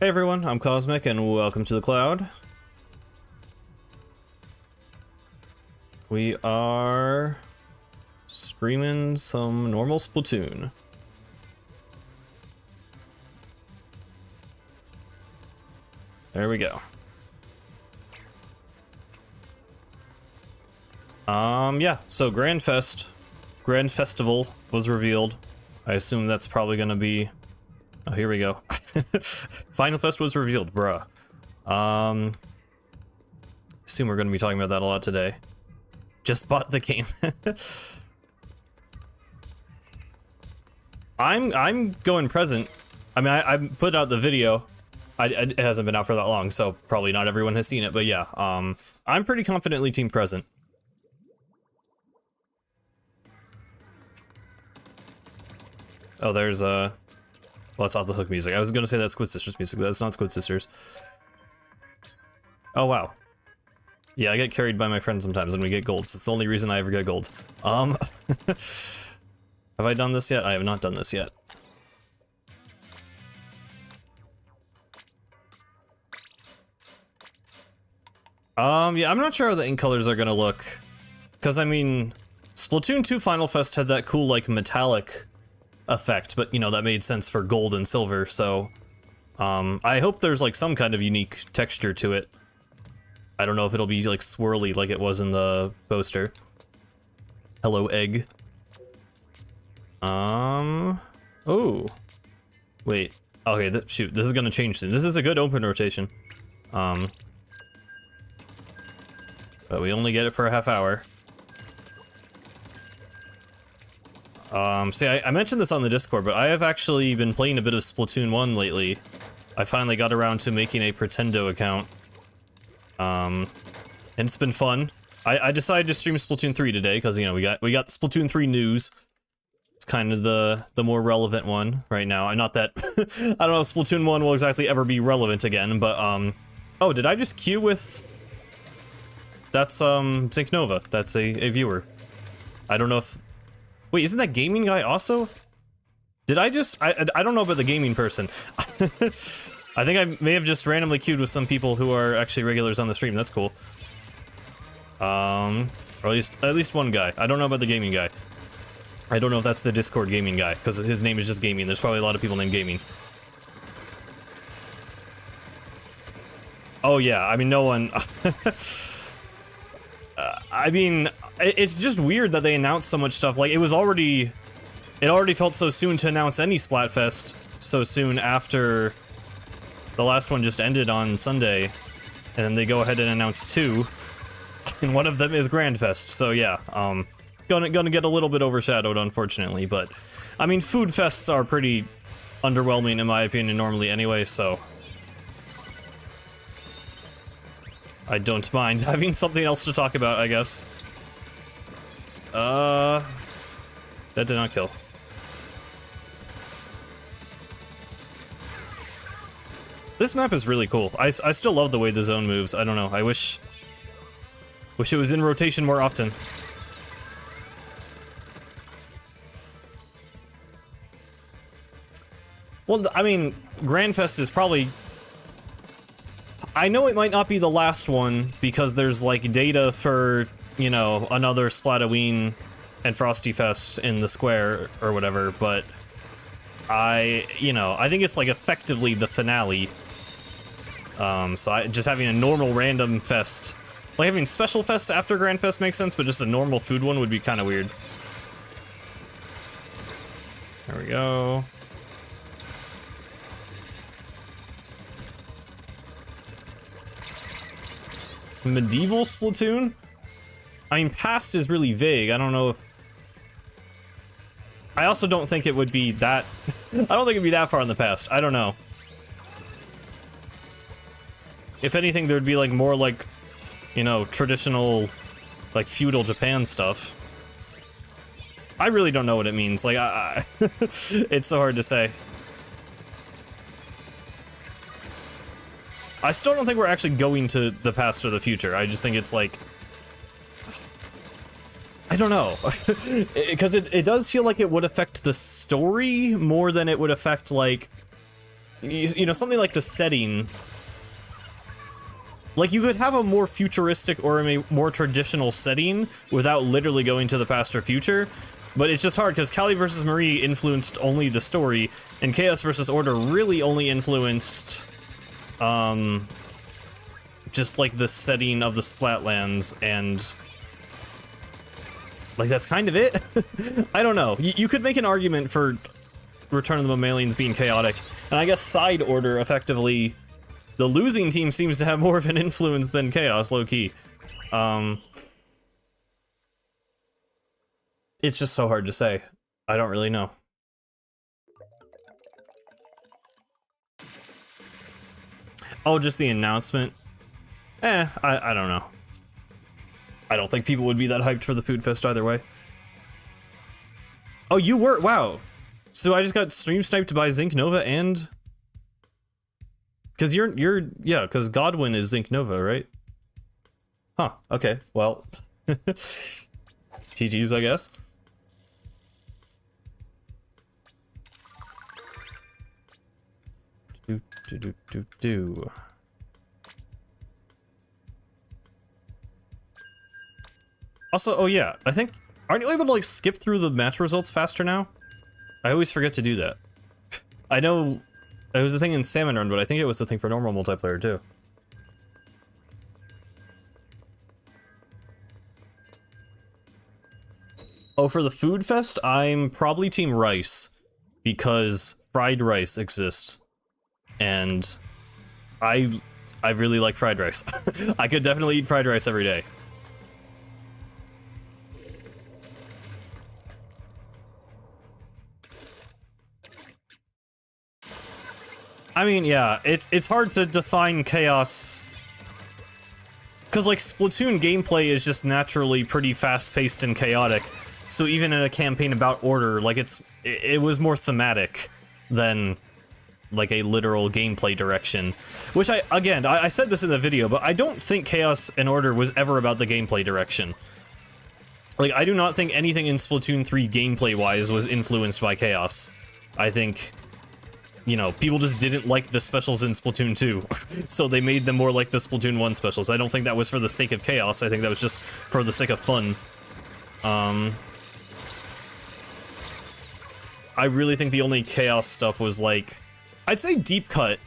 Hey everyone, I'm Cosmic and welcome to the cloud. We are streaming some normal Splatoon. There we go. Yeah, so Grand Festival was revealed. I assume that's probably gonna be... Oh, here we go. Final Fest was revealed, bruh. Assume we're gonna be talking about that a lot today. Just bought the game. I'm going present. I mean, I put out the video. It hasn't been out for that long, so probably not everyone has seen it, but yeah, I'm pretty confidently team present. Oh, there's well, it's off the hook music. I was gonna say that's Squid Sisters music, but that's not Squid Sisters. Oh wow. Yeah, I get carried by my friends sometimes when we get golds. It's the only reason I ever get golds. Have I done this yet? I have not done this yet. Yeah, I'm not sure how the ink colors are gonna look. Cause I mean, Splatoon 2 Final Fest had that cool, like, metallic effect, but you know, that made sense for gold and silver, so I hope there's like some kind of unique texture to it. I don't know if it'll be like swirly like it was in the poster. Hello, egg. Oh. Wait. Okay, shoot, this is gonna change soon. This is a good open rotation. But we only get it for a half hour. See, I mentioned this on the Discord, but I have actually been playing a bit of Splatoon 1 lately. I finally got around to making a Pretendo account. And it's been fun. I decided to stream Splatoon 3 today, because, you know, we got the Splatoon 3 news. It's kind of the more relevant one right now. I'm not that... I don't know if Splatoon 1 will exactly ever be relevant again, but, oh, did I just queue with... That's, Zinc Nova. That's a viewer. I don't know if... Wait, isn't that gaming guy also? Did I just... I don't know about the gaming person. I think I may have just randomly queued with some people who are actually regulars on the stream. That's cool. Or at least one guy. I don't know about the gaming guy. I don't know if that's the Discord gaming guy, because his name is just Gaming. There's probably a lot of people named Gaming. Oh yeah, I mean, no one... I mean, it's just weird that they announced so much stuff. Like, it already felt so soon to announce any Splatfest so soon after the last one just ended on Sunday, and then they go ahead and announce two, and one of them is Grandfest. So yeah, gonna get a little bit overshadowed, unfortunately. But I mean, food fests are pretty underwhelming in my opinion normally anyway, so I don't mind having something else to talk about, I guess. That did not kill. This map is really cool. I still love the way the zone moves. I don't know. I wish it was in rotation more often. Well, I mean, Grandfest is probably... I know it might not be the last one, because there's, like, data for, you know, another Splatoween and Frosty Fest in the square, or whatever, but you know, I think it's, like, effectively the finale. So just having a normal random fest, like having special fest after Grand Fest makes sense, but just a normal food one would be kind of weird. There we go. Medieval Splatoon? I mean, past is really vague. I don't know if... I also don't think it would be that... I don't think it'd be that far in the past. I don't know. If anything, there'd be, like, more, like, you know, traditional, like, feudal Japan stuff. I really don't know what it means. Like, it's so hard to say. I still don't think we're actually going to the past or the future. I just think it's, like... I don't know. Because it does feel like it would affect the story more than it would affect, like, you know, something like the setting. Like, you could have a more futuristic or a more traditional setting without literally going to the past or future, but it's just hard because Callie vs. Marie influenced only the story, and Chaos vs. Order really only influenced, just like the setting of the Splatlands, and like that's kind of it. I don't know. You could make an argument for Return of the Mammalians being chaotic, and I guess Side Order effectively. The losing team seems to have more of an influence than Chaos, low-key. It's just so hard to say. I don't really know. Oh, just the announcement? I don't know. I don't think people would be that hyped for the Food Fest either way. Oh, you were? Wow. So I just got stream sniped by Zinc Nova and... Because yeah, because Godwin is Zinc Nova, right? Huh, okay, well. GG's, I guess. Do. Also, oh yeah, I think, aren't you able to like skip through the match results faster now? I always forget to do that. I know it was the thing in Salmon Run, but I think it was the thing for normal multiplayer too. Oh, for the Food Fest, I'm probably Team Rice, because fried rice exists, and I really like fried rice. I could definitely eat fried rice every day. I mean, yeah, it's hard to define chaos, because like Splatoon gameplay is just naturally pretty fast-paced and chaotic. So even in a campaign about order, like it was more thematic than like a literal gameplay direction. Which I said this in the video, but I don't think Chaos and Order was ever about the gameplay direction. Like, I do not think anything in Splatoon 3 gameplay-wise was influenced by Chaos. I think, you know, people just didn't like the specials in Splatoon 2, so they made them more like the Splatoon 1 specials. I don't think that was for the sake of Chaos, I think that was just for the sake of fun. I really think the only Chaos stuff was like, I'd say Deep Cut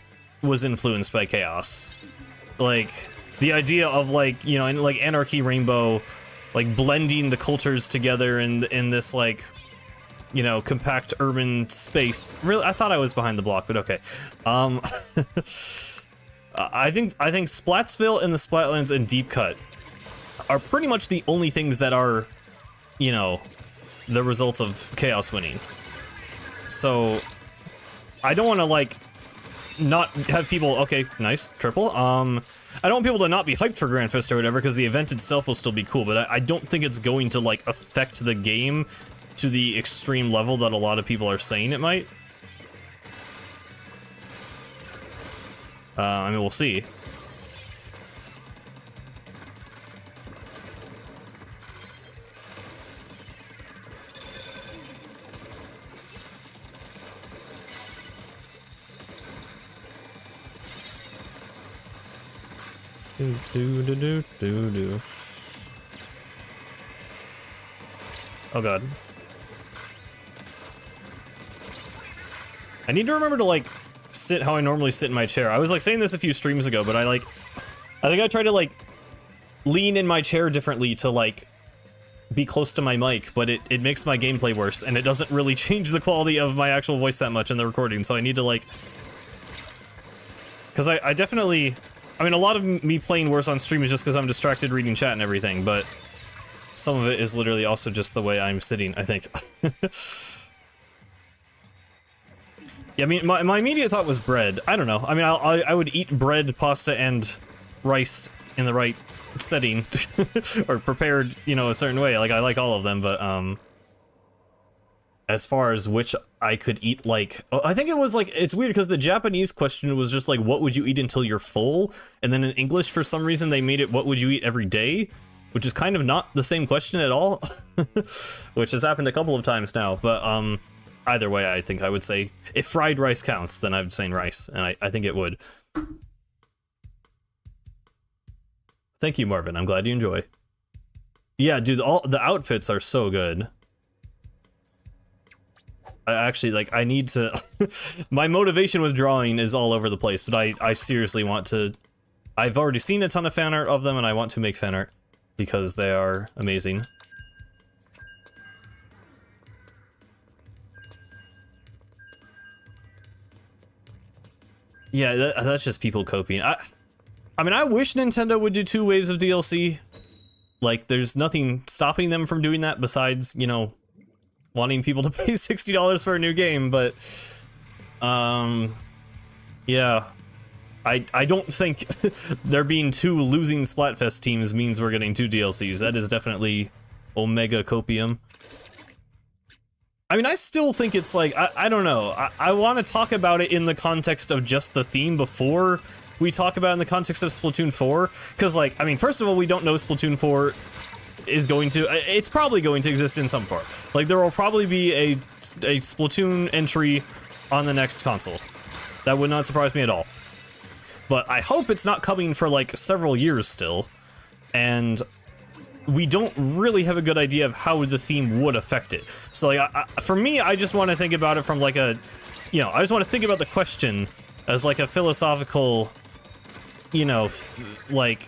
was influenced by Chaos. Like, the idea of like, you know, like Anarchy Rainbow, like blending the cultures together in this like, you know, compact urban space. Really, I thought I was behind the block, but okay. I think Splatsville and the Splatlands and Deep Cut are pretty much the only things that are, you know, the results of Chaos winning. So, I don't want to, like, not have people... Okay, nice, triple. I don't want people to not be hyped for Grand Fest or whatever, because the event itself will still be cool, but I don't think it's going to, like, affect the game to the extreme level that a lot of people are saying it might. I mean, we'll see. Do. Oh god. I need to remember to like sit how I normally sit in my chair. I was like saying this a few streams ago, but I think I try to like lean in my chair differently to like be close to my mic, but it makes my gameplay worse, and it doesn't really change the quality of my actual voice that much in the recording, so I need to like... Because I definitely... I mean, a lot of me playing worse on stream is just because I'm distracted reading chat and everything, but some of it is literally also just the way I'm sitting, I think. Yeah, I mean, my immediate thought was bread. I don't know. I mean, I would eat bread, pasta, and rice in the right setting, or prepared, you know, a certain way. Like, I like all of them, but, as far as which I could eat, like... I think it was, like... It's weird, because the Japanese question was just, like, what would you eat until you're full? And then in English, for some reason, they made it, what would you eat every day? Which is kind of not the same question at all. Which has happened a couple of times now, but, either way, I think I would say if fried rice counts, then I'm saying rice, and I think it would. Thank you, Marvin. I'm glad you enjoy. Yeah, dude, all the outfits are so good. I actually, like, I need to... My motivation with drawing is all over the place, but I seriously want to... I've already seen a ton of fan art of them, and I want to make fan art because they are amazing. Yeah, that's just people copying. I mean, I wish Nintendo would do 2 waves of DLC. Like, there's nothing stopping them from doing that besides, you know, wanting people to pay $60 for a new game, but... yeah. I don't think there being 2 losing Splatfest teams means we're getting 2 DLCs. That is definitely Omega Copium. I mean, I still think it's like, I don't know. I want to talk about it in the context of just the theme before we talk about it in the context of Splatoon 4. Because, like, I mean, first of all, we don't know Splatoon 4 is going to... It's probably going to exist in some form. Like, there will probably be a Splatoon entry on the next console. That would not surprise me at all. But I hope it's not coming for, like, several years still. And... we don't really have a good idea of how the theme would affect it. So, like, for me, I just want to think about it from, like, a... You know, I just want to think about the question as, like, a philosophical... You know, like...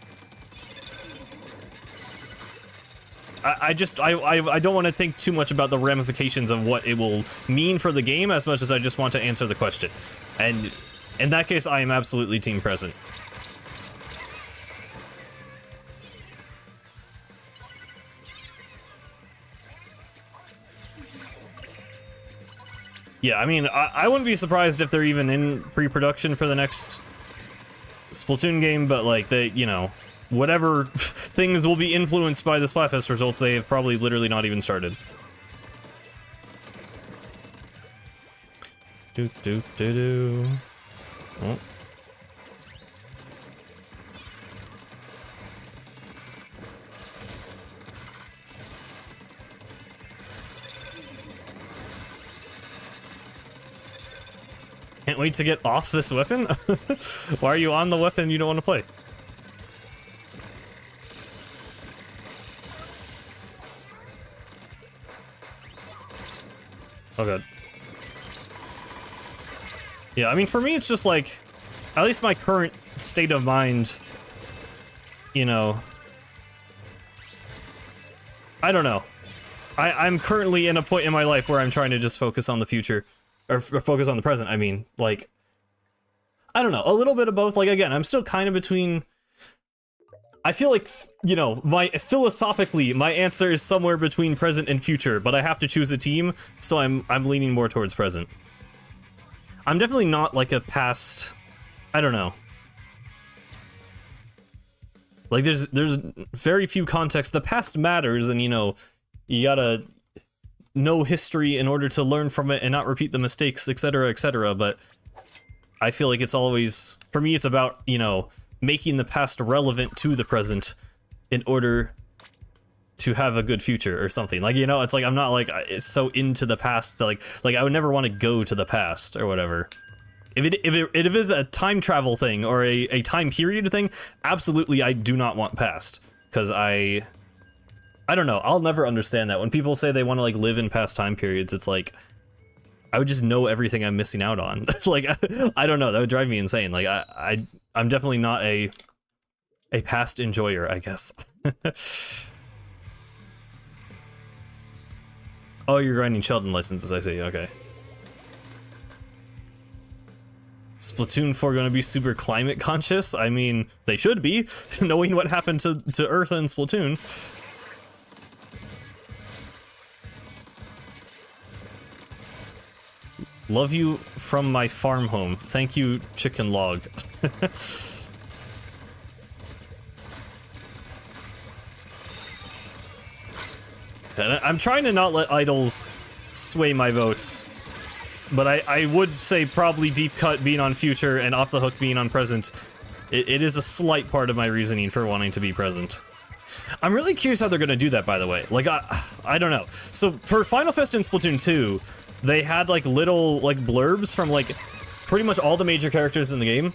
I don't want to think too much about the ramifications of what it will mean for the game as much as I just want to answer the question. And in that case, I am absolutely team present. Yeah, I mean, I wouldn't be surprised if they're even in pre-production for the next Splatoon game, but, like, they, you know, whatever things will be influenced by the Splatfest results, they have probably literally not even started. Oh. Can't wait to get off this weapon? Why are you on the weapon you don't want to play? Oh god. Yeah, I mean, for me, it's just like, at least my current state of mind, you know, I don't know. I'm currently in a point in my life where I'm trying to just focus on the future. Or focus on the present, I mean, like, I don't know, a little bit of both. Like, again, I'm still kind of between, I feel like, you know, philosophically, my answer is somewhere between present and future, but I have to choose a team, so I'm leaning more towards present. I'm definitely not, like, a past, I don't know. Like, there's very few contexts. The past matters, and, you know, you gotta know history in order to learn from it and not repeat the mistakes, etc., but I feel like it's always, for me, it's about, you know, making the past relevant to the present in order to have a good future or something. Like, you know, it's like, I'm not, like, so into the past that, like I would never want to go to the past or whatever. If it is a time travel thing or a time period thing, absolutely I do not want past, because I don't know, I'll never understand that. When people say they want to, like, live in past time periods, it's like, I would just know everything I'm missing out on. It's like, I don't know, that would drive me insane. Like, I'm definitely not a past enjoyer, I guess. Oh, you're grinding Sheldon licenses, I see, okay. Splatoon 4 gonna be super climate conscious? I mean, they should be, knowing what happened to Earth in Splatoon. Love you from my farm home. Thank you, Chicken Log. And I'm trying to not let idols sway my votes, but I would say probably Deep Cut being on future and Off the Hook being on present. It is a slight part of my reasoning for wanting to be present. I'm really curious how they're gonna do that, by the way. Like, I don't know. So, for Final Fest in Splatoon 2, they had like little like blurbs from like pretty much all the major characters in the game.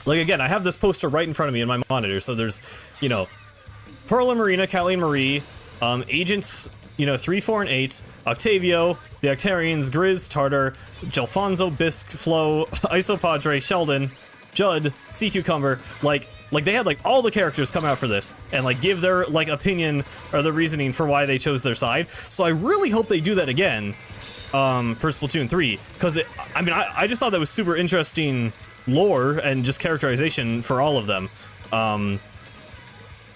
Like again, I have this poster right in front of me in my monitor, so there's, you know, Pearl and Marina, Callie and Marie, Agents, you know, 3, 4, and 8, Octavio, the Octarians, Grizz, Tartar, Gelfonso, Bisk, Flo, Isopadre, Sheldon, Judd, Sea Cucumber, like they had like all the characters come out for this and like give their like opinion or the reasoning for why they chose their side. So I really hope they do that again for Splatoon 3, because I mean, I just thought that was super interesting lore and just characterization for all of them. And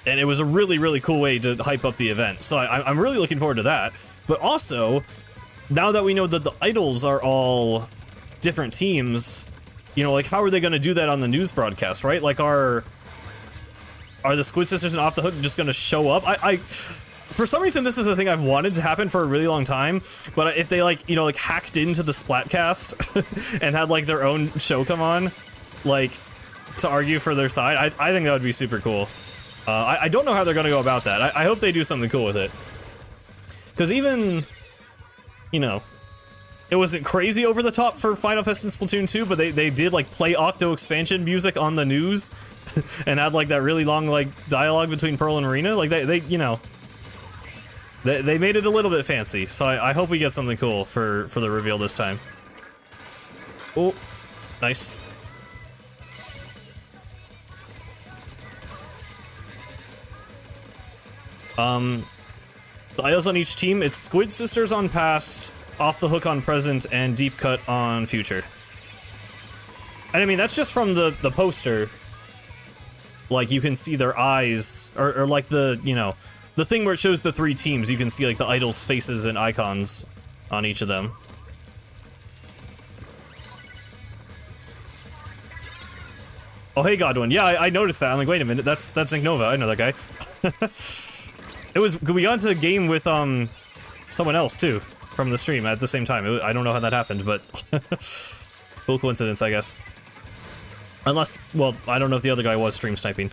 it was a really, really cool way to hype up the event. So I'm really looking forward to that. But also, now that we know that the idols are all different teams, you know, like how are they going to do that on the news broadcast, right? Like are the Squid Sisters and Off the Hook just going to show up? For some reason, this is a thing I've wanted to happen for a really long time, but if they like, you know, like hacked into the Splatcast and had like their own show come on, like to argue for their side, I think that would be super cool. I don't know how they're gonna go about that. I hope they do something cool with it. Because even, you know, it wasn't crazy over the top for Final Fest and Splatoon 2, but they did like play Octo expansion music on the news and had like that really long like dialogue between Pearl and Marina. Like they you know, they made it a little bit fancy. So I hope we get something cool for the reveal this time. Oh, nice. The idols on each team, it's Squid Sisters on past, Off the Hook on present, and Deep Cut on future. And I mean, that's just from the poster. Like, you can see their eyes, or like the, you know, the thing where it shows the 3 teams, you can see like the idols' faces and icons on each of them. Oh, hey, Godwin. Yeah, I noticed that. I'm like, wait a minute, that's Inknova. I know that guy. We got into a game with, someone else, too, from the stream at the same time. I don't know how that happened, but cool coincidence, I guess. Unless, well, I don't know if the other guy was stream sniping.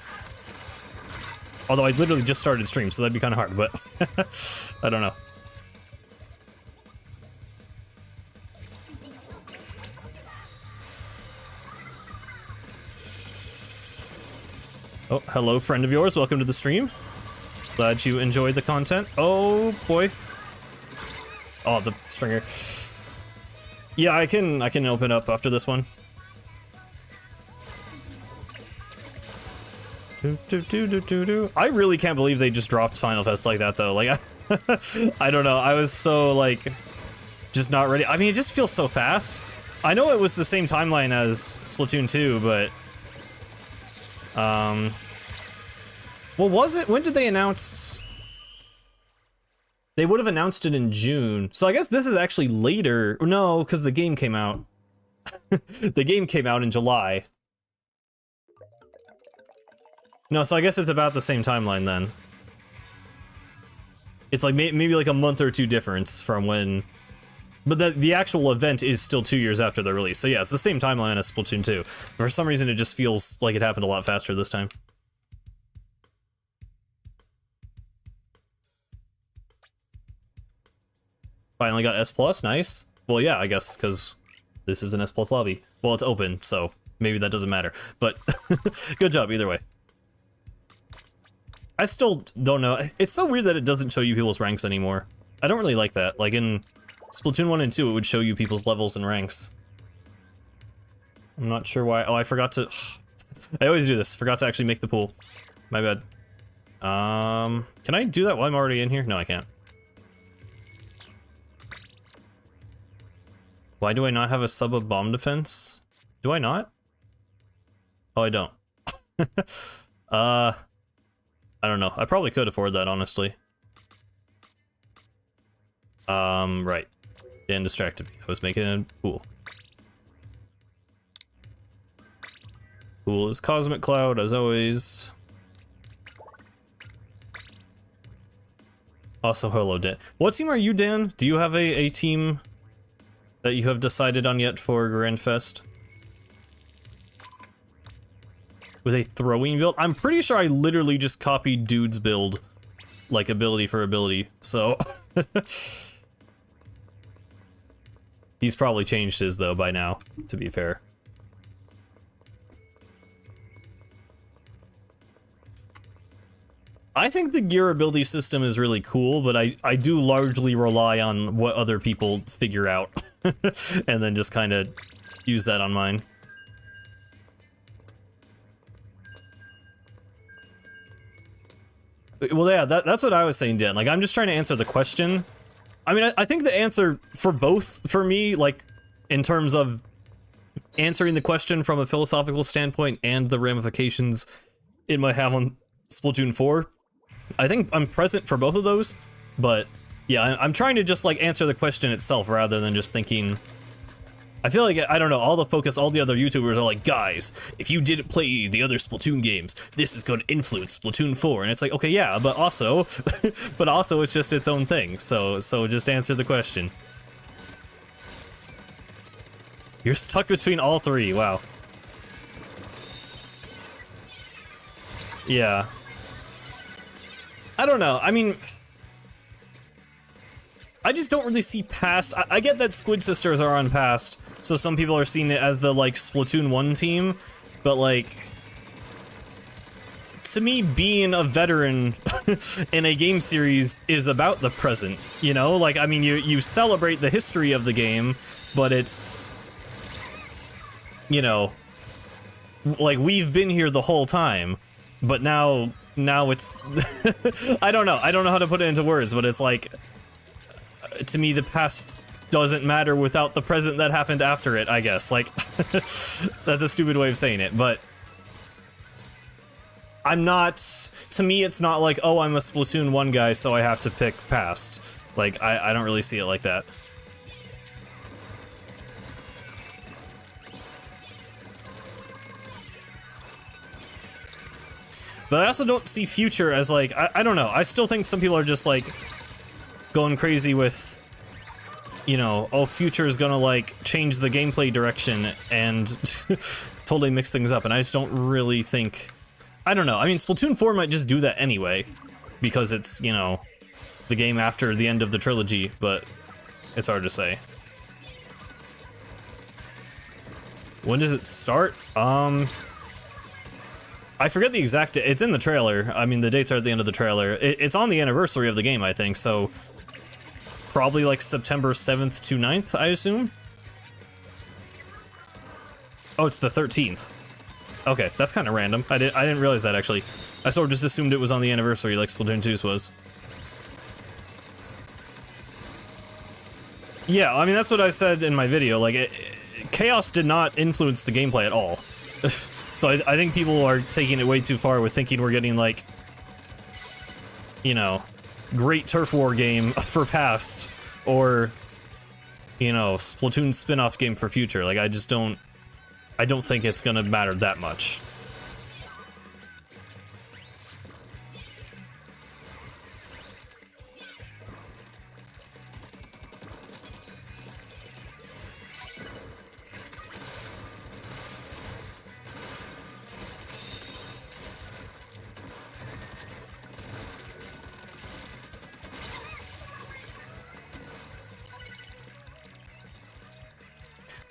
Although I literally just started stream, so that'd be kind of hard, but I don't know. Oh, hello, friend of yours. Welcome to the stream. Glad you enjoyed the content. Oh, boy. Oh, the stringer. Yeah, I can open up after this one. I really can't believe they just dropped Final Fest like that, though. Like, I don't know. I was so, like, just not ready. I mean, it just feels so fast. I know it was the same timeline as Splatoon 2, but... well, was it? When did they announce? They would have announced it in June. So I guess this is actually later. No, because the game came out. The game came out in July. No, so I guess it's about the same timeline then. It's like maybe like a month or 2 difference from when... But the actual event is still 2 years after the release. So yeah, it's the same timeline as Splatoon 2. But for some reason, it just feels like it happened a lot faster this time. Finally got S+, nice. Well, yeah, I guess, because this is an S+ lobby. Well, it's open, so maybe that doesn't matter. But good job either way. I still don't know. It's so weird that it doesn't show you people's ranks anymore. I don't really like that. Like in Splatoon 1 and 2, it would show you people's levels and ranks. I'm not sure why. Oh, I forgot to... I always do this. Forgot to actually make the pool. My bad. Can I do that while I'm already in here? No, I can't. Why do I not have a sub of bomb defense? Do I not? Oh, I don't. I don't know. I probably could afford that, honestly. Right. Dan distracted me. I was making a pool. Pool is Cosmic Cloud, as always. Also, hello, Dan. What team are you, Dan? Do you have a team that you have decided on yet for Grand Fest? With a throwing build? I'm pretty sure I literally just copied Dude's build, like ability for ability, so... He's probably changed his, though, by now, to be fair. I think the gear ability system is really cool, but I do largely rely on what other people figure out. And then just kind of use that on mine. Well, yeah, that's what I was saying, Dan. Like, I'm just trying to answer the question. I mean, I think the answer for both, for me, like, in terms of answering the question from a philosophical standpoint and the ramifications it might have on Splatoon 4, I think I'm present for both of those, but yeah, I'm trying to just, like, answer the question itself rather than just thinking... I feel like, I don't know, all the other YouTubers are like, guys, if you didn't play the other Splatoon games, this is going to influence Splatoon 4, and it's like, okay, yeah, but also, it's just its own thing, so just answer the question. You're stuck between all three, wow. Yeah. I don't know, I mean... I just don't really see past... I get that Squid Sisters are on past, so some people are seeing it as the, like, Splatoon 1 team, but, like... To me, being a veteran in a game series is about the present, you know? Like, I mean, you celebrate the history of the game, but it's... You know... Like, we've been here the whole time, but now it's... I don't know how to put it into words, but it's like... To me, the past doesn't matter without the present that happened after it, I guess. Like, that's a stupid way of saying it, but... I'm not... To me, it's not like, oh, I'm a Splatoon 1 guy, so I have to pick past. Like, I don't really see it like that. But I also don't see future as, like... I don't know. I still think some people are just, like... going crazy with, you know, oh, future is gonna, like, change the gameplay direction and totally mix things up, and I just don't really think... I don't know, I mean, Splatoon 4 might just do that anyway, because it's, you know, the game after the end of the trilogy, but it's hard to say. When does it start? I forget the exact... It's in the trailer. I mean, the dates are at the end of the trailer. It's on the anniversary of the game, I think, so... Probably like September 7th to 9th, I assume? Oh, it's the 13th. Okay, that's kind of random. I didn't realize that, actually. I sort of just assumed it was on the anniversary like Splatoon 2's was. Yeah, I mean, that's what I said in my video. Like, Chaos did not influence the gameplay at all. So I think people are taking it way too far with thinking we're getting, like, you know... great turf war game for past, or, you know, Splatoon spin-off game for future. Like, I don't think it's gonna matter that much.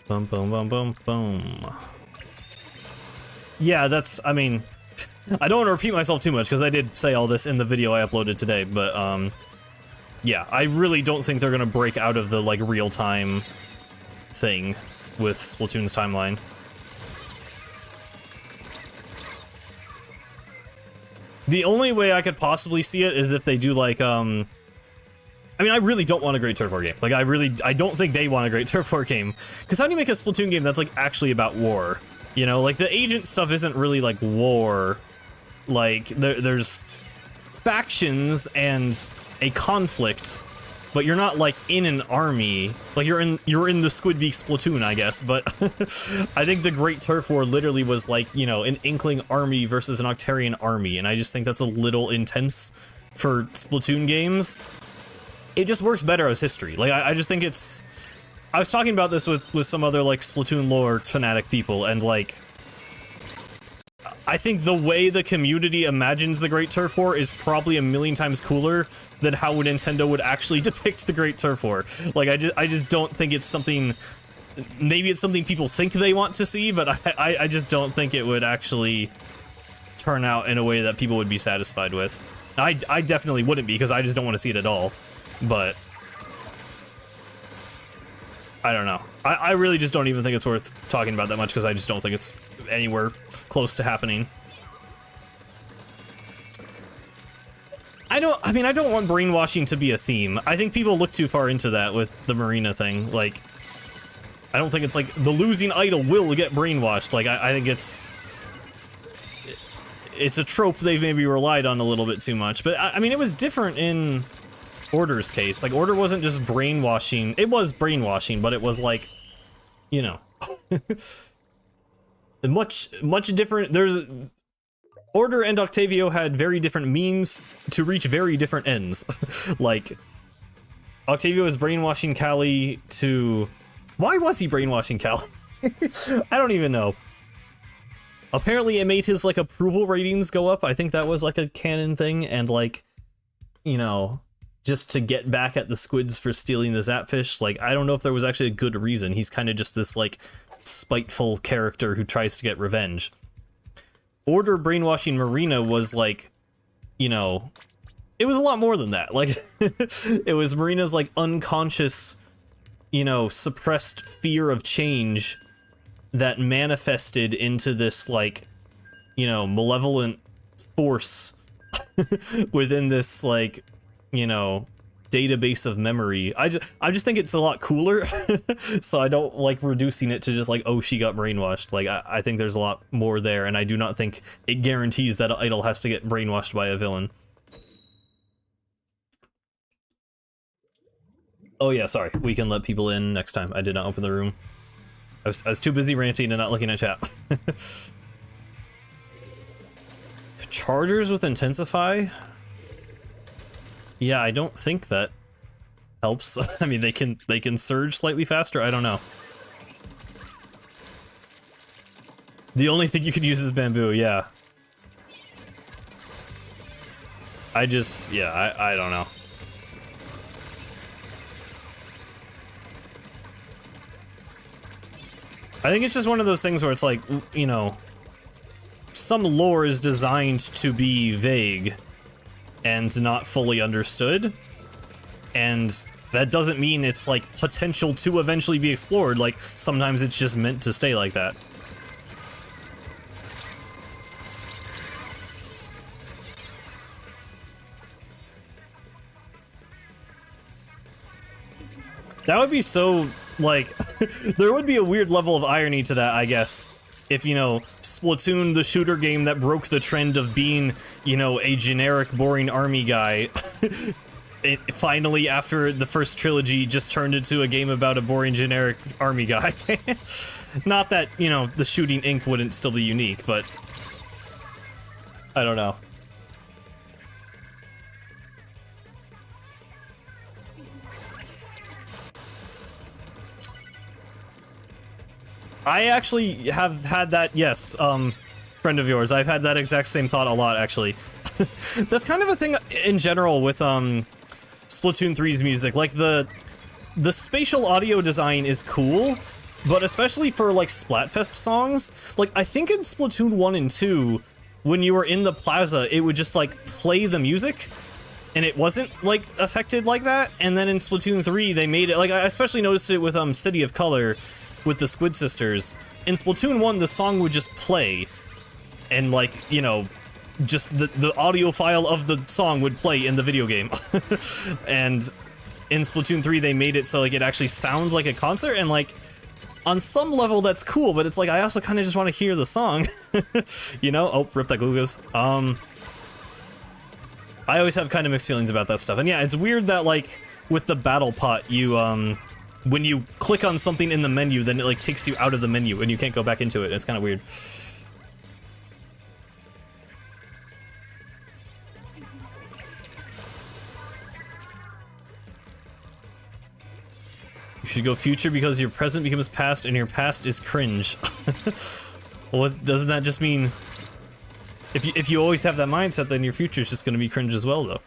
Boom, boom, boom, boom, boom. Yeah, that's, I mean, I don't want to repeat myself too much, because I did say all this in the video I uploaded today, but, yeah, I really don't think they're gonna break out of the, like, real-time thing with Splatoon's timeline. The only way I could possibly see it is if they do, like, I mean, I really don't want a great turf war game. Like, I don't think they want a great turf war game. Because how do you make a Splatoon game that's, like, actually about war? You know, like, the agent stuff isn't really, like, war. Like, there's factions and a conflict, but you're not, like, in an army. Like, you're in the Squidbeak Splatoon, I guess, but I think the Great Turf War literally was, like, you know, an Inkling army versus an Octarian army, and I just think that's a little intense for Splatoon games. It just works better as history. Like, I just think it's... I was talking about this with some other, like, Splatoon lore fanatic people, and, like... I think the way the community imagines the Great Turf War is probably a million times cooler than how Nintendo would actually depict the Great Turf War. Like, I just don't think it's something... Maybe it's something people think they want to see, but I just don't think it would actually turn out in a way that people would be satisfied with. I definitely wouldn't be, because I just don't want to see it at all. But... I don't know. I really just don't even think it's worth talking about that much, because I just don't think it's anywhere close to happening. I don't want brainwashing to be a theme. I think people look too far into that with the Marina thing. Like, I don't think it's like the losing idol will get brainwashed. Like, I think it's a trope they've maybe relied on a little bit too much. But I mean, it was different in Order's case. Like, Order wasn't just brainwashing. It was brainwashing, but it was like, you know, much different. There's Order and Octavio had very different means to reach very different ends. Like, Octavio was brainwashing Callie to... Why was he brainwashing Callie? I don't even know. Apparently it made his, like, approval ratings go up. I think that was, like, a canon thing, and, like, you know, just to get back at the squids for stealing the Zapfish. Like, I don't know if there was actually a good reason. He's kind of just this, like, spiteful character who tries to get revenge. Order brainwashing Marina was, like, you know, it was a lot more than that. Like, it was Marina's, like, unconscious, you know, suppressed fear of change that manifested into this, like, you know, malevolent force within this, like, you know, database of memory. I just think it's a lot cooler, so I don't like reducing it to just like, oh, she got brainwashed. Like, I think there's a lot more there, and I do not think it guarantees that an idol has to get brainwashed by a villain. Oh yeah, sorry. We can let people in next time. I did not open the room. I was too busy ranting and not looking at chat. Chargers with Intensify? Yeah, I don't think that helps. I mean, they can surge slightly faster. I don't know. The only thing you could use is bamboo. Yeah. I don't know. I think it's just one of those things where it's like, you know, some lore is designed to be vague and not fully understood, and that doesn't mean it's, like, potential to eventually be explored. Like, sometimes it's just meant to stay like that. That would be so, like, there would be a weird level of irony to that, I guess, if, you know, Splatoon, the shooter game that broke the trend of being, you know, a generic, boring army guy, it finally, after the first trilogy, just turned into a game about a boring, generic army guy. Not that, you know, the shooting ink wouldn't still be unique, but I don't know. I actually have had that, yes, friend of yours, I've had that exact same thought a lot, actually. That's kind of a thing in general with, Splatoon 3's music. Like, the spatial audio design is cool, but especially for, like, Splatfest songs, like, I think in Splatoon 1 and 2, when you were in the plaza, it would just, like, play the music, and it wasn't, like, affected like that, and then in Splatoon 3, they made it, like, I especially noticed it with, City of Color, with the Squid Sisters. In Splatoon 1, the song would just play, and, like, you know, just the audio file of the song would play in the video game. And in Splatoon 3, they made it so, like, it actually sounds like a concert, and, like, on some level, that's cool, but it's like, I also kind of just want to hear the song. You know? Oh, rip that Glugas. I always have kind of mixed feelings about that stuff. And yeah, it's weird that, like, with the battle pot, you, when you click on something in the menu, then it, like, takes you out of the menu, and you can't go back into it. It's kind of weird. You should go future because your present becomes past, and your past is cringe. Well, doesn't that just mean If you always have that mindset, then your future's just gonna be cringe as well, though.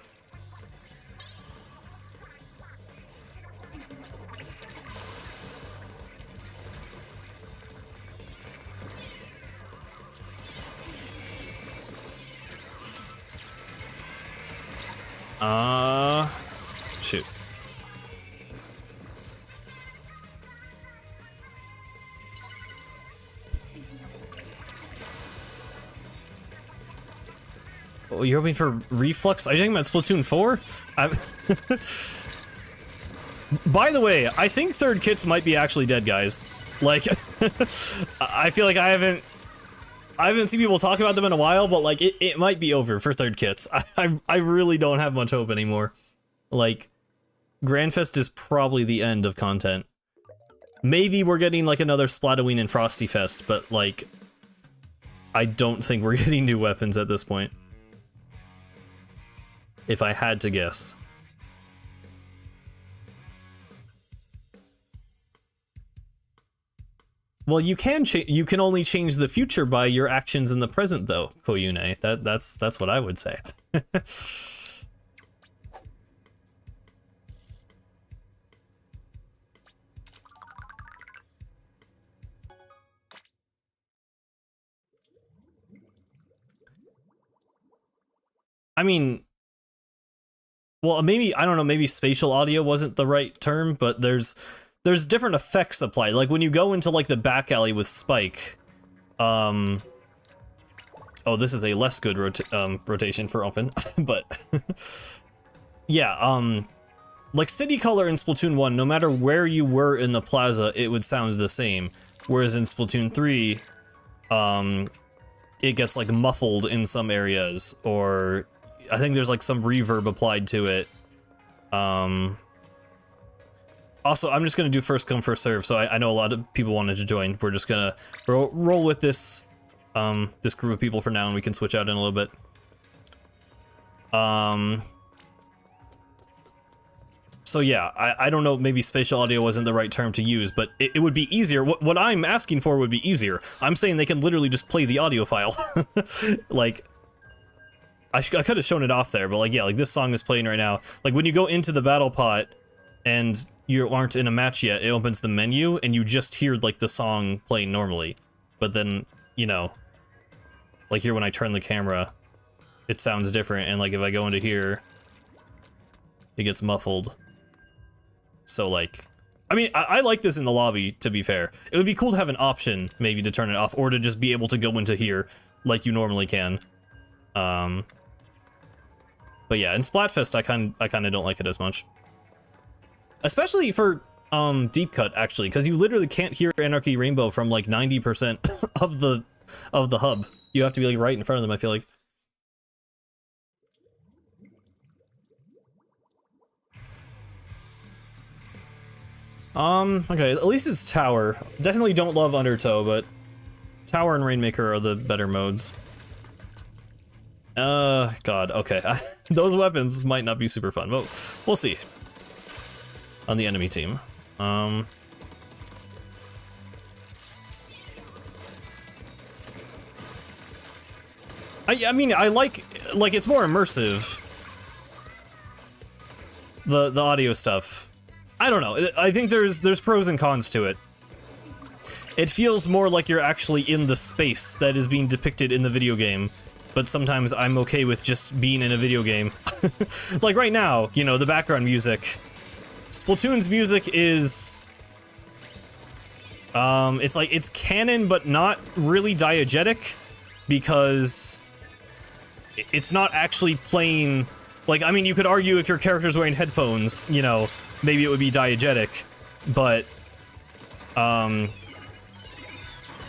Shoot. Oh, you're hoping for reflux? Are you talking about Splatoon 4? By the way, I think third kits might be actually dead, guys. Like, I feel like I haven't seen people talk about them in a while, but like, it might be over for third kits. I really don't have much hope anymore. Like, Grandfest is probably the end of content. Maybe we're getting like another Splatoween and Frosty Fest, but like, I don't think we're getting new weapons at this point. If I had to guess. Well, you can only change the future by your actions in the present, though, Koyune. That's what I would say. I mean, well, maybe, I don't know, maybe spatial audio wasn't the right term, but there's different effects applied. Like when you go into like the back alley with Spike, oh, this is a less good rotation for open, but yeah, like City Color in Splatoon 1, no matter where you were in the plaza, it would sound the same. Whereas in Splatoon 3, it gets like muffled in some areas, or I think there's like some reverb applied to it. Also, I'm just gonna do first come, first serve, so I know a lot of people wanted to join. We're just gonna roll with this, this group of people for now, and we can switch out in a little bit. So yeah, I don't know, maybe spatial audio wasn't the right term to use, but it would be easier. What I'm asking for would be easier. I'm saying they can literally just play the audio file. Like, I could have shown it off there, but like, yeah, like this song is playing right now. Like when you go into the battle pot and you aren't in a match yet, it opens the menu and you just hear like the song playing normally. But then, you know, like here when I turn the camera, it sounds different. And like if I go into here, it gets muffled. So like, I mean, I like this in the lobby, to be fair. It would be cool to have an option maybe to turn it off, or to just be able to go into here like you normally can. But yeah, in Splatfest, I kind of don't like it as much. Especially for Deep Cut, actually, because you literally can't hear Anarchy Rainbow from like 90% of the hub. You have to be like right in front of them, I feel like. Okay, at least it's Tower. Definitely don't love Undertow, but Tower and Rainmaker are the better modes. God, okay. Those weapons might not be super fun, but we'll see. On the enemy team. I mean, I like it's more immersive. The audio stuff. I don't know. I think there's pros and cons to it. It feels more like you're actually in the space that is being depicted in the video game, but sometimes I'm okay with just being in a video game. Like right now, you know, the background music. Splatoon's music is... it's like, it's canon, but not really diegetic, because it's not actually playing... Like, I mean, you could argue if your character's wearing headphones, you know, maybe it would be diegetic, but,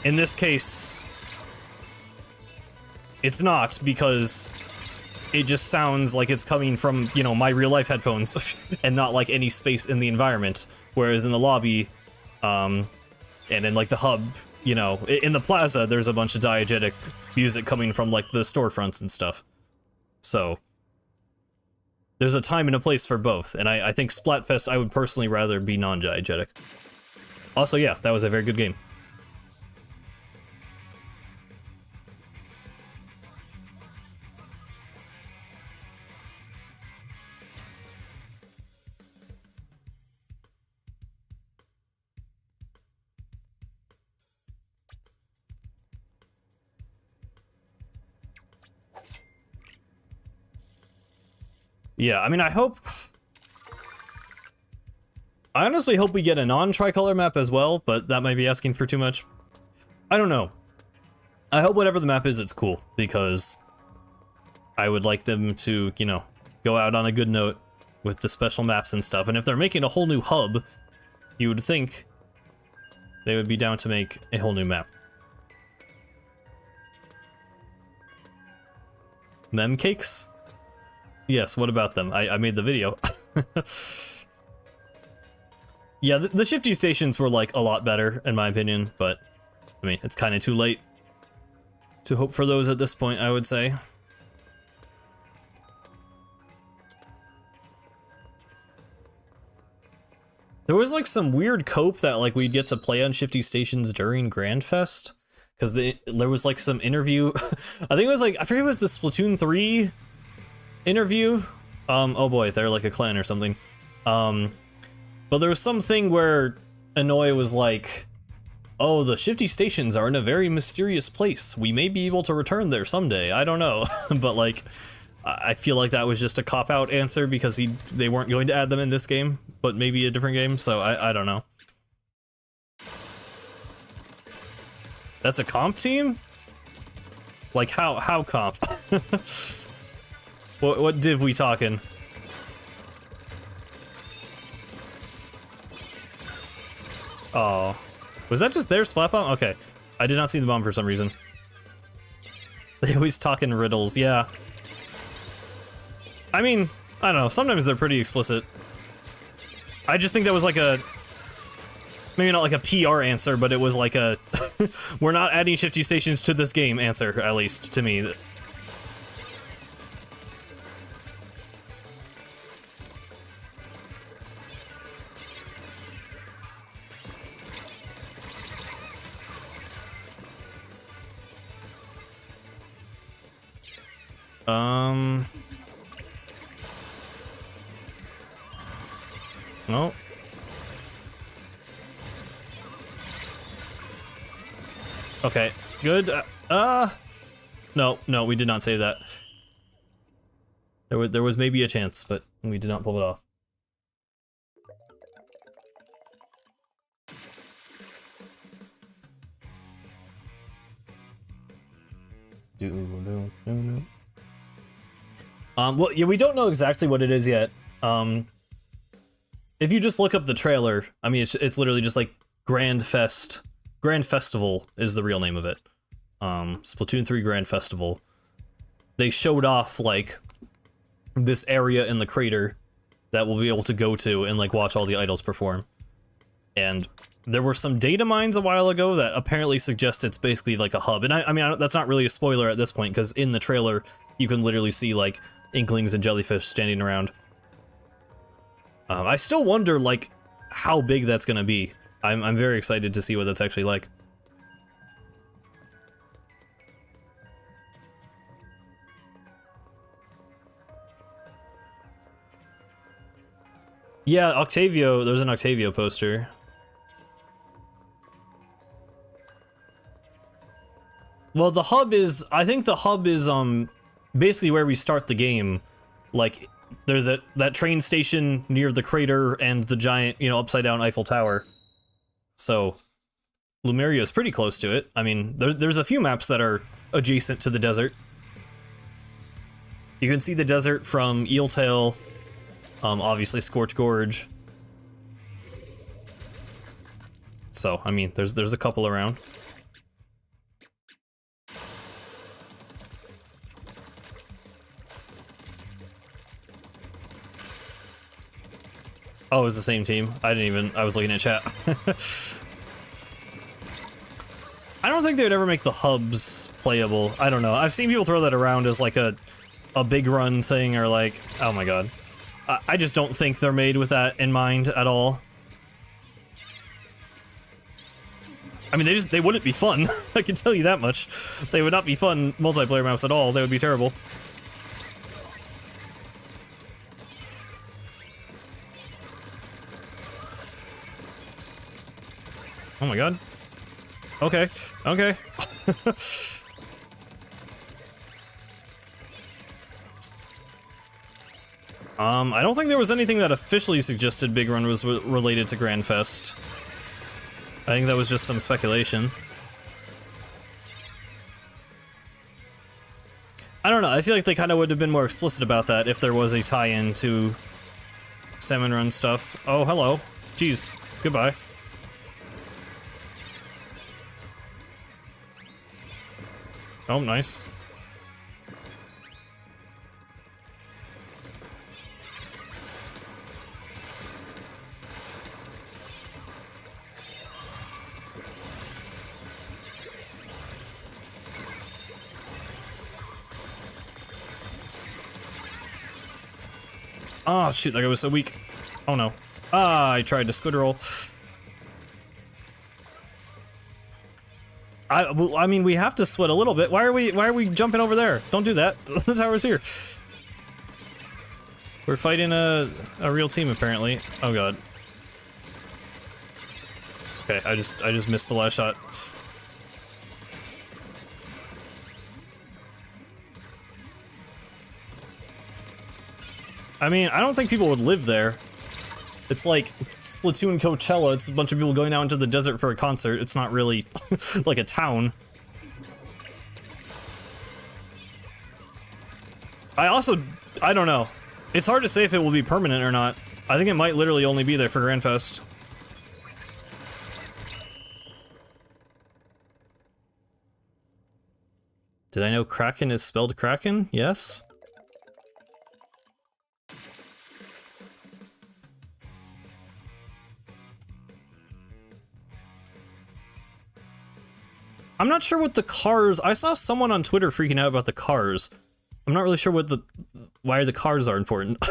in this case, it's not, because it just sounds like it's coming from, you know, my real-life headphones, and not, like, any space in the environment, whereas in the lobby, and in, like, the hub, you know, in the plaza, there's a bunch of diegetic music coming from, like, the storefronts and stuff. So... there's a time and a place for both, and I think Splatfest, I would personally rather be non-diegetic. Also, yeah, that was a very good game. Yeah, I mean, I honestly hope we get a non-Tricolor map as well, but that might be asking for too much. I don't know. I hope whatever the map is, it's cool, because I would like them to, you know, go out on a good note with the special maps and stuff. And if they're making a whole new hub, you would think they would be down to make a whole new map. Mem cakes? Yes, what about them? I made the video. Yeah, the shifty stations were, like, a lot better, in my opinion, but, I mean, it's kind of too late to hope for those at this point, I would say. There was, like, some weird cope that, like, we'd get to play on shifty stations during Grand Fest, because there was, like, some interview. I think it was, like, I forget if it was the Splatoon 3 interview. Oh boy, they're like a clan or something. But there was something where Annoy was like, oh, the shifty stations are in a very mysterious place. We may be able to return there someday. I don't know. But, like, I feel like that was just a cop-out answer because they weren't going to add them in this game, but maybe a different game, so I don't know. That's a comp team? Like, how comp? What div we talking? Oh. Was that just their splat bomb? Okay. I did not see the bomb for some reason. They always talk in riddles, yeah. I mean, I don't know, sometimes they're pretty explicit. I just think that was like a... maybe not like a PR answer, but it was like a... we're not adding shifty stations to this game answer, at least, to me. No. Okay, good. No, we did not save that. There was maybe a chance, but we did not pull it off. Well, yeah, we don't know exactly what it is yet. If you just look up the trailer, I mean, it's literally just like Grand Festival is the real name of it. Splatoon 3 Grand Festival. They showed off, like, this area in the crater that we'll be able to go to and, like, watch all the idols perform. And there were some data mines a while ago that apparently suggest it's basically like a hub. And I mean, that's not really a spoiler at this point, because in the trailer, you can literally see, like, inklings and jellyfish standing around. I still wonder, like, how big that's gonna be. I'm very excited to see what that's actually like. Yeah, Octavio, there's an Octavio poster. Well, the hub is, I think the hub is, basically where we start the game. Like, there's that train station near the crater and the giant, you know, upside-down Eiffel Tower. So, Lumeria is pretty close to it. I mean, there's a few maps that are adjacent to the desert. You can see the desert from Eeltail, obviously Scorch Gorge. So, I mean, there's a couple around. Oh, it was the same team. I was looking at chat. I don't think they would ever make the hubs playable. I don't know. I've seen people throw that around as like a big run thing, or like, oh my god. I just don't think they're made with that in mind at all. I mean, they wouldn't be fun. I can tell you that much. They would not be fun multiplayer maps at all. They would be terrible. Oh my god. Okay, okay. I don't think there was anything that officially suggested Big Run was related to Grand Fest. I think that was just some speculation. I don't know, I feel like they kind of would have been more explicit about that if there was a tie-in to Salmon Run stuff. Oh, hello. Jeez, goodbye. Oh, nice. Oh, shoot, that guy was so weak. Oh, no. Ah, I tried to squid roll. I mean, we have to sweat a little bit. Why are we jumping over there? Don't do that. The tower's here. We're fighting a real team, apparently. Oh, God. Okay, I just missed the last shot. I mean, I don't think people would live there. It's like Splatoon Coachella, it's a bunch of people going out into the desert for a concert. It's not really like a town. I don't know. It's hard to say if it will be permanent or not. I think it might literally only be there for Grand Fest. Did I know Kraken is spelled Kraken? Yes. I'm not sure what the cars. I saw someone on Twitter freaking out about the cars. I'm not really sure what why the cars are important.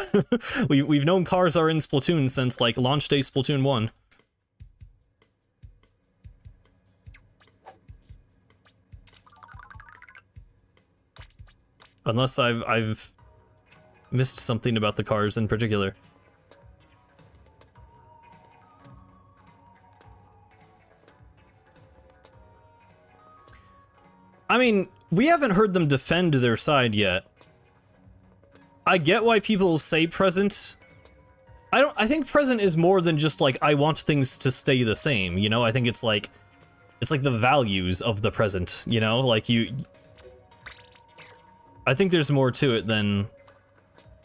We've known cars are in Splatoon since like launch day Splatoon 1. Unless I've missed something about the cars in particular. I mean, we haven't heard them defend their side yet. I get why people say present. I think present is more than just like, I want things to stay the same, you know? I think it's like the values of the present, you know? Like I think there's more to it than,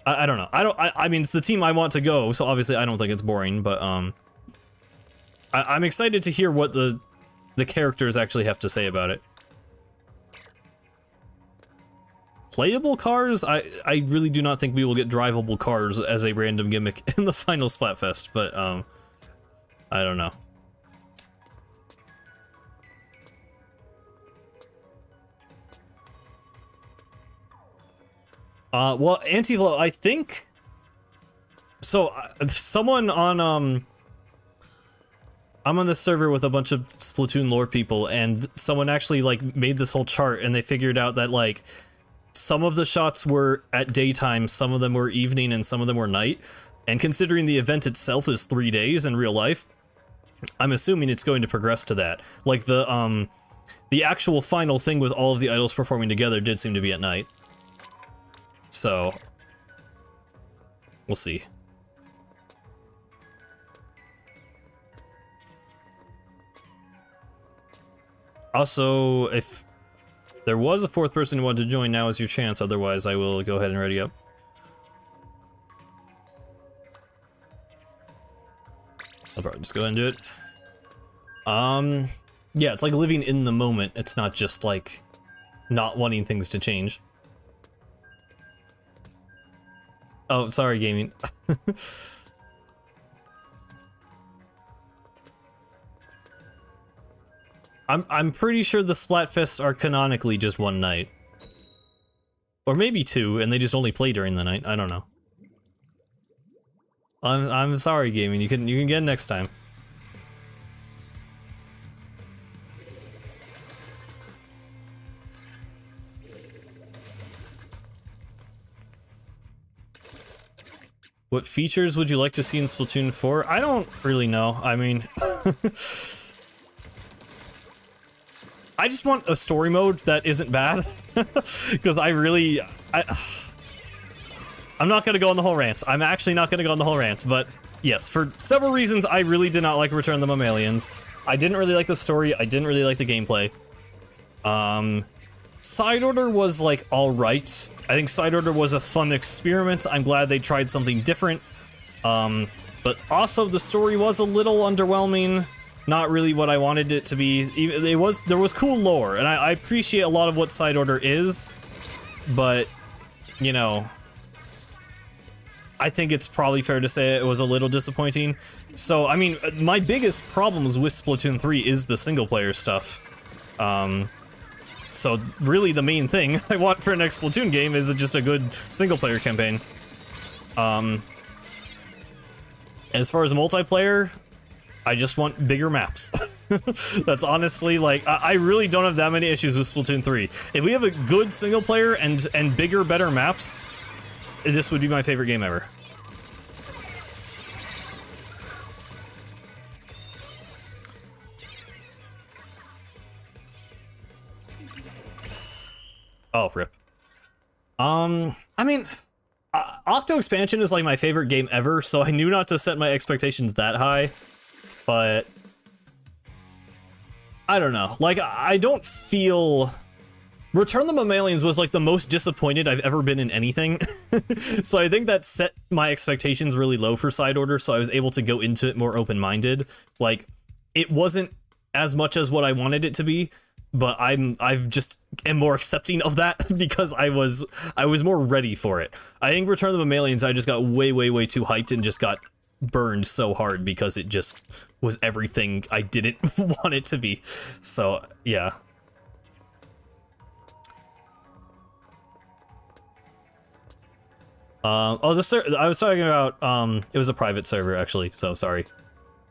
I don't know. I mean, it's the team I want to go, so obviously I don't think it's boring, but I'm excited to hear what the characters actually have to say about it. Playable cars? I really do not think we will get drivable cars as a random gimmick in the final Splatfest, but I don't know. Well, Anti-Flow, I think... So, someone on, I'm on this server with a bunch of Splatoon lore people, and someone actually, like, made this whole chart, and they figured out that, like, some of the shots were at daytime, some of them were evening, and some of them were night. And considering the event itself is 3 days in real life, I'm assuming it's going to progress to that. Like, the actual final thing with all of the idols performing together did seem to be at night. So, we'll see. Also, if there was a fourth person who wanted to join, now is your chance, otherwise I will go ahead and ready up. I'll probably just go ahead and do it. Yeah, it's like living in the moment, it's not just like not wanting things to change. Oh, sorry, gaming. I'm pretty sure the Splatfests are canonically just one night. Or maybe two, and they just only play during the night. I don't know. I'm sorry, gaming. You can get it next time. What features would you like to see in Splatoon 4? I don't really know. I mean, I just want a story mode that isn't bad, because I I'm not gonna go on the whole rant. I'm actually not gonna go on the whole rant, but yes, for several reasons, I really did not like Return of the Mammalians. I didn't really like the story. I didn't really like the gameplay. Side Order was, like, alright. I think Side Order was a fun experiment. I'm glad they tried something different. But also the story was a little underwhelming. Not really what I wanted it to be. There was cool lore, and I appreciate a lot of what Side Order is, but, you know, I think it's probably fair to say it was a little disappointing. So, I mean, my biggest problems with Splatoon 3 is the single-player stuff. So, really the main thing I want for a next Splatoon game is just a good single-player campaign. As far as multiplayer, I just want bigger maps. That's honestly, like, I really don't have that many issues with Splatoon 3. If we have a good single player and bigger, better maps, this would be my favorite game ever. Oh, rip. I mean, Octo Expansion is like my favorite game ever, so I knew not to set my expectations that high, but I don't know. Like, I don't feel... Return of the Mammalians was like the most disappointed I've ever been in anything. So I think that set my expectations really low for Side Order, so I was able to go into it more open-minded. Like, it wasn't as much as what I wanted it to be, but I've just am more accepting of that because I was more ready for it. I think Return of the Mammalians, I just got way too hyped and just got burned so hard because it just was everything I didn't want it to be. So, yeah. Oh, I was talking about, it was a private server, actually, so sorry.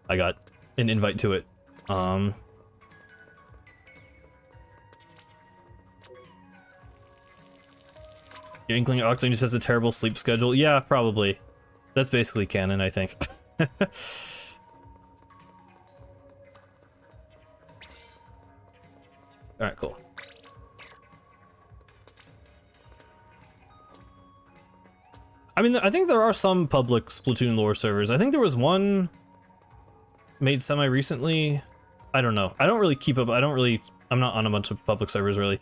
I got an invite to it. Your Inkling Octo just has a terrible sleep schedule. Yeah, probably. That's basically canon, I think. Alright, cool. I mean, I think there are some public Splatoon lore servers. I think there was one made semi-recently. I don't know. I don't really keep up. I'm not on a bunch of public servers, really.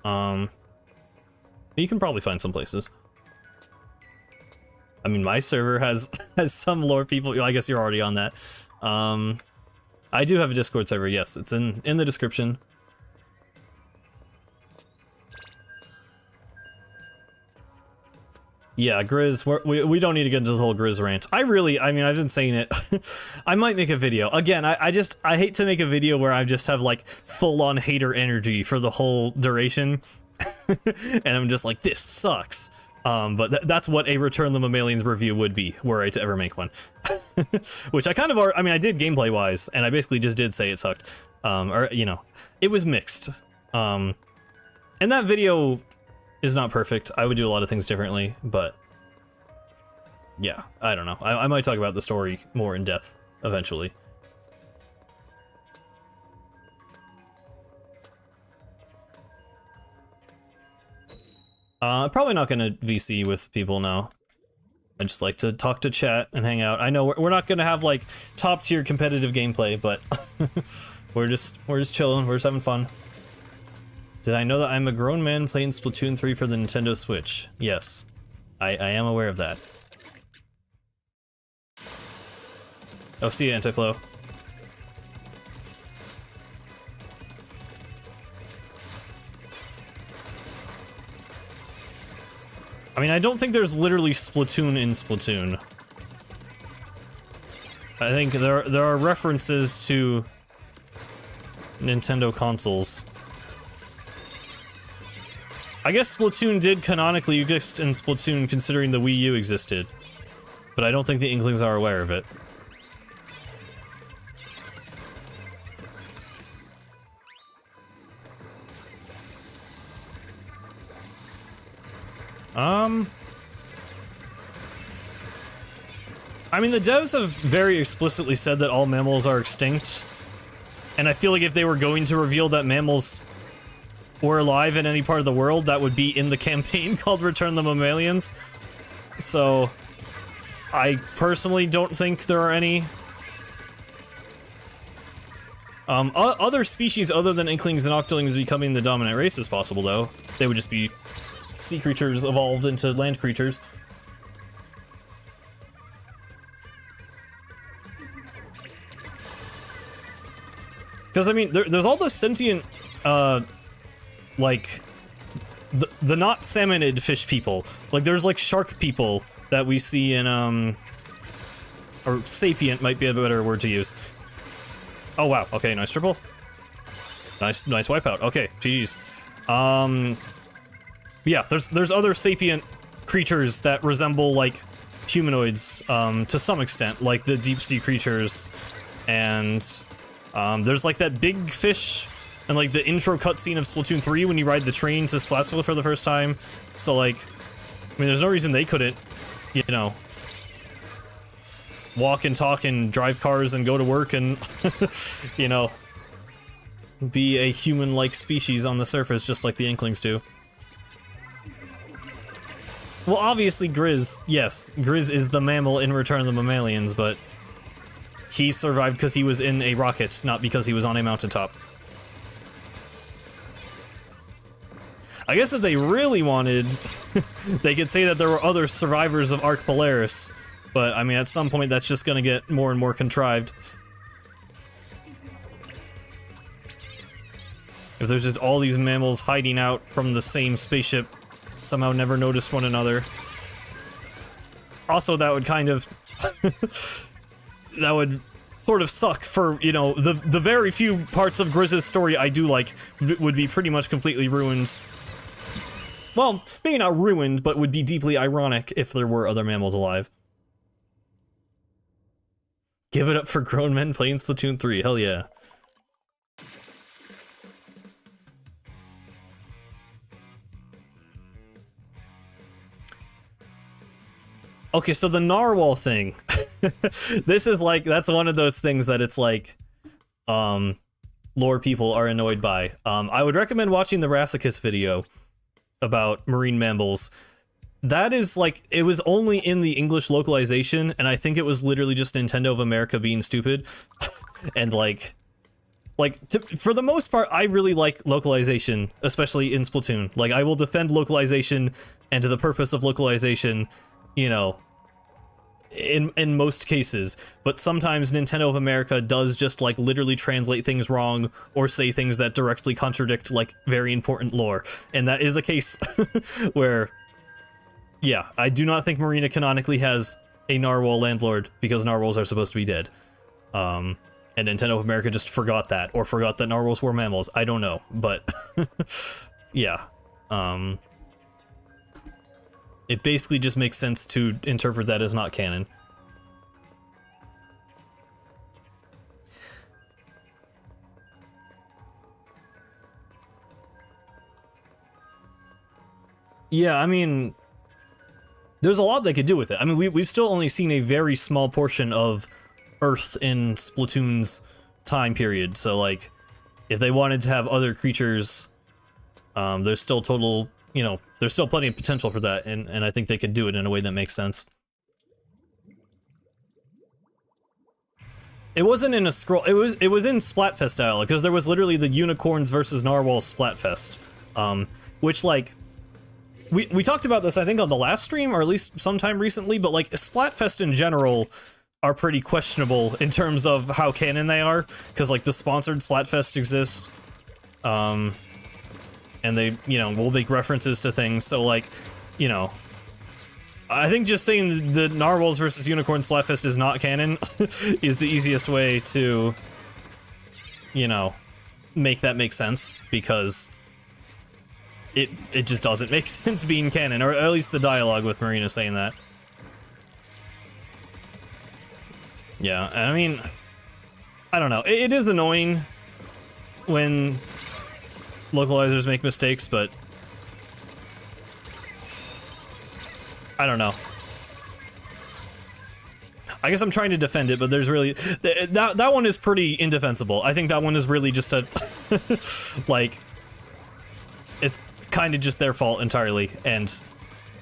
You can probably find some places. I mean, my server has some lore people. I guess you're already on that. I do have a Discord server. Yes, it's in the description. Yeah, Grizz, we don't need to get into the whole Grizz rant. I mean, I've been saying it. I might make a video. Again, I hate to make a video where I just have, like, full-on hater energy for the whole duration. And I'm just like, this sucks. But that's what a Return of the Mammalians review would be, were I to ever make one. Which I kind of I mean, I did gameplay-wise, and I basically just did say it sucked. Or, you know, it was mixed. And that video is not perfect. I would do a lot of things differently, but yeah, I don't know. I might talk about the story more in depth eventually. Probably not gonna VC with people now. I just like to talk to chat and hang out. I know we're not gonna have like top tier competitive gameplay, but we're just chilling. We're just having fun. Did I know that I'm a grown man playing Splatoon 3 for the Nintendo Switch? Yes, I am aware of that. Oh, see ya, Anti-Flow. I mean, I don't think there's literally Splatoon in Splatoon. I think there are references to Nintendo consoles. I guess Splatoon did canonically exist in Splatoon considering the Wii U existed, but I don't think the Inklings are aware of it. I mean, the devs have very explicitly said that all mammals are extinct, and I feel like if they were going to reveal that mammals were alive in any part of the world, that would be in the campaign called Return of the Mammalians. So, I personally don't think there are any. Other species other than Inklings and Octolings becoming the dominant race is possible, though. They would just be sea creatures evolved into land creatures. Because, I mean, there's all the sentient, like, the not salmonid fish people. Like, there's, like, shark people that we see in, or sapient might be a better word to use. Oh, wow. Okay, nice triple. Nice wipeout. Okay, GG's. Yeah, there's other sapient creatures that resemble, like, humanoids, to some extent, like the deep sea creatures, and, there's, like, that big fish, and, like, the intro cutscene of Splatoon 3 when you ride the train to Splatfest for the first time, so, like, I mean, there's no reason they couldn't, you know, walk and talk and drive cars and go to work and, you know, be a human-like species on the surface just like the Inklings do. Well, obviously Grizz, yes, Grizz is the mammal in Return of the Mammalians, but he survived because he was in a rocket, not because he was on a mountaintop. I guess if they really wanted, they could say that there were other survivors of Arc Polaris, but, I mean, at some point that's just gonna get more and more contrived. If there's just all these mammals hiding out from the same spaceship, somehow never noticed one another. Also, that would kind of... that would sort of suck for, you know, the very few parts of Grizz's story I do like would be pretty much completely ruined. Well, maybe not ruined, but would be deeply ironic if there were other mammals alive. Give it up for grown men playing Splatoon 3, hell yeah. Okay, so the narwhal thing. This is like, that's one of those things that it's like, lore people are annoyed by. I would recommend watching the Rassicus video about marine mammals. That is like, it was only in the English localization, and I think it was literally just Nintendo of America being stupid. And like, for the most part, I really like localization, especially in Splatoon. Like, I will defend localization, and to the purpose of localization, you know, in most cases, but sometimes Nintendo of America does just like literally translate things wrong or say things that directly contradict like very important lore, and that is a case where, yeah, I do not think Marina canonically has a narwhal landlord because narwhals are supposed to be dead. And Nintendo of America just forgot that, or forgot that narwhals were mammals. I don't know, but yeah. It basically just makes sense to interpret that as not canon. Yeah, I mean, there's a lot they could do with it. I mean, we've still only seen a very small portion of Earth in Splatoon's time period, so like, if they wanted to have other creatures, there's still total, you know, there's still plenty of potential for that, and I think they could do it in a way that makes sense. It wasn't in a scroll, it was in Splatfest style, because there was literally the Unicorns versus Narwhals Splatfest, which, like, we talked about this, I think, on the last stream, or at least sometime recently, but, like, Splatfest in general are pretty questionable in terms of how canon they are, because, like, the sponsored Splatfest exists, and they, you know, will make references to things, so, like, you know, I think just saying the Narwhals versus Unicorn Splatfest is not canon is the easiest way to, you know, make that make sense, because it just doesn't make sense being canon, or at least the dialogue with Marina saying that. Yeah, I mean, I don't know. It is annoying when localizers make mistakes, but I don't know. I guess I'm trying to defend it, but there's really... That one is pretty indefensible. I think that one is really just a... like... It's kind of just their fault entirely, and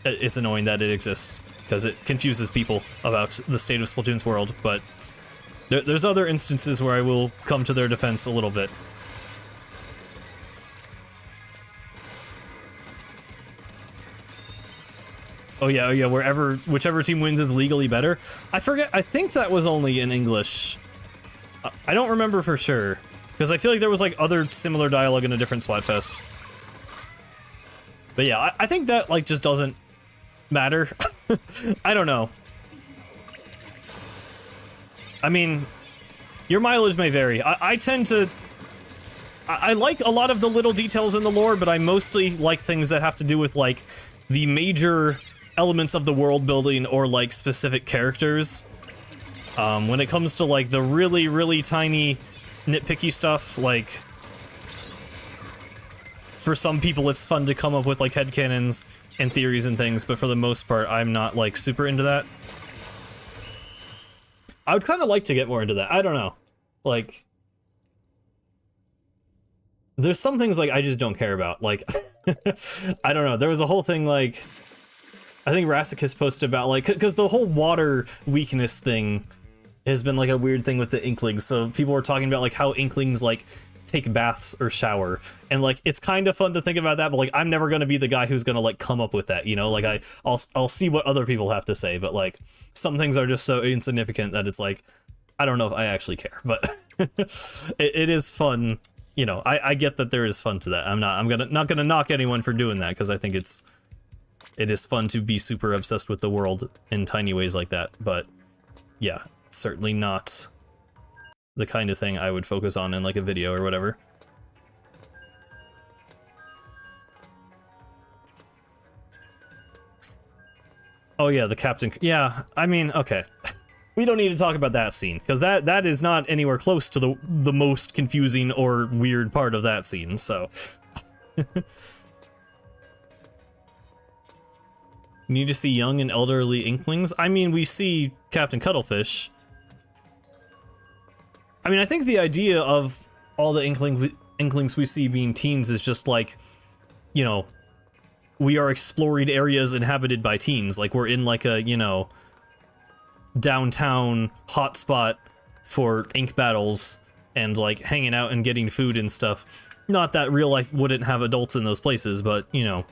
it's annoying that it exists. because it confuses people about the state of Splatoon's world, but there's other instances where I will come to their defense a little bit. Oh yeah, whichever team wins is legally better. I forget, I think that was only in English. I don't remember for sure, because I feel like there was like other similar dialogue in a different Splatfest. But yeah, I think that like just doesn't matter. I don't know. I mean, your mileage may vary. I tend to... I like a lot of the little details in the lore, but I mostly like things that have to do with like the major elements of the world building or like specific characters. When it comes to like the really, really tiny nitpicky stuff, like for some people it's fun to come up with like headcanons and theories and things, but for the most part I'm not like super into that. I would kind of like to get more into that. I don't know. Like, there's some things like I just don't care about. Like, I don't know. There was a whole thing like, I think Rassicus posted about like, because the whole water weakness thing has been like a weird thing with the Inklings. So people were talking about like how Inklings like take baths or shower, and like it's kind of fun to think about that, but like I'm never gonna be the guy who's gonna like come up with that, you know? Like I'll see what other people have to say, but like some things are just so insignificant that it's like I don't know if I actually care, but it is fun, you know. I get that there is fun to that. I'm not gonna knock anyone for doing that, because I think it is fun to be super obsessed with the world in tiny ways like that, but yeah, certainly not the kind of thing I would focus on in like a video or whatever. Oh yeah, the captain. Yeah, I mean, okay. We don't need to talk about that scene, because that is not anywhere close to the most confusing or weird part of that scene, so. Need to see young and elderly Inklings? I mean, we see Captain Cuttlefish. I mean, I think the idea of all the Inklings we see being teens is just like, you know, we are exploring areas inhabited by teens. Like, we're in like a, you know, downtown hotspot for ink battles and like hanging out and getting food and stuff. Not that real life wouldn't have adults in those places, but, you know.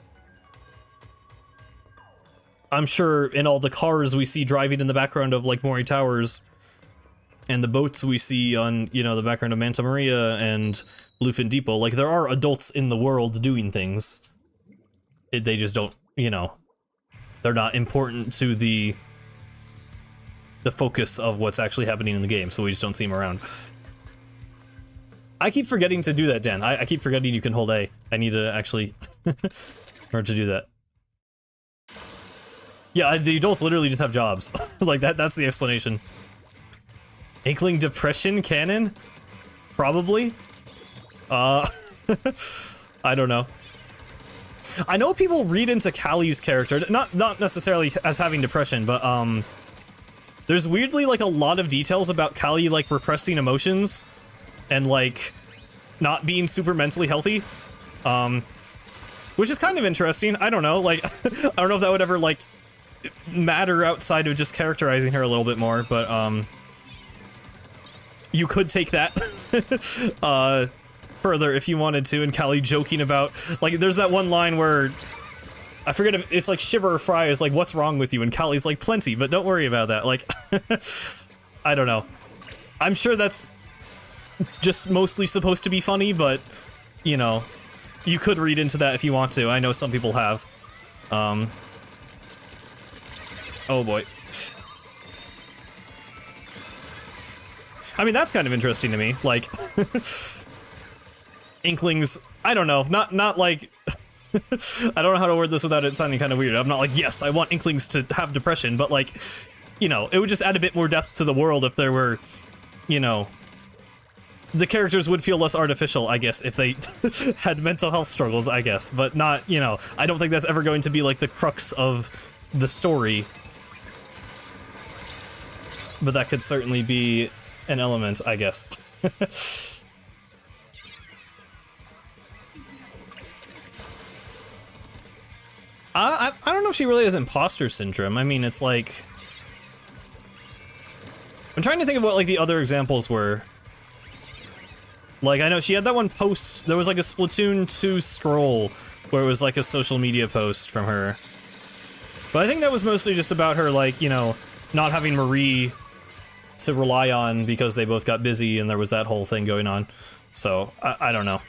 I'm sure in all the cars we see driving in the background of like Mori Towers, and the boats we see on, you know, the background of Manta Maria and Bluefin Depot, like there are adults in the world doing things. They just don't, you know, they're not important to the focus of what's actually happening in the game, so we just don't see them around. I keep forgetting to do that, Dan. I keep forgetting you can hold A. I need to actually learn to do that. Yeah, the adults literally just have jobs. Like, that's the explanation. Inkling depression canon? Probably? I don't know. I know people read into Callie's character, not necessarily as having depression, but, there's weirdly, like, a lot of details about Callie, like, repressing emotions and, like, not being super mentally healthy. Which is kind of interesting. I don't know, like, I don't know if that would ever, like, matter outside of just characterizing her a little bit more, but you could take that further if you wanted to, and Callie joking about, like, there's that one line where I forget if it's like Shiver or Fry is like, what's wrong with you, and Callie's like, plenty, but don't worry about that. Like, I don't know, I'm sure that's just mostly supposed to be funny, but you know, you could read into that if you want to. I know some people have. Oh boy. I mean, that's kind of interesting to me. Like, Inklings, I don't know, not like, I don't know how to word this without it sounding kind of weird. I'm not like, yes, I want Inklings to have depression, but like, you know, it would just add a bit more depth to the world if there were, you know, the characters would feel less artificial, I guess, if they had mental health struggles, I guess, but not, you know, I don't think that's ever going to be like the crux of the story. But that could certainly be an element, I guess. I don't know if she really has imposter syndrome. I mean, it's like... I'm trying to think of what, like, the other examples were. Like, I know she had that one post, there was like a Splatoon 2 scroll, where it was like a social media post from her. But I think that was mostly just about her, like, you know, not having Marie to rely on because they both got busy and there was that whole thing going on. So, I don't know.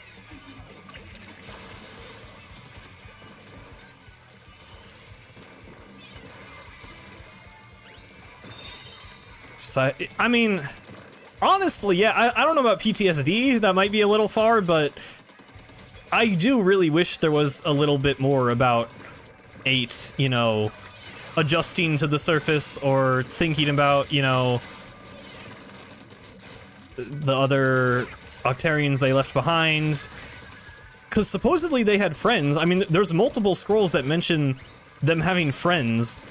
So, I mean, honestly, yeah, I don't know about PTSD, that might be a little far, but I do really wish there was a little bit more about 8, you know, adjusting to the surface or thinking about, you know, the other Octarians they left behind. Because supposedly they had friends. I mean, there's multiple scrolls that mention them having friends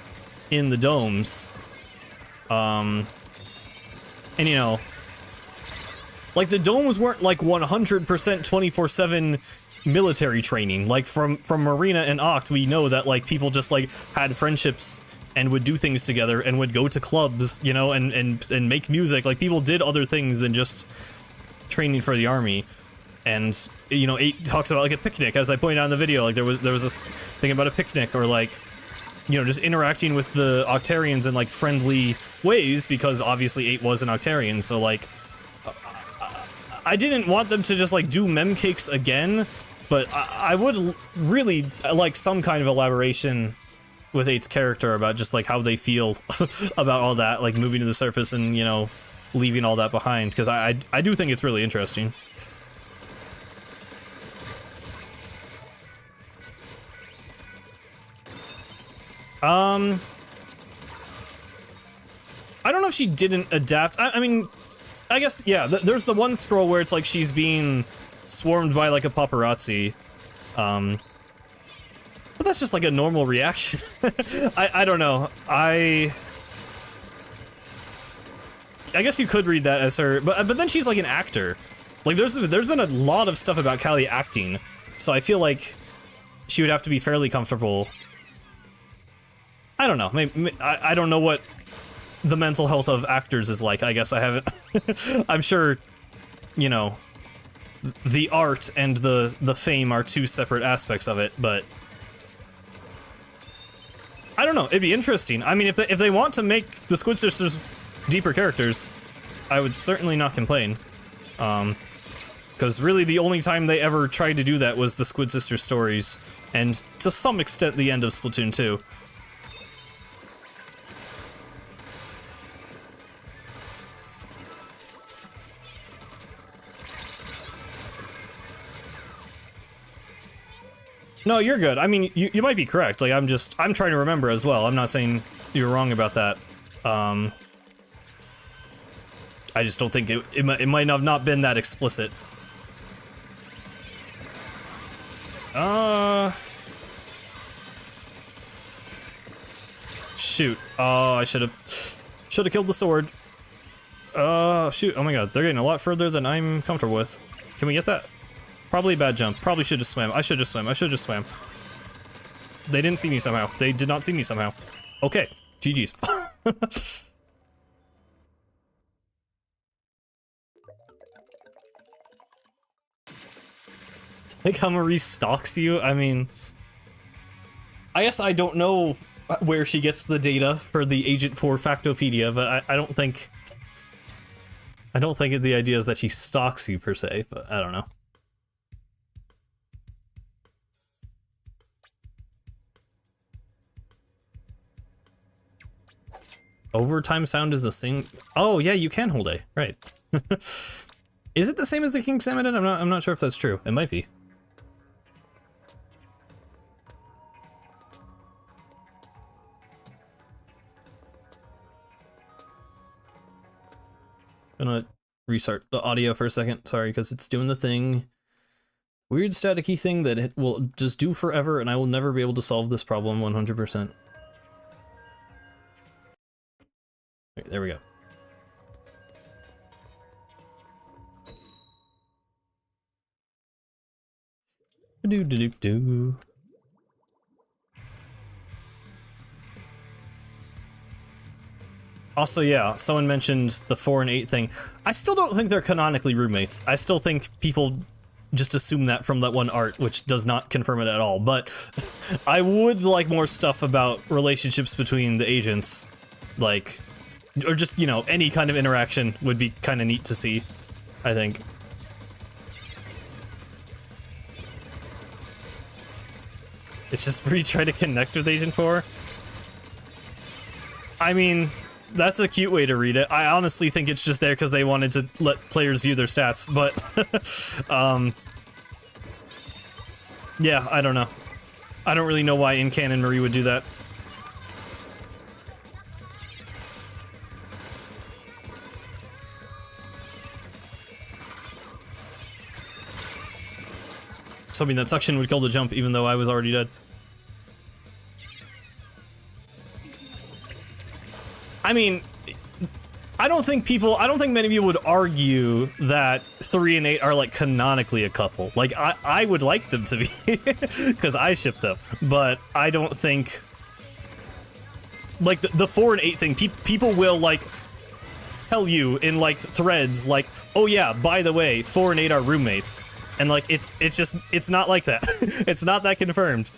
in the domes. And you know, like the domes weren't like 100% 24/7 military training. Like from Marina and Oct, we know that like people just like had friendships and would do things together and would go to clubs, you know, and make music. Like people did other things than just training for the army. And you know, 8 talks about like a picnic, as I pointed out in the video. Like there was this thing about a picnic, or like, you know, just interacting with the Octarians in like friendly ways, because obviously 8 was an Octarian. So like, I didn't want them to just like do mem cakes again, but I would really like some kind of elaboration with 8's character about just like how they feel about all that, like moving to the surface and, you know, leaving all that behind, because I do think it's really interesting. I don't know if she didn't adapt. I mean, I guess, yeah, there's the one scroll where it's like she's being swarmed by like a paparazzi. But that's just like a normal reaction. I don't know. I guess you could read that as her, but then she's like an actor. Like there's been a lot of stuff about Callie acting, so I feel like she would have to be fairly comfortable. I don't know. Maybe, I don't know what the mental health of actors is like. I guess I haven't. I'm sure, you know, the art and the fame are 2 separate aspects of it, but I don't know. It'd be interesting. I mean, if they want to make the Squid Sisters deeper characters, I would certainly not complain. Because really the only time they ever tried to do that was the Squid Sisters stories, and to some extent the end of Splatoon 2. No, you're good. I mean, you might be correct. Like, I'm trying to remember as well. I'm not saying you're wrong about that. I just don't think it might have not been that explicit. Shoot. Oh, I should have killed the sword. Shoot. Oh my god, they're getting a lot further than I'm comfortable with. Can we get that? Probably a bad jump. Probably should just swim. I should just swim. I should just swim. They didn't see me somehow. They did not see me somehow. Okay. GG's. Like how Marie stalks you? I mean, I guess I don't know where she gets the data for the Agent 4 Factopedia, but I don't think the idea is that she stalks you per se, but I don't know. Overtime sound is the same. Oh yeah, you can hold A, right? Is it the same as the King Salmon? I'm not sure if that's true. It might be. I'm gonna restart the audio for a second. Sorry, because it's doing the thing. Weird staticky thing that it will just do forever, and I will never be able to solve this problem 100%. Okay, there we go. Do. Also, yeah, someone mentioned the 4 and 8 thing. I still don't think they're canonically roommates. I still think people just assume that from that one art, which does not confirm it at all. But I would like more stuff about relationships between the agents, like, or just, you know, any kind of interaction would be kind of neat to see, I think. It's just where you try to connect with Agent 4. I mean, that's a cute way to read it. I honestly think it's just there because they wanted to let players view their stats, but yeah, I don't know. I don't really know why in canon Marie would do that. So, I mean, that suction would kill the jump even though I was already dead. I mean, I don't think many of you would argue that 3 and 8 are, like, canonically a couple. Like, I would like them to be, because I ship them, but I don't think, like, the 4 and 8 thing, people will, like, tell you in, like, threads, like, oh yeah, by the way, 4 and 8 are roommates, and, like, it's not like that. It's not that confirmed.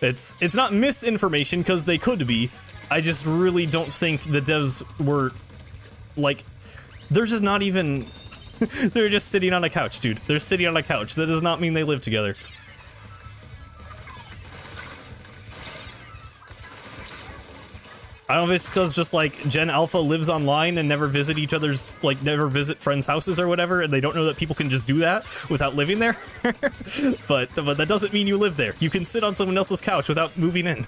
It's not misinformation, because they could be. I just really don't think the devs were, like, they're just not even, they're just sitting on a couch, dude. They're sitting on a couch. That does not mean they live together. I don't know if it's because just, like, Gen Alpha lives online and never visit each other's, like, never visit friends' houses or whatever, and they don't know that people can just do that without living there. But that doesn't mean you live there. You can sit on someone else's couch without moving in.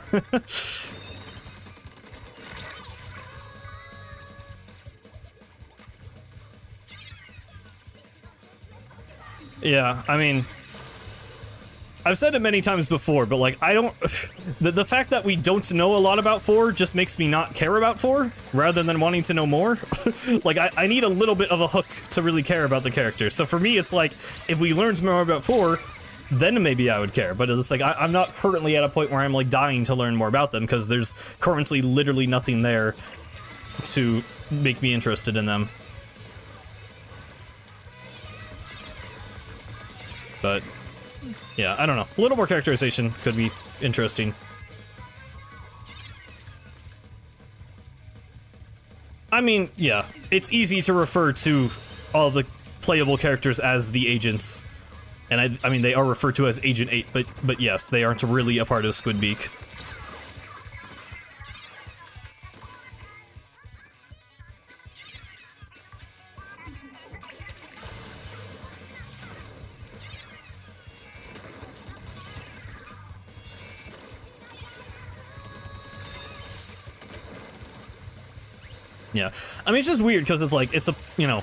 Yeah, I mean, I've said it many times before, but, like, I don't... The fact that we don't know a lot about 4 just makes me not care about 4, rather than wanting to know more. Like, I need a little bit of a hook to really care about the character. So for me, it's like, if we learned more about 4, then maybe I would care. But it's like, I'm not currently at a point where I'm, like, dying to learn more about them, because there's currently literally nothing there to make me interested in them. But, yeah, I don't know. A little more characterization could be interesting. I mean, yeah, it's easy to refer to all the playable characters as the agents. And I mean, they are referred to as Agent 8, but yes, they aren't really a part of Squidbeak. Yeah, I mean, it's just weird because it's like, it's a, you know,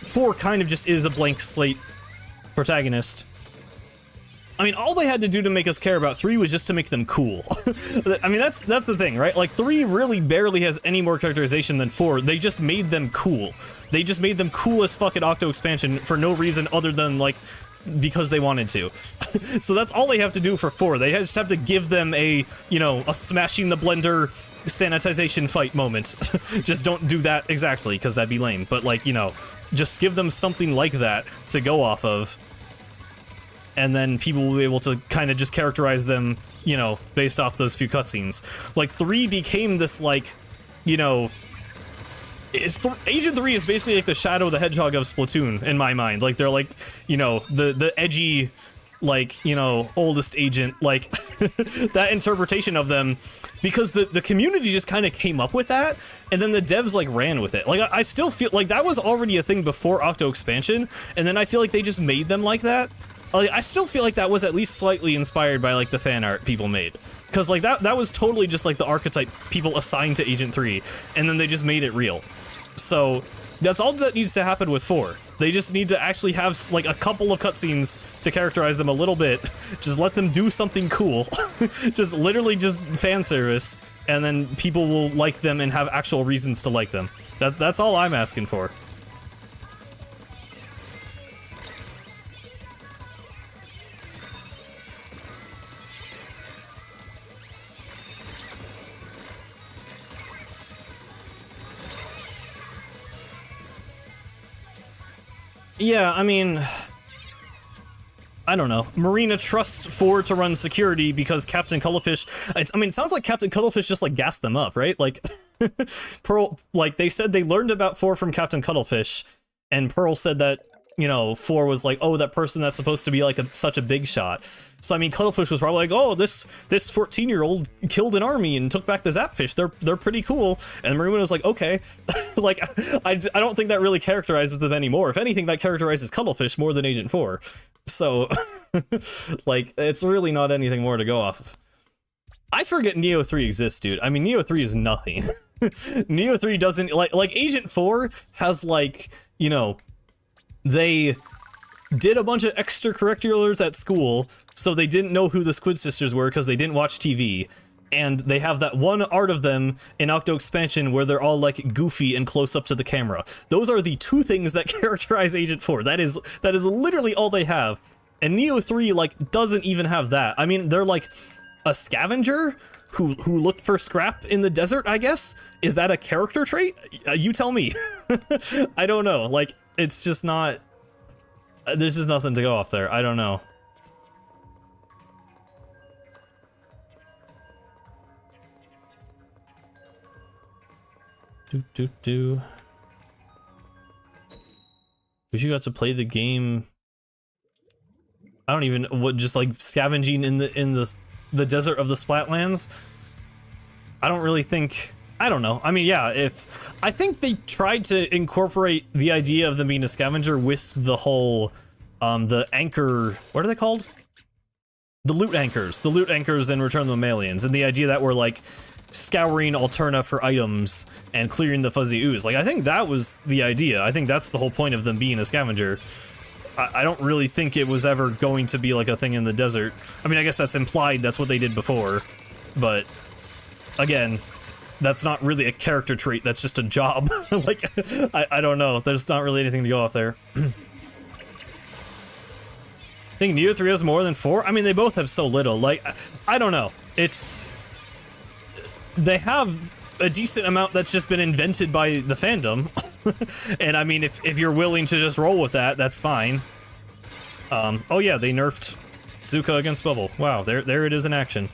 4 kind of just is the blank slate protagonist. I mean, all they had to do to make us care about 3 was just to make them cool. I mean, that's the thing, right? Like, 3 really barely has any more characterization than 4. They just made them cool. They just made them cool as fuck at Octo Expansion for no reason other than, like, because they wanted to. So that's all they have to do for 4. They just have to give them a, you know, a smashing the blender sanitization fight moment. Just don't do that exactly, because that'd be lame. But, like, you know, just give them something like that to go off of. And then people will be able to kind of just characterize them, you know, based off those few cutscenes. Like, 3 became this, like, you know... Agent 3 is basically like the Shadow the Hedgehog of Splatoon, in my mind. Like, they're like, you know, the edgy, like, you know, oldest agent, like, that interpretation of them, because the community just kind of came up with that, and then the devs, like, ran with it. Like, I still feel like that was already a thing before Octo Expansion, and then I feel like they just made them like that. Like, I still feel like that was at least slightly inspired by, like, the fan art people made. Because, like, that was totally just, like, the archetype people assigned to Agent 3, and then they just made it real. So, that's all that needs to happen with 4. They just need to actually have, like, a couple of cutscenes to characterize them a little bit. Just let them do something cool. Just literally just fan service, and then people will like them and have actual reasons to like them. That's all I'm asking for. Yeah, I mean, I don't know. Marina trusts 4 to run security because Captain Cuttlefish... I mean, it sounds like Captain Cuttlefish just, like, gassed them up, right? Like, Pearl... Like, they said they learned about 4 from Captain Cuttlefish, and Pearl said that, you know, 4 was like, oh, that person that's supposed to be, like, such a big shot. So, I mean, Cuttlefish was probably like, oh, this 14-year-old killed an army and took back the Zapfish. They're pretty cool. And Marina was like, okay. Like, I don't think that really characterizes them anymore. If anything, that characterizes Cuttlefish more than Agent 4. So, like, it's really not anything more to go off of. I forget Neo 3 exists, dude. I mean, Neo 3 is nothing. Neo 3 doesn't, like Agent 4 has, like, you know, they did a bunch of extracurriculars at school, so they didn't know who the Squid Sisters were because they didn't watch TV. And they have that one art of them in Octo Expansion where they're all like goofy and close up to the camera. Those are the 2 things that characterize Agent 4. That is literally all they have. And Neo 3 like doesn't even have that. I mean, they're like a scavenger who looked for scrap in the desert, I guess. Is that a character trait? You tell me. I don't know. Like, it's just not... There's just nothing to go off there. I don't know. Wish you got to play the game. I don't even just like scavenging in the desert of the Splatlands. I don't really think. I don't know. I mean, yeah. I think they tried to incorporate the idea of them being a scavenger with the whole the anchor. What are they called? The loot anchors. The loot anchors in Return of the Mammalians, and the idea that we're like scouring Alterna for items and clearing the fuzzy ooze. Like, I think that was the idea. I think that's the whole point of them being a scavenger. I don't really think it was ever going to be like a thing in the desert. I mean, I guess that's implied, that's what they did before. But, again, that's not really a character trait, that's just a job. Like, I don't know. There's not really anything to go off there. I think Neo 3 has more than 4? I mean, they both have so little. Like, I don't know. It's... They have a decent amount that's just been invented by the fandom. And I mean, if you're willing to just roll with that, that's fine. Oh yeah, they nerfed Zuka against Bubble. Wow, there it is in action.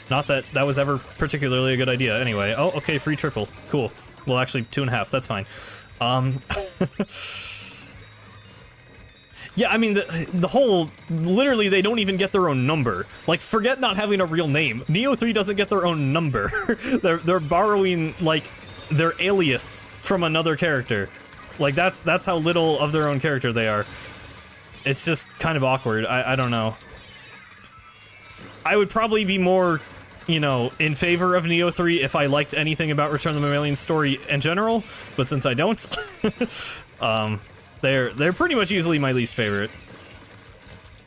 Not that that was ever particularly a good idea. Anyway, oh, okay, free triple. Cool. Well, actually, 2.5, that's fine. Yeah, I mean, the whole... Literally, they don't even get their own number. Like, forget not having a real name. Neo 3 doesn't get their own number. They're borrowing, like, their alias from another character. Like, that's how little of their own character they are. It's just kind of awkward. I don't know. I would probably be more, you know, in favor of Neo 3 if I liked anything about Return of the Mammalians story in general, but since I don't... They're pretty much easily my least favorite.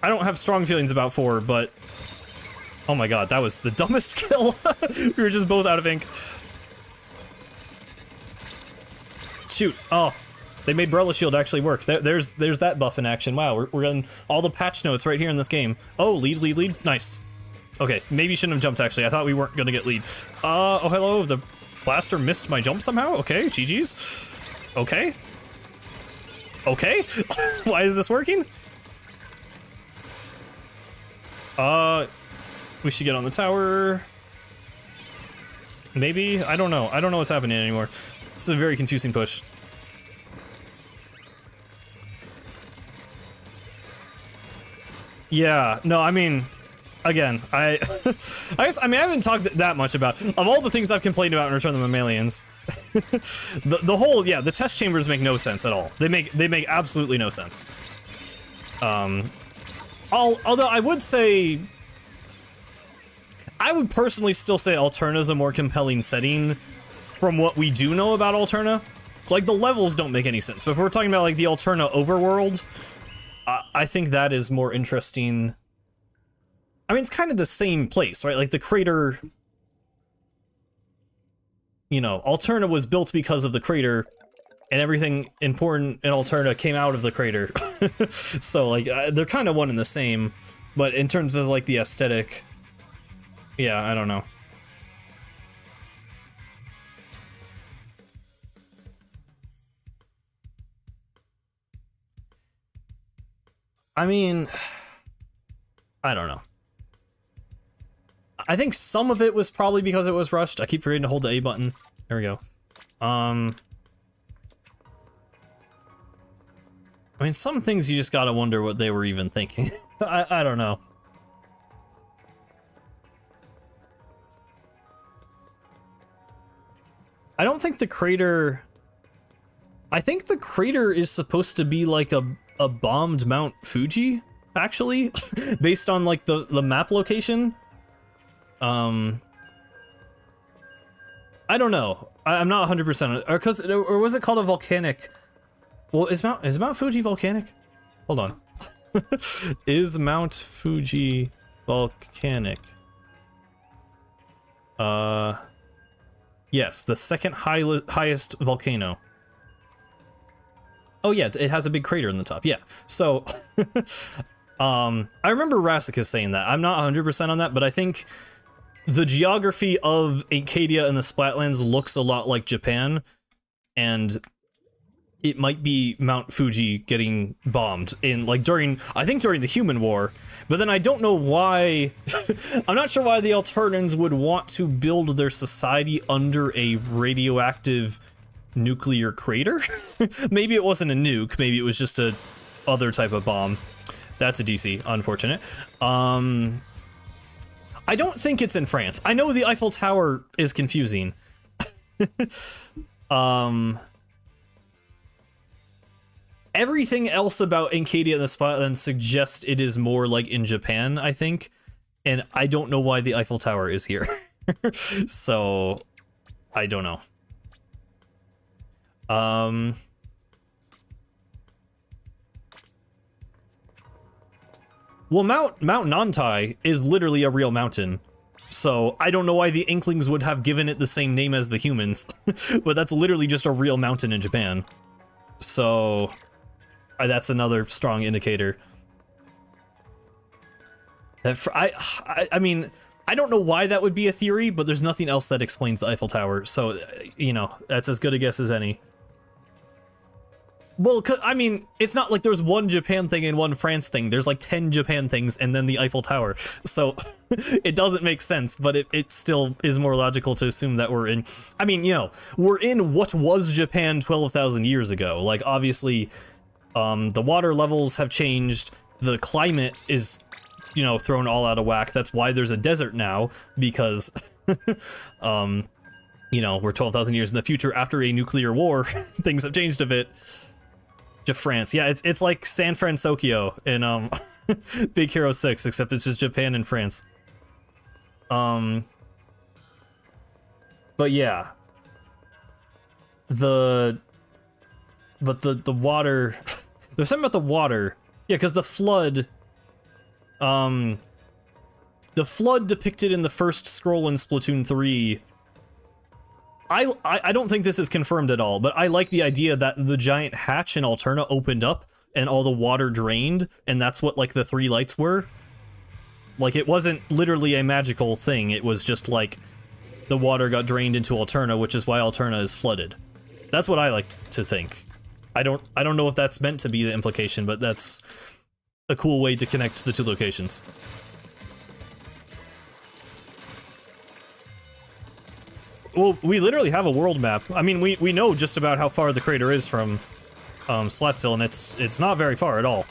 I don't have strong feelings about 4, but... Oh my god, that was the dumbest kill! We were just both out of ink. Shoot, oh. They made Brella Shield actually work. There's that buff in action. Wow, we're getting all the patch notes right here in this game. Oh, lead. Nice. Okay, maybe shouldn't have jumped actually. I thought we weren't gonna get lead. Oh hello, the blaster missed my jump somehow? Okay, GG's. Okay. Okay? Why is this working? We should get on the tower. Maybe? I don't know. I don't know what's happening anymore. This is a very confusing push. Yeah, no, I mean, again, I haven't talked that much about, of all the things I've complained about in Return of the Mammalians, the whole, yeah, the test chambers make no sense at all. They make absolutely no sense. Although I would say, I would personally still say Alterna's a more compelling setting from what we do know about Alterna. Like, the levels don't make any sense, but if we're talking about, like, the Alterna overworld, I think that is more interesting. I mean, it's kind of the same place, right? Like, the crater... You know, Alterna was built because of the crater, and everything important in Alterna came out of the crater. So, like, they're kind of one and the same, but in terms of, like, the aesthetic... Yeah, I don't know. I mean, I don't know. I think some of it was probably because it was rushed. I keep forgetting to hold the A button. There we go. I mean, some things you just gotta wonder what they were even thinking. I don't know. I don't think the crater... I think the crater is supposed to be like a bombed Mount Fuji, actually, based on like the map location. I don't know. I'm not 100%, or was it called a volcanic? Well, is Mount Fuji volcanic? Hold on. Is Mount Fuji volcanic? Yes, the second highest volcano. Oh yeah, it has a big crater in the top. Yeah. So, I remember Rassicus saying that. I'm not 100% on that, but I think the geography of Acadia and the Splatlands looks a lot like Japan, and it might be Mount Fuji getting bombed in, like, I think during the Human War, but then I don't know why, I'm not sure why the Alternans would want to build their society under a radioactive nuclear crater? Maybe it wasn't a nuke, maybe it was just a other type of bomb. That's a DC, unfortunate. I don't think it's in France. I know the Eiffel Tower is confusing. Everything else about Encadia and the Splatlands suggests it is more like in Japan, I think. And I don't know why the Eiffel Tower is here. So, I don't know. Well, Mount Nantai is literally a real mountain. So, I don't know why the Inklings would have given it the same name as the humans. But that's literally just a real mountain in Japan. So, that's another strong indicator. That I mean, I don't know why that would be a theory, but there's nothing else that explains the Eiffel Tower. So, you know, that's as good a guess as any. Well, I mean, it's not like there's one Japan thing and one France thing. There's like 10 Japan things and then the Eiffel Tower. So it doesn't make sense, but it still is more logical to assume that we're in... I mean, you know, we're in what was Japan 12,000 years ago. Like, obviously, the water levels have changed. The climate is, you know, thrown all out of whack. That's why there's a desert now, because, you know, we're 12,000 years in the future after a nuclear war. Things have changed a bit. To France. Yeah, it's like San Francisco in Big Hero 6, except it's just Japan and France. But yeah. The water there's something about the water. Yeah, because the flood depicted in the first scroll in Splatoon 3, I don't think this is confirmed at all, but I like the idea that the giant hatch in Alterna opened up and all the water drained, and that's what, like, the 3 lights were. Like, it wasn't literally a magical thing, it was just, like, the water got drained into Alterna, which is why Alterna is flooded. That's what I like to think. I don't know if that's meant to be the implication, but that's a cool way to connect the 2 locations. Well, we literally have a world map. I mean, we know just about how far the crater is from Slatsill, and it's not very far at all.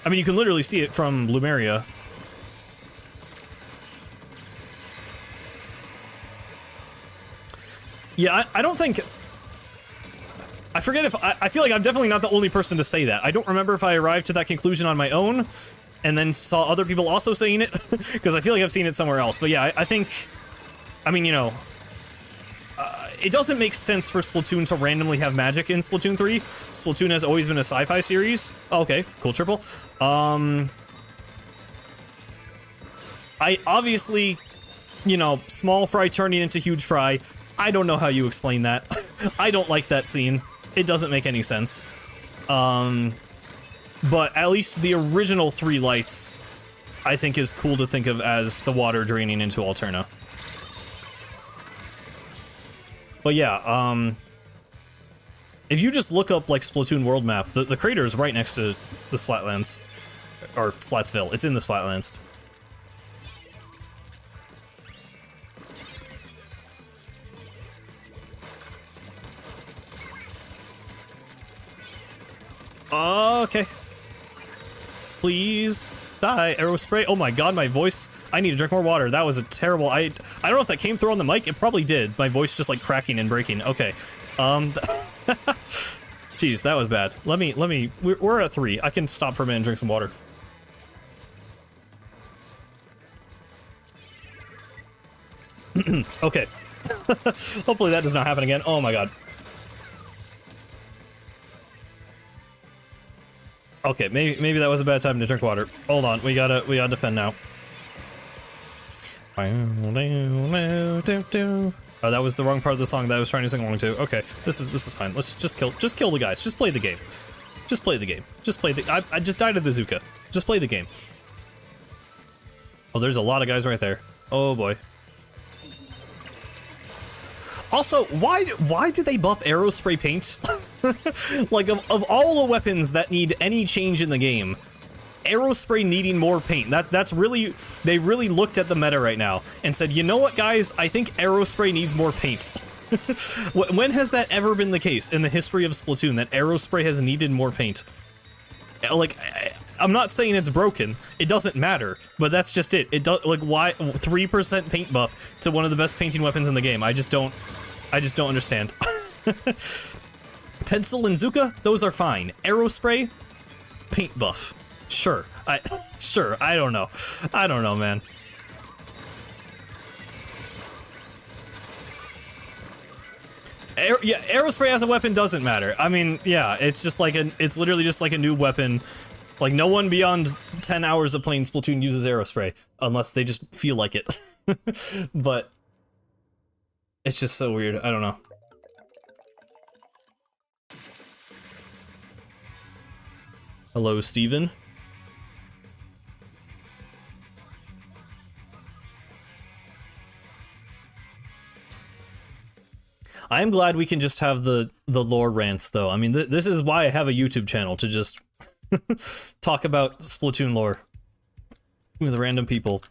I mean, you can literally see it from Lumeria. Yeah, I don't think... I forget if... I feel like I'm definitely not the only person to say that. I don't remember if I arrived to that conclusion on my own, and then saw other people also saying it, because I feel like I've seen it somewhere else. But yeah, I think... I mean, you know... it doesn't make sense for Splatoon to randomly have magic in Splatoon 3. Splatoon has always been a sci-fi series. Oh, okay, cool, triple. I obviously, you know, small fry turning into huge fry. I don't know how you explain that. I don't like that scene. It doesn't make any sense. But at least the original 3 lights, I think, is cool to think of as the water draining into Alterna. But yeah, if you just look up, like, Splatoon world map, the crater is right next to the Splatlands. or Splatsville. It's in the Splatlands. Okay. Please die. Arrow spray. Oh my god, my voice. I need to drink more water. That was a terrible... I don't know if that came through on the mic. It probably did. My voice just like cracking and breaking. Okay. Jeez, that was bad. Let me... We're at 3. I can stop for a minute and drink some water. Okay. Hopefully that does not happen again. Oh my god. Okay, maybe that was a bad time to drink water. Hold on, we gotta defend now. Oh, that was the wrong part of the song that I was trying to sing along to. Okay, this is fine. Let's just kill the guys. Just play the game. Just play the game. Just play the... I just died of the Zuka. Just play the game. Oh, there's a lot of guys right there. Oh boy. Also, why did they buff arrow spray paint? Like, of all the weapons that need any change in the game, arrow spray needing more paint, that's really... They really looked at the meta right now and said, you know what, guys? I think arrow spray needs more paint. When has that ever been the case in the history of Splatoon, that arrow spray has needed more paint? Like, I'm not saying it's broken. It doesn't matter, but that's just it. It does, like, why 3% paint buff to one of the best painting weapons in the game? I just don't understand. Pencil and Zuka, those are fine. Arrow spray, paint buff. Sure. Sure, I don't know. I don't know, man. Yeah, arrow spray as a weapon doesn't matter. I mean, yeah, it's just like it's literally just like a new weapon. Like, no one beyond 10 hours of playing Splatoon uses arrow spray, unless they just feel like it. But it's just so weird. I don't know. Hello, Steven. I am glad we can just have the lore rants, though. I mean, this is why I have a YouTube channel, to just talk about Splatoon lore with random people.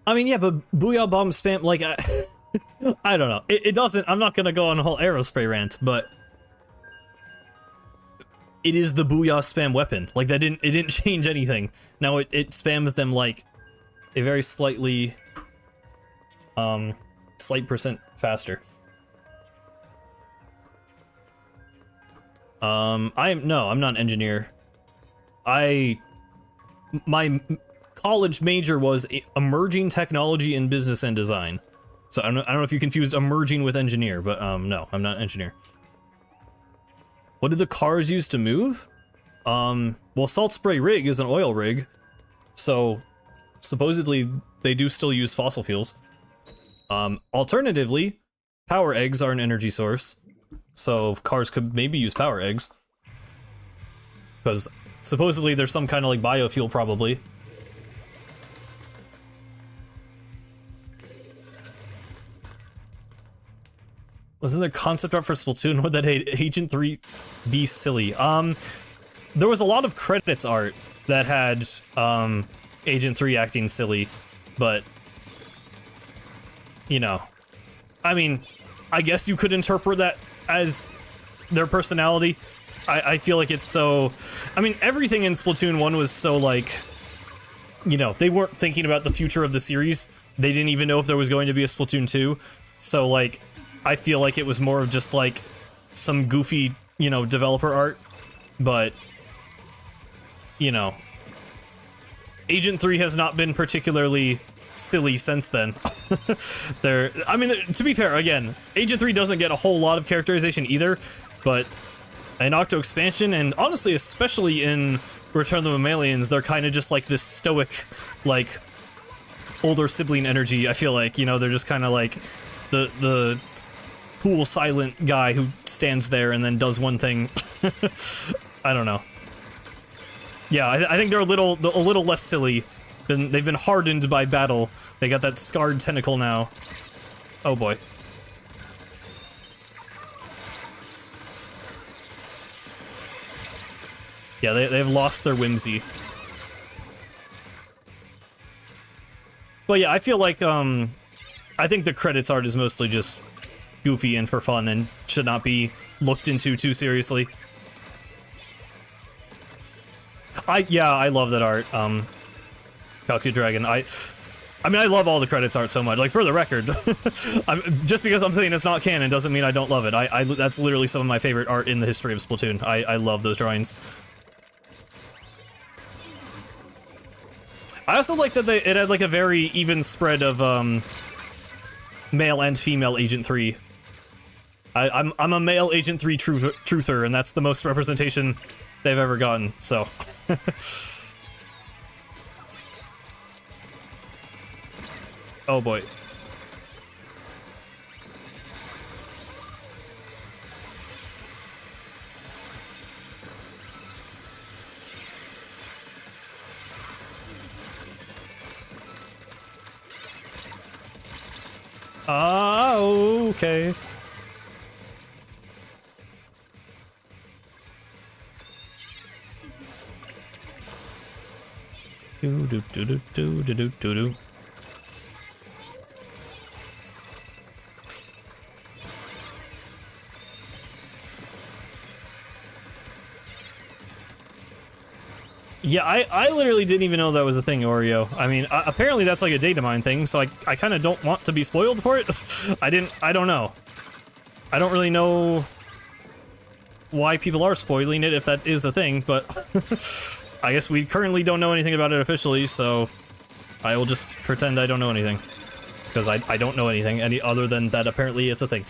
I mean, yeah, but Booyah Bomb spam, like, I don't know. It doesn't... I'm not gonna go on a whole arrow spray rant, but it is the Booyah spam weapon. Like, it didn't change anything. Now it spams them, like, a very slight percent faster. No, I'm not an engineer. My college major was emerging technology in business and design. So I don't know if you confused emerging with engineer, but no, I'm not an engineer. What did the cars use to move? Well, Salt Spray Rig is an oil rig, so supposedly they do still use fossil fuels. Alternatively, power eggs are an energy source, so cars could maybe use power eggs. Because supposedly there's some kind of like biofuel probably. Wasn't there concept art for Splatoon? Would that Agent 3 be silly? There was a lot of credits art that had Agent 3 acting silly, but you know, I mean, I guess you could interpret that as their personality. I feel like it's so... I mean, everything in Splatoon 1 was so, like, you know, they weren't thinking about the future of the series. They didn't even know if there was going to be a Splatoon 2. So, like, I feel like it was more of just, like, some goofy, you know, developer art. But, you know, Agent 3 has not been particularly silly since then. I mean, to be fair, again, Agent 3 doesn't get a whole lot of characterization either, but in Octo Expansion, and honestly, especially in Return of the Mammalians, they're kind of just like this stoic, like, older sibling energy, I feel like. You know, they're just kind of like the cool, silent guy who stands there and then does one thing. I don't know. Yeah, I think they're a little less silly. They've been hardened by battle. They got that scarred tentacle now. Oh boy. Yeah, they've lost their whimsy. But yeah, I feel like, I think the credits art is mostly just goofy and for fun and should not be looked into too seriously. I love that art, Calcu Dragon. I mean, I love all the credits art so much. Like, for the record, just because I'm saying it's not canon doesn't mean I don't love it. That's literally some of my favorite art in the history of Splatoon. I love those drawings. I also like that it had like a very even spread of male and female Agent 3. I'm a male Agent 3 truther, and that's the most representation they've ever gotten, so. Oh boy. Okay. Do. Yeah, I literally didn't even know that was a thing, Oreo. I mean, apparently that's like a data mine thing, so I kind of don't want to be spoiled for it. I don't know. I don't really know why people are spoiling it if that is a thing, but I guess we currently don't know anything about it officially, so I will just pretend I don't know anything. Because I don't know anything any other than that apparently it's a thing.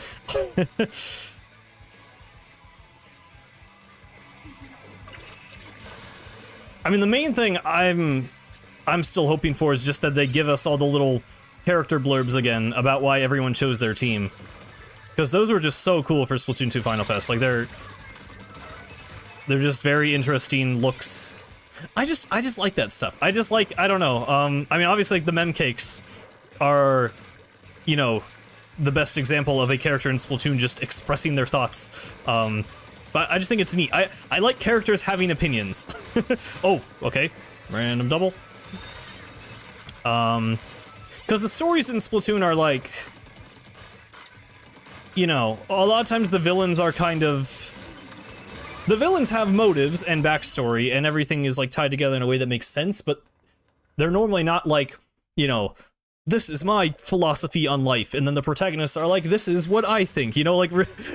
I mean, the main thing I'm still hoping for is just that they give us all the little character blurbs again about why everyone chose their team. Because those were just so cool for Splatoon 2 Final Fest. Like, they're just very interesting looks. I just like that stuff. I don't know. I mean, obviously, like, the mem cakes are, you know, the best example of a character in Splatoon just expressing their thoughts. But I just think it's neat. I like characters having opinions. Oh, okay. Random double. Because the stories in Splatoon are like, you know, a lot of times the villains are kind of... The villains have motives and backstory, and everything is like tied together in a way that makes sense, but they're normally not like, you know, this is my philosophy on life, and then the protagonists are like, this is what I think, you know, like,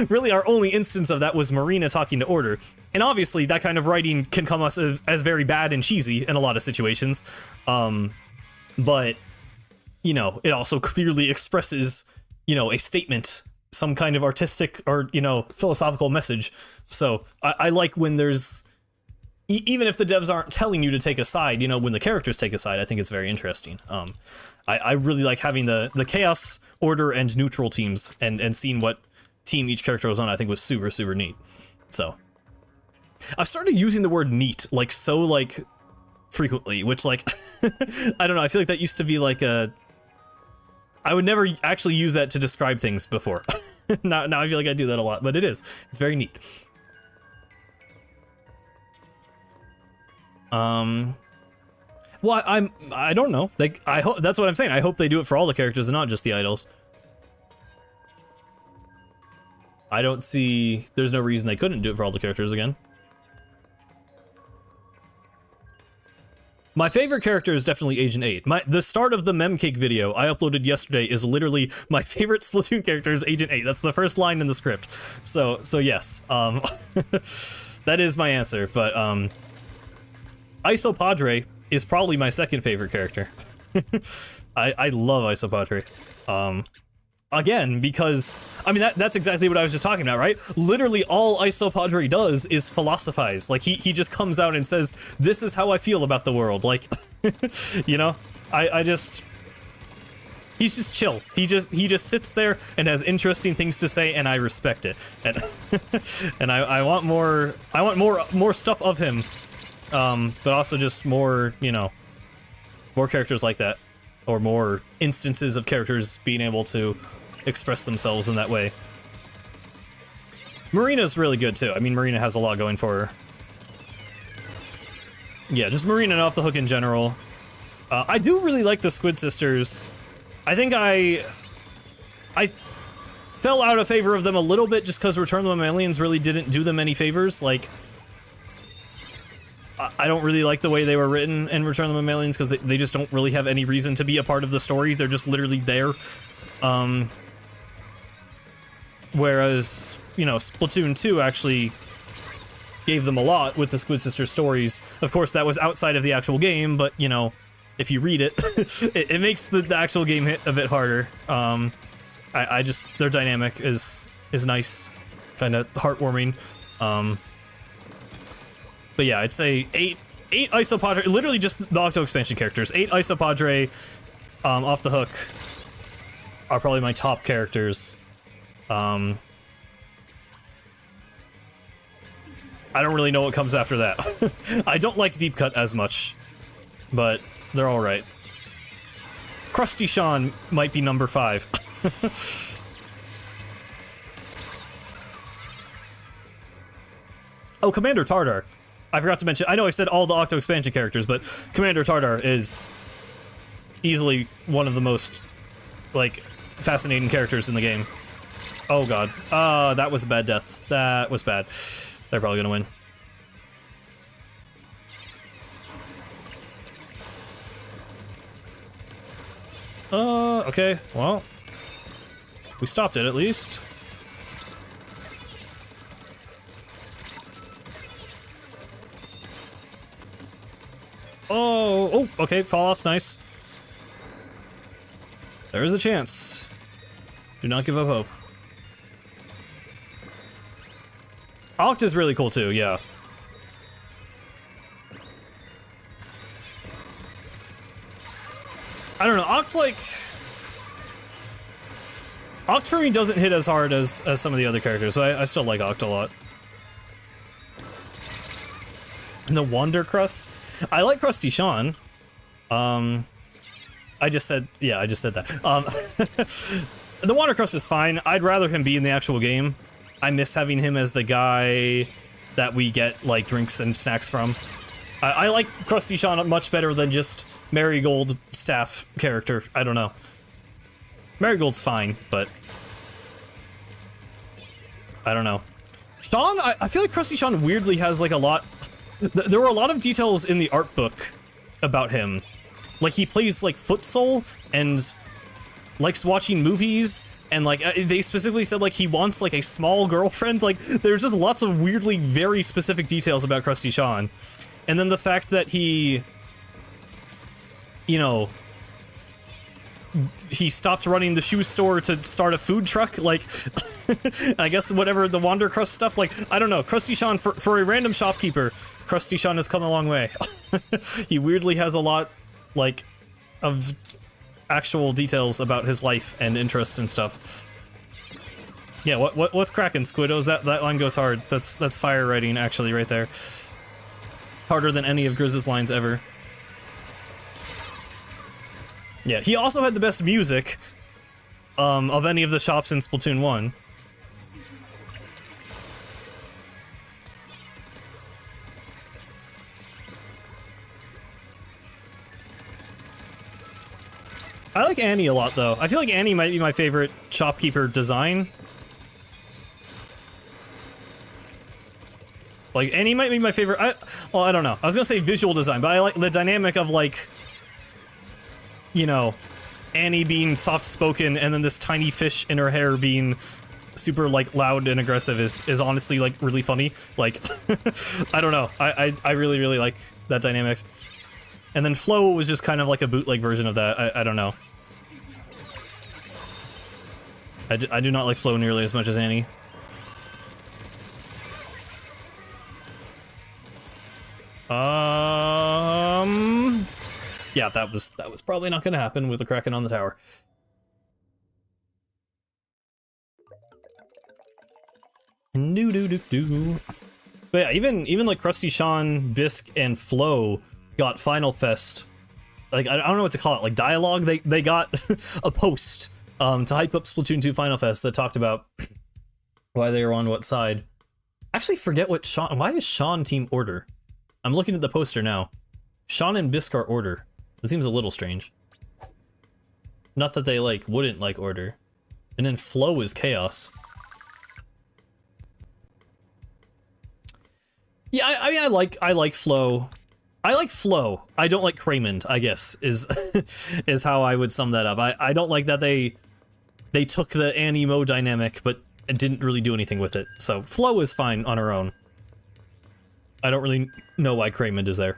really our only instance of that was Marina talking to Order, and obviously that kind of writing can come as very bad and cheesy in a lot of situations, but, you know, it also clearly expresses, you know, a statement, some kind of artistic or, you know, philosophical message, so I like when there's, even if the devs aren't telling you to take a side, you know, when the characters take a side, I think it's very interesting. I really like having the Chaos, Order, and Neutral teams, and seeing what team each character was on, I think was super, super neat. So, I've started using the word neat, like, so, like, frequently, which, like, I don't know, I feel like that used to be, like, I would never actually use that to describe things before. now I feel like I do that a lot, but it is. It's very neat. Well, I don't know. Like, I hope that's what I'm saying. I hope they do it for all the characters and not just the idols. I don't see. There's no reason they couldn't do it for all the characters again. My favorite character is definitely Agent 8. The start of the memcake video I uploaded yesterday is literally my favorite Splatoon character is Agent 8. That's the first line in the script. So yes. That is my answer. But Isopadre is probably my second favorite character. I love Isopadre. Again, because, I mean, that's exactly what I was just talking about, right? Literally all Isopadre does is philosophize. Like, he just comes out and says, this is how I feel about the world. Like, you know? He's just chill. He just sits there and has interesting things to say, and I respect it. And and I want more stuff of him. but also just more, you know, more characters like that, or more instances of characters being able to express themselves in that way. Marina's really good too. I mean, Marina has a lot going for her. Yeah, just Marina and Off the Hook in general. I do really like the Squid Sisters. I think I fell out of favor of them a little bit just because Return of the Mammalians really didn't do them any favors. Like, I don't really like the way they were written in Return of the Mammalians because they just don't really have any reason to be a part of the story. They're just literally there. Whereas, you know, Splatoon 2 actually gave them a lot with the Squid Sister stories. Of course, that was outside of the actual game, but, you know, if you read it, it makes the actual game hit a bit harder. I just, their dynamic is nice, kind of heartwarming. But yeah, I'd say 8 Isopadre, literally just the Octo expansion characters. 8 Isopadre, Off the Hook are probably my top characters. I don't really know what comes after that. I don't like Deep Cut as much, but they're alright. Krusty Sean might be number 5. Oh, Commander Tartar. I forgot to mention, I know I said all the Octo expansion characters, but Commander Tartar is easily one of the most, like, fascinating characters in the game. Oh god. That was a bad death. That was bad. They're probably gonna win. Okay, well, we stopped it at least. Oh, okay, fall off, nice. There is a chance. Do not give up hope. Oct is really cool too, yeah. I don't know, Oct's like... Oct for me doesn't hit as hard as some of the other characters, so I still like Oct a lot. And the Wander Crust? I like Krusty Sean. I just said that. The Wander Crust is fine. I'd rather him be in the actual game. I miss having him as the guy that we get, like, drinks and snacks from. I like Krusty Sean much better than just Marigold staff character. I don't know. Marigold's fine, but... I don't know. Sean, I feel like Krusty Sean weirdly has, like, a lot... There were a lot of details in the art book about him. Like, he plays, like, futsal and likes watching movies, and, like, they specifically said, like, he wants, like, a small girlfriend. Like, there's just lots of weirdly very specific details about Krusty Sean. And then the fact that he, you know, he stopped running the shoe store to start a food truck, like, I guess whatever the Wander Crust stuff, like, I don't know, Krusty Sean, for a random shopkeeper, Krusty Sean has come a long way. He weirdly has a lot, like, of actual details about his life and interest and stuff. Yeah, what's cracking, Squiddos? That line goes hard. That's fire writing, actually, right there. Harder than any of Grizz's lines ever. Yeah, he also had the best music of any of the shops in Splatoon 1. I like Annie a lot, though. I feel like Annie might be my favorite shopkeeper design. Like, Annie might be my favorite... well, I don't know. I was gonna say visual design, but I like the dynamic of, like... You know, Annie being soft-spoken, and then this tiny fish in her hair being super, like, loud and aggressive is honestly, like, really funny. Like, I don't know. I really, really like that dynamic. And then Flo was just kind of like a bootleg version of that. I don't know. I do not like Flo nearly as much as Annie. Yeah, that was probably not gonna happen with the Kraken on the tower. Do. But yeah, even like Krusty Sean, Bisk, and Flo got Final Fest. Like, I don't know what to call it, like dialogue. They got a post to hype up Splatoon 2 Final Fest that talked about why they were on what side. Actually, forget what Sean. Why is Sean team order? I'm looking at the poster now. Sean and Bisk are order. That seems a little strange. Not that they like wouldn't like order. And then Flo is chaos. Yeah, I mean, I like Flo. I like Flo. I don't like Craymond, I guess, is is how I would sum that up. I don't like that they took the Annie Mo dynamic, but didn't really do anything with it. So Flo is fine on her own. I don't really know why Craymond is there.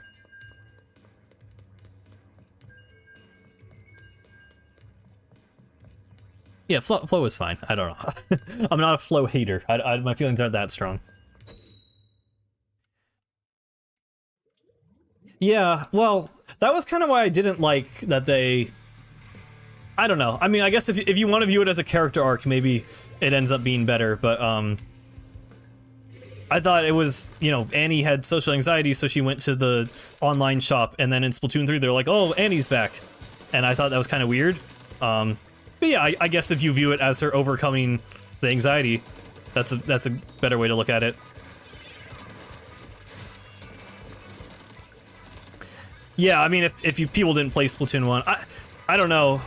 Yeah, Flo is fine. I don't know. I'm not a Flo hater. My feelings aren't that strong. Yeah, well, that was kind of why I didn't like that they... I don't know. I mean, I guess if you want to view it as a character arc, maybe it ends up being better, but, I thought it was, you know, Annie had social anxiety, so she went to the online shop, and then in Splatoon 3, they're like, oh, Annie's back. And I thought that was kind of weird. But yeah, I guess if you view it as her overcoming the anxiety, that's a better way to look at it. Yeah, I mean, if you people didn't play Splatoon 1, I don't know.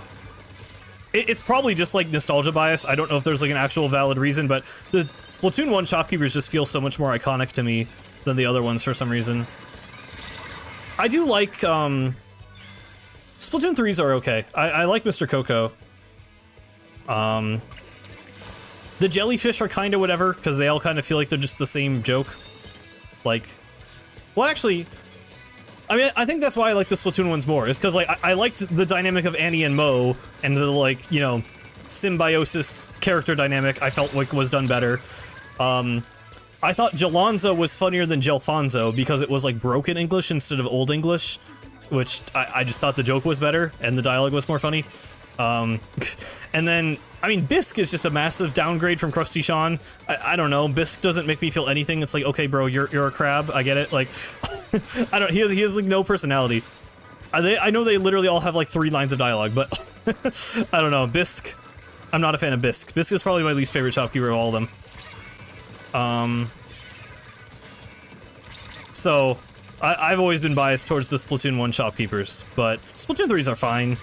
It's probably just like nostalgia bias. I don't know if there's like an actual valid reason, but the Splatoon 1 shopkeepers just feel so much more iconic to me than the other ones for some reason. I do like, Splatoon 3s are okay. I like Mr. Coco. The jellyfish are kind of whatever, because they all kind of feel like they're just the same joke. Like, well, actually, I mean, I think that's why I like the Splatoon ones more, is because, like, I liked the dynamic of Annie and Mo, and the, like, you know, symbiosis character dynamic I felt like was done better. I thought Jalonzo was funnier than Gelfonzo, because it was, like, broken English instead of Old English, which I just thought the joke was better, and the dialogue was more funny. And then, I mean, Bisk is just a massive downgrade from Krusty Sean. I don't know, Bisk doesn't make me feel anything. It's like, okay, bro, you're a crab, I get it, like... he has like no personality. I know they literally all have like 3 lines of dialogue, but I don't know. Bisk, I'm not a fan of Bisk. Bisk is probably my least favorite shopkeeper of all of them. So I've always been biased towards the Splatoon 1 shopkeepers, but Splatoon 3s are fine.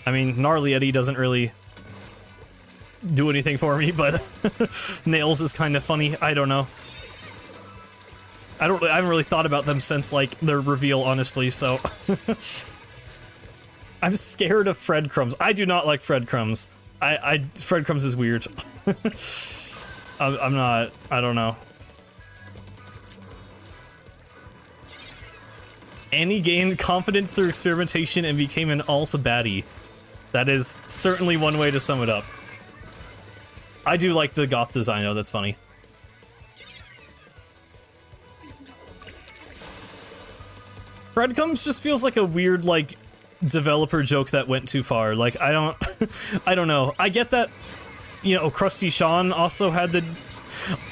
I mean, Gnarly Eddie doesn't really do anything for me, but Nails is kind of funny. I don't know. I haven't really thought about them since, like, their reveal, honestly, so... I'm scared of Fred Crumbs. I do not like Fred Crumbs. Fred Crumbs is weird. I'm not... I don't know. Annie gained confidence through experimentation and became an alt baddie. That is certainly one way to sum it up. I do like the goth design, though. That's funny. Breadcrumbs just feels like a weird, like, developer joke that went too far. Like, I don't... I don't know. I get that, you know, Krusty Sean also had the...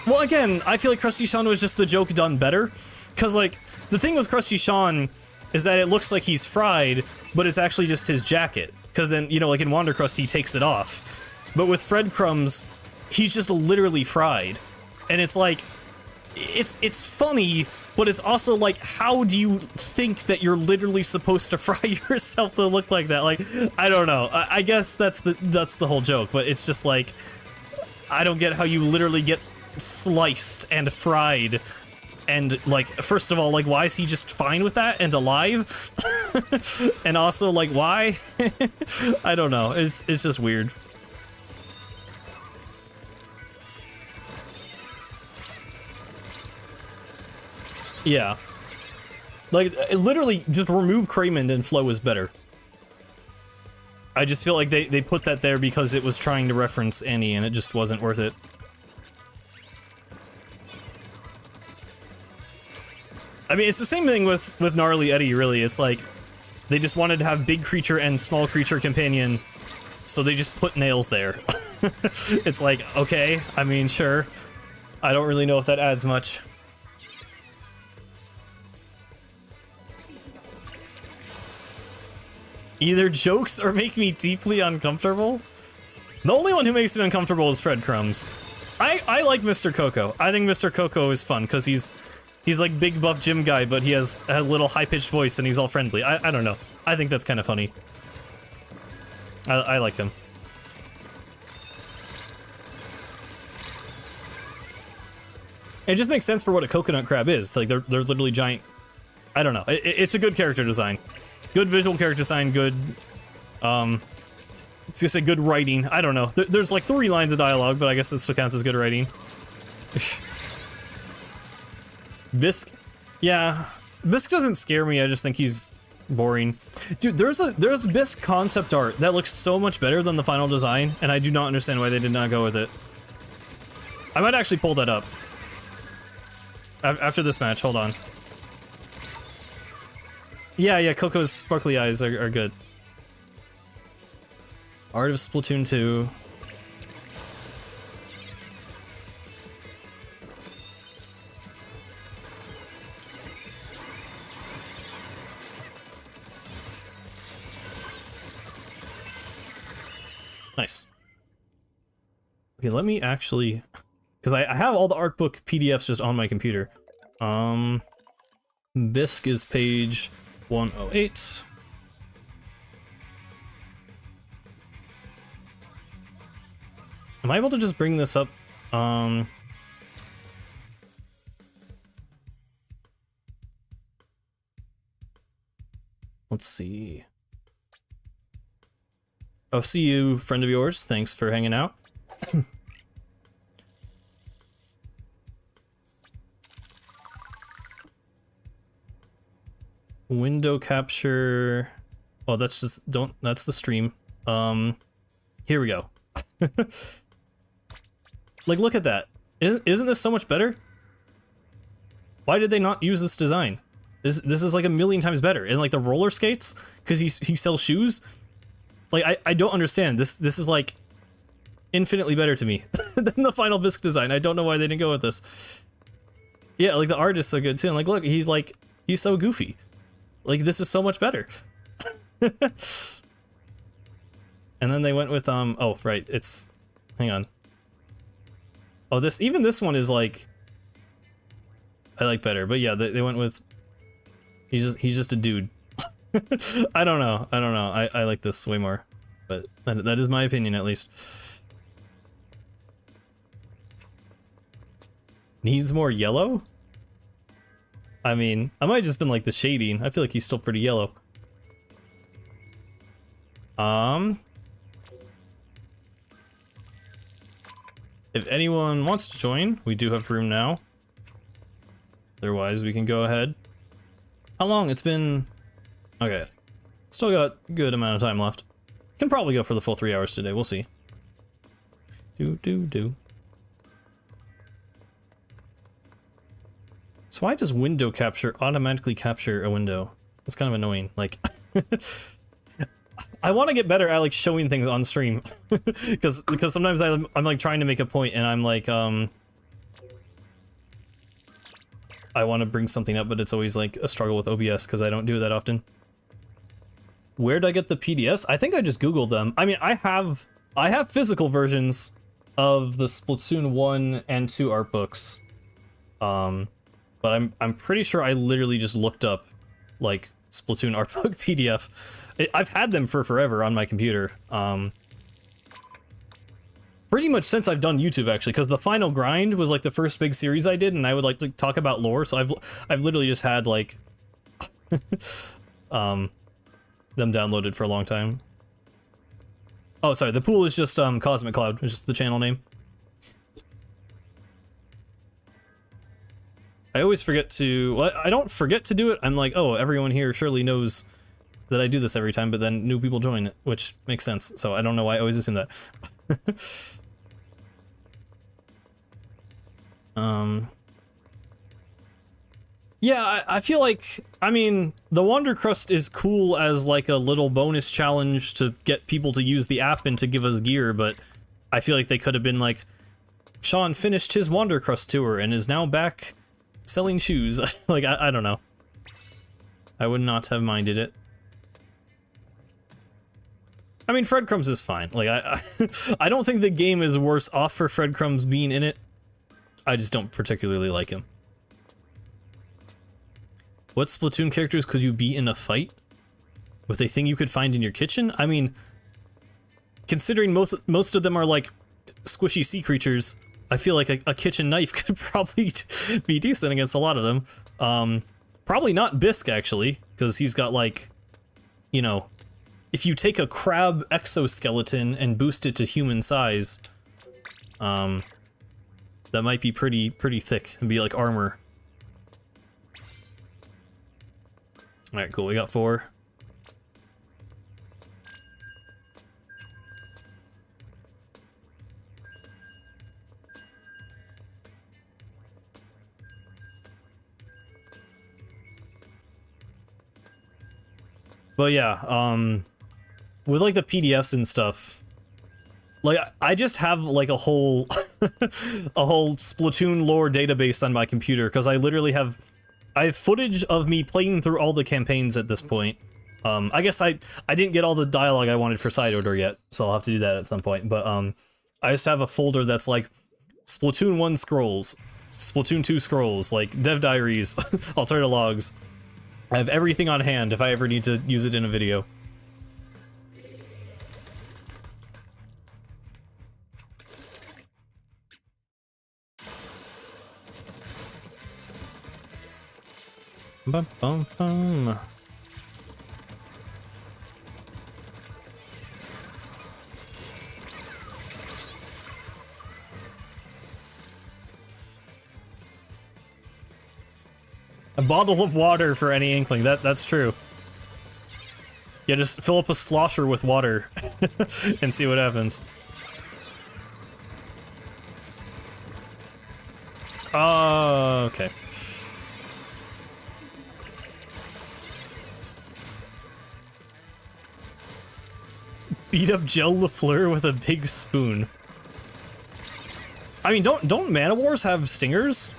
Well, again, I feel like Krusty Sean was just the joke done better. Because, like, the thing with Krusty Sean is that it looks like he's fried, but it's actually just his jacket. Because then, you know, like in Wandercrust, he takes it off. But with Fred Crumbs, he's just literally fried. And it's like... It's funny, but it's also like, how do you think that you're literally supposed to fry yourself to look like that? Like, I don't know. I guess that's the whole joke, but it's just like, I don't get how you literally get sliced and fried. And, like, first of all, like, why is he just fine with that and alive? And also, like, why? I don't know. It's just weird. Yeah. Like, literally, just remove Craymond and Flo is better. I just feel like they put that there because it was trying to reference Annie, and it just wasn't worth it. I mean, it's the same thing with Gnarly Eddie, really. It's like, they just wanted to have big creature and small creature companion, so they just put Nails there. It's like, okay, I mean, sure. I don't really know if that adds much. either jokes or make me deeply uncomfortable. The only one who makes me uncomfortable is Fred Crumbs. I like Mr. Coco. I think Mr. Coco is fun because he's like big buff gym guy, but he has a little high-pitched voice and he's all friendly. I don't know. I think that's kind of funny. I like him. It just makes sense for what a coconut crab is. Like they're literally giant. I don't know. It's a good character design, good visual character design, good. It's just a good writing. I don't know. There's like 3 lines of dialogue, but I guess this still counts as good writing. Bisk, yeah, Bisk doesn't scare me. I just think he's boring. Dude, there's Bisk concept art that looks so much better than the final design, and I do not understand why they did not go with it. I might actually pull that up after this match. Hold on. Yeah, Coco's sparkly eyes are good. Art of Splatoon 2. Nice. Okay, let me actually, because I have all the art book PDFs just on my computer. Bisk is page 108. Am I able to just bring this up? Let's see. Oh, see you, friend of yours. Thanks for hanging out. Window capture. Oh, that's just that's the stream. Here we go. Like, look at that. Isn't this so much better? Why did they not use this design? This is like a million times better. And like the roller skates, because he sells shoes. Like I don't understand. This is like infinitely better to me than the final Bisk design. I don't know why they didn't go with this. Yeah, like the art is so good too. And like, look, he's so goofy. Like, this is so much better. And then they went with oh right, it's, hang on. Oh, even this one is like, I like better, but yeah, they went with, he's just a dude. I don't know. I like this way more, but that is my opinion at least. Needs more yellow? I mean, I might have just been like the shading. I feel like he's still pretty yellow. If anyone wants to join, we do have room now. Otherwise, we can go ahead. How long? It's been... Okay. Still got a good amount of time left. Can probably go for the full 3 hours today. We'll see. Do. So why does window capture automatically capture a window? That's kind of annoying. Like... I want to get better at like showing things on stream, because sometimes I'm like trying to make a point and I'm like I want to bring something up, but it's always like a struggle with OBS because I don't do it that often. Where did I get the PDFs? I think I just Googled them. I mean, I have physical versions of the Splatoon 1 and 2 art books, but I'm pretty sure I literally just looked up like Splatoon art book PDF. I've had them for forever on my computer. Pretty much since I've done YouTube, actually, because the Final Grind was like the first big series I did, and I would like to talk about lore. So I've literally just had like them downloaded for a long time. Oh, sorry, the pool is just Cosmic Cloud, it's just the channel name. I always forget to. Well, I don't forget to do it. I'm like, oh, everyone here surely knows that I do this every time, but then new people join it, which makes sense. So I don't know why I always assume that. Yeah, I feel like, I mean, the Wonder Crust is cool as like a little bonus challenge to get people to use the app and to give us gear, but I feel like they could have been like, Sean finished his Wonder Crust tour and is now back selling shoes. Like, I don't know. I would not have minded it. I mean, Fred Crumbs is fine. Like, I don't think the game is worse off for Fred Crumbs being in it. I just don't particularly like him. What Splatoon characters could you beat in a fight? With a thing you could find in your kitchen? I mean, considering most of them are like squishy sea creatures, I feel like a kitchen knife could probably be decent against a lot of them. Probably not Bisk, actually, because he's got like, you know, if you take a crab exoskeleton and boost it to human size, that might be pretty thick and be like armor. Alright, cool, we got 4. But yeah, with like the PDFs and stuff, like I just have like a whole a whole Splatoon lore database on my computer because I literally have footage of me playing through all the campaigns at this point. I guess I didn't get all the dialogue I wanted for Side Order yet, so I'll have to do that at some point. But I just have a folder that's like Splatoon 1 scrolls, Splatoon 2 scrolls, like dev diaries, alternate logs. I have everything on hand if I ever need to use it in a video. Bum, bum, bum. A bottle of water for any inkling. That's true. Yeah, just fill up a slosher with water and see what happens. Oh, okay. Beat up Gel LaFleur with a big spoon. I mean, don't Man-O-Wars have stingers?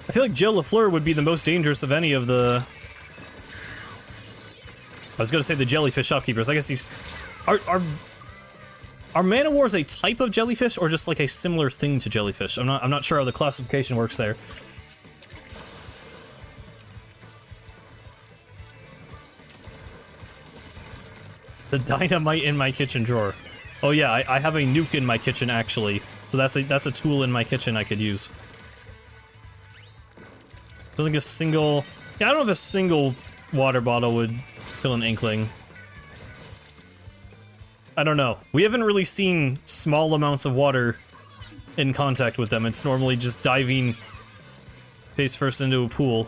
I feel like Gel LaFleur would be the most dangerous of any of the... I was gonna say the jellyfish shopkeepers. I guess he's... Are Man-O-Wars a type of jellyfish or just like a similar thing to jellyfish? I'm not sure how the classification works there. The dynamite in my kitchen drawer. Oh yeah, I have a nuke in my kitchen actually. So that's a tool in my kitchen I could use. I don't think a single... Yeah, I don't know if a single water bottle would kill an inkling. I don't know. We haven't really seen small amounts of water in contact with them. It's normally just diving face first into a pool.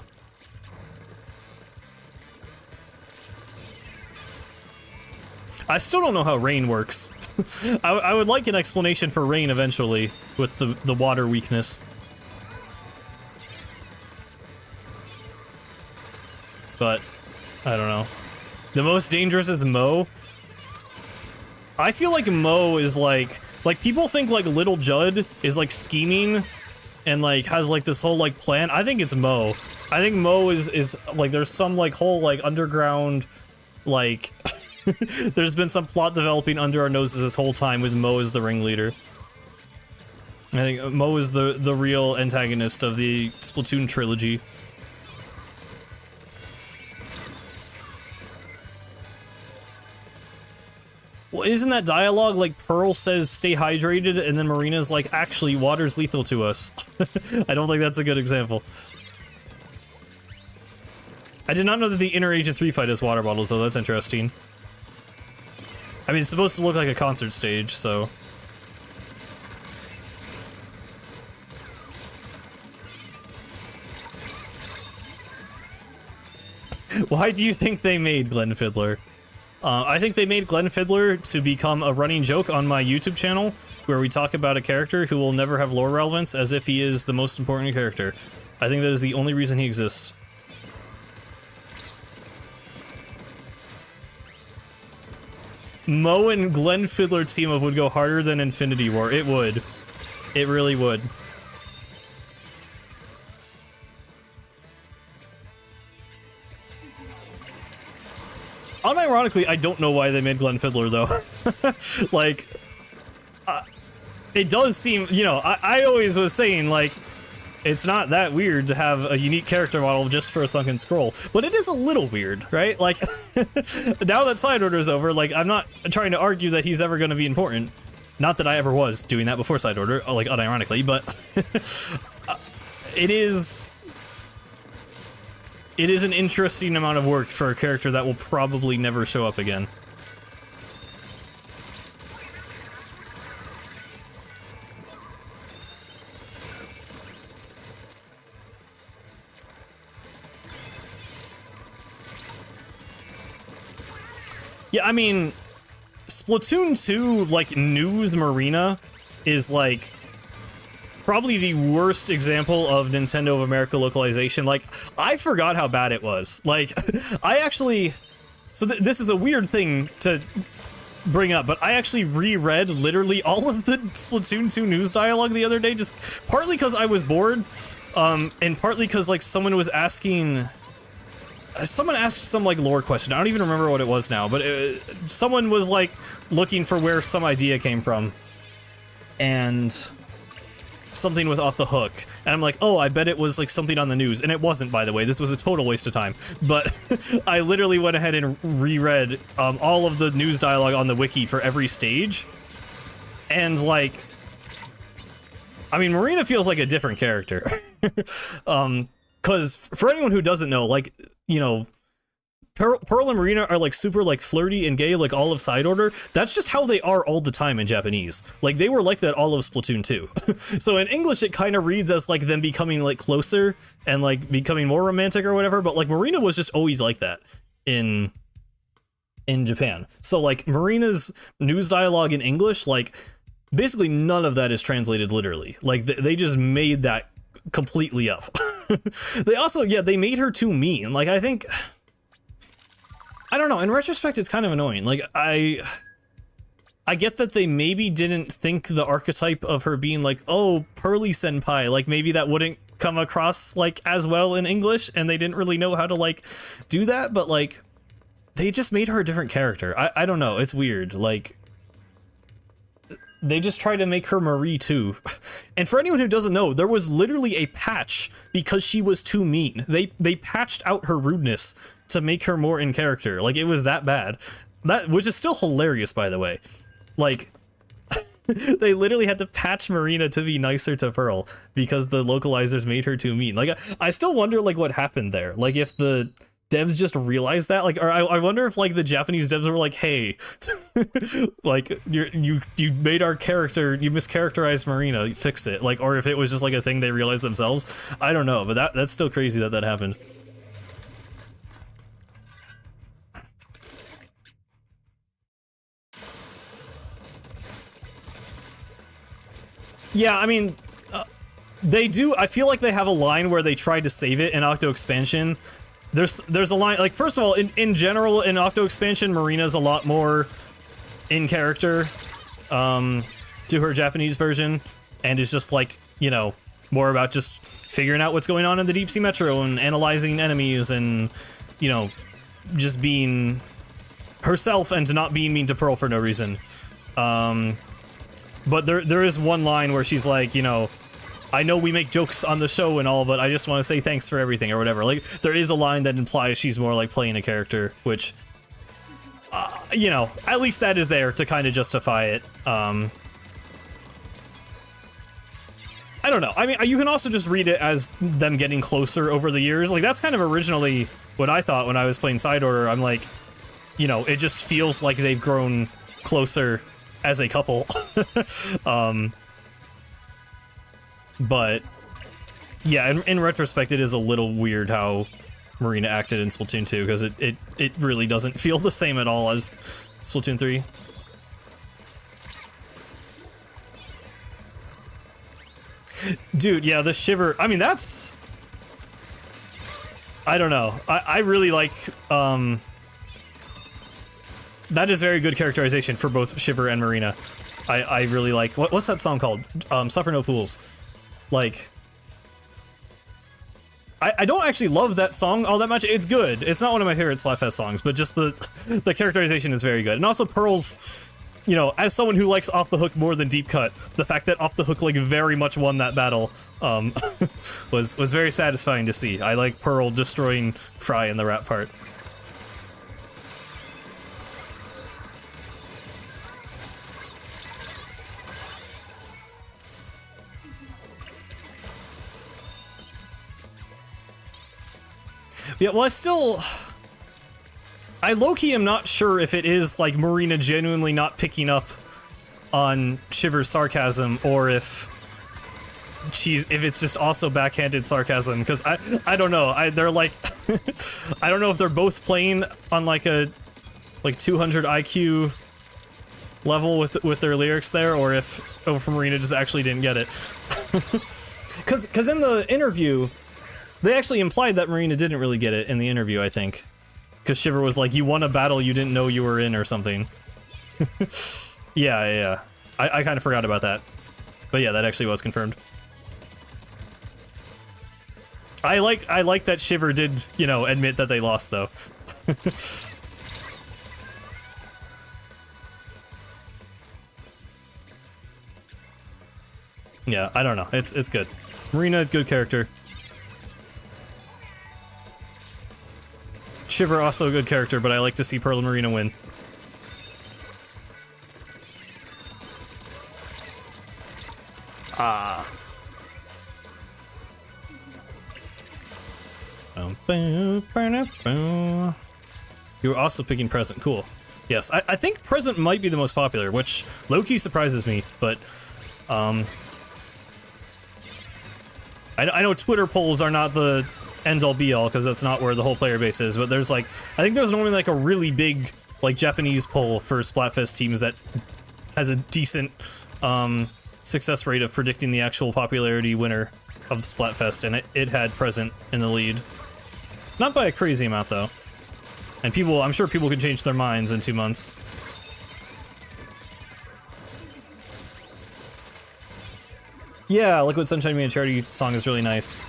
I still don't know how rain works. I would like an explanation for rain eventually, with the water weakness. But, I don't know. The most dangerous is Mo. I feel like Mo is like people think like Little Judd is like scheming and like has like this whole like plan. I think it's Mo. I think Mo is like there's some like whole like underground like there's been some plot developing under our noses this whole time with Mo as the ringleader. I think Mo is the real antagonist of the Splatoon trilogy. Well, isn't that dialogue like Pearl says stay hydrated and then Marina's like, actually, water's lethal to us? I don't think that's a good example. I did not know that the Inner Agent 3 fight has water bottles, though. That's interesting. I mean, it's supposed to look like a concert stage, so... Why do you think they made Glenn Fiddler? I think they made Glenn Fiddler to become a running joke on my YouTube channel, where we talk about a character who will never have lore relevance as if he is the most important character. I think that is the only reason he exists. Mo and Glenn Fiddler team up would go harder than Infinity War. It would. It really would. unironically, I don't know why they made Glenn Fiddler, though. Like, it does seem, you know, I always was saying, like, it's not that weird to have a unique character model just for a sunken scroll, but it is a little weird, right? Like, now that Side Order is over, like, I'm not trying to argue that he's ever going to be important. Not that I ever was doing that before Side Order, like, unironically, but it is an interesting amount of work for a character that will probably never show up again. Yeah, I mean, Splatoon 2, like, News Marina is, like, probably the worst example of Nintendo of America localization. Like, I forgot how bad it was. Like, I actually... So this is a weird thing to bring up, but I actually reread literally all of the Splatoon 2 news dialogue the other day, just partly because I was bored, and partly because, like, someone was asking... Someone asked some, like, lore question. I don't even remember what it was now, but someone was, like, looking for where some idea came from. And something with off the hook. And I'm like, oh, I bet it was, like, something on the news. And it wasn't, by the way. This was a total waste of time. But I literally went ahead and reread all of the news dialogue on the wiki for every stage. And, like... I mean, Marina feels like a different character. Because for anyone who doesn't know, like, you know, Pearl and Marina are, like, super, like, flirty and gay, like, all of Side Order. That's just how they are all the time in Japanese. Like, they were like that all of Splatoon 2. So in English, it kind of reads as, like, them becoming, like, closer and, like, becoming more romantic or whatever, but, like, Marina was just always like that in Japan. So, like, Marina's news dialogue in English, like, basically none of that is translated literally. Like, they just made that completely up. They also, yeah, they made her too mean. Like, I think... I don't know, in retrospect, it's kind of annoying. Like, I get that they maybe didn't think the archetype of her being like, oh, Pearly Senpai, like, maybe that wouldn't come across, like, as well in English, and they didn't really know how to, like, do that, but, like, they just made her a different character. I don't know, it's weird, like... They just tried to make her Marie too. And for anyone who doesn't know, there was literally a patch because she was too mean. They patched out her rudeness to make her more in character. Like, it was that bad. Which is still hilarious, by the way. Like, they literally had to patch Marina to be nicer to Pearl because the localizers made her too mean. Like, I still wonder, like, what happened there. Like, if the devs just realized that, like, or I wonder if, like, the Japanese devs were like, hey, like, you made our character, you mischaracterized Marina, fix it. Like, or if it was just like a thing they realized themselves. I don't know, but that's still crazy that happened. Yeah, I mean, they do. I feel like they have a line where they tried to save it in Octo Expansion. There's a line, like, first of all, in general, in Octo Expansion, Marina's a lot more in character to her Japanese version, and is just, like, you know, more about just figuring out what's going on in the Deep Sea Metro and analyzing enemies and, you know, just being herself and not being mean to Pearl for no reason. But there is one line where she's like, you know, I know we make jokes on the show and all, but I just want to say thanks for everything or whatever. Like, there is a line that implies she's more like playing a character, which, you know, at least that is there to kind of justify it. I don't know. I mean, you can also just read it as them getting closer over the years. Like, that's kind of originally what I thought when I was playing Side Order. I'm like, you know, it just feels like they've grown closer as a couple. But yeah, in retrospect, it is a little weird how Marina acted in Splatoon 2, because it really doesn't feel the same at all as Splatoon 3. Dude, yeah, the Shiver, I mean, that's... I don't know. I really like, that is very good characterization for both Shiver and Marina. I really like... What's that song called? Suffer No Fools. Like... I don't actually love that song all that much. It's good. It's not one of my favorite Splatfest songs, but just the characterization is very good. And also Pearl's, you know, as someone who likes Off the Hook more than Deep Cut, the fact that Off the Hook like very much won that battle was very satisfying to see. I like Pearl destroying Fry in the rap part. Yeah, well, I low-key am not sure if it is, like, Marina genuinely not picking up on Shiver's sarcasm, or if it's just also backhanded sarcasm, because I don't know, they're like, I don't know if they're both playing on, like, a, 200 IQ level with their lyrics there, or if Marina just actually didn't get it. Because in the interview, they actually implied that Marina didn't really get it in the interview, I think. Because Shiver was like, you won a battle you didn't know you were in or something. Yeah. I kind of forgot about that. But yeah, that actually was confirmed. I like that Shiver did, you know, admit that they lost, though. Yeah, I don't know. It's good. Marina, good character. Shiver, also a good character, but I like to see Pearl and Marina win. Ah. You were also picking Present, cool. Yes, I think Present might be the most popular, which low-key surprises me, but, I know Twitter polls are not the end-all be-all, because that's not where the whole player base is, but there's like, I think there's normally like a really big, like, Japanese poll for Splatfest teams that has a decent, success rate of predicting the actual popularity winner of Splatfest, and it had Present in the lead. Not by a crazy amount, though. And I'm sure people can change their minds in 2 months. Yeah, Liquid Sunshine Me and Charity song is really nice.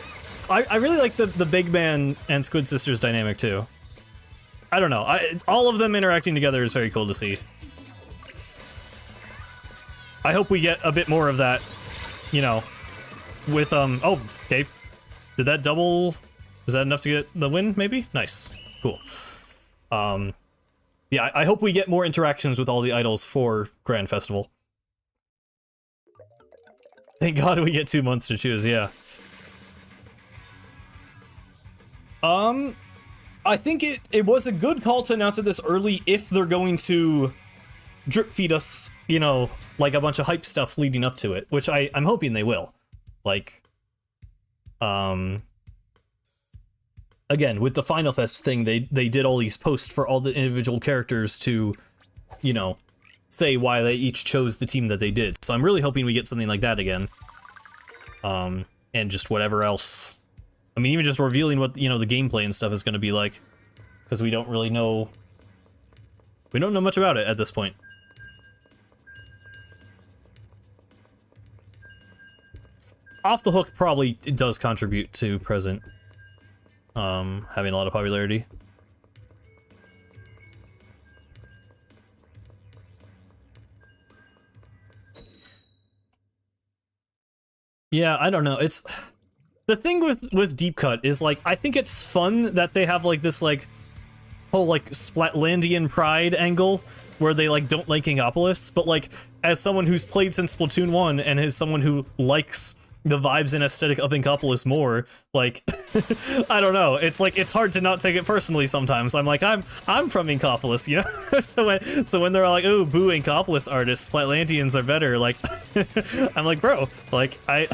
I really like the Big Man and Squid Sisters dynamic, too. I don't know. All of them interacting together is very cool to see. I hope we get a bit more of that, you know, with, oh, okay. Did that double... Is that enough to get the win, maybe? Nice. Cool. Yeah, I hope we get more interactions with all the idols for Grand Festival. Thank God we get 2 months to choose, yeah. I think it was a good call to announce it this early if they're going to drip feed us, you know, like a bunch of hype stuff leading up to it, which I'm hoping they will. Like, again, with the Final Fest thing, they did all these posts for all the individual characters to, you know, say why they each chose the team that they did. So I'm really hoping we get something like that again. And just whatever else. I mean, even just revealing what, you know, the gameplay and stuff is going to be like. Because we don't really know... We don't know much about it at this point. Off the Hook probably does contribute to Present. Having a lot of popularity. Yeah, I don't know. It's... The thing with Deep Cut is, like, I think it's fun that they have, like, this, like, whole, like, Landian pride angle where they, like, don't like Inkopolis, but, like, as someone who's played since Splatoon 1 and as someone who likes the vibes and aesthetic of Inkopolis more, like, I don't know, it's like, it's hard to not take it personally sometimes. I'm like, I'm from Inkopolis, you know? so when they're like, oh, boo Inkopolis artists, Landians are better, like, I'm like, bro, like, I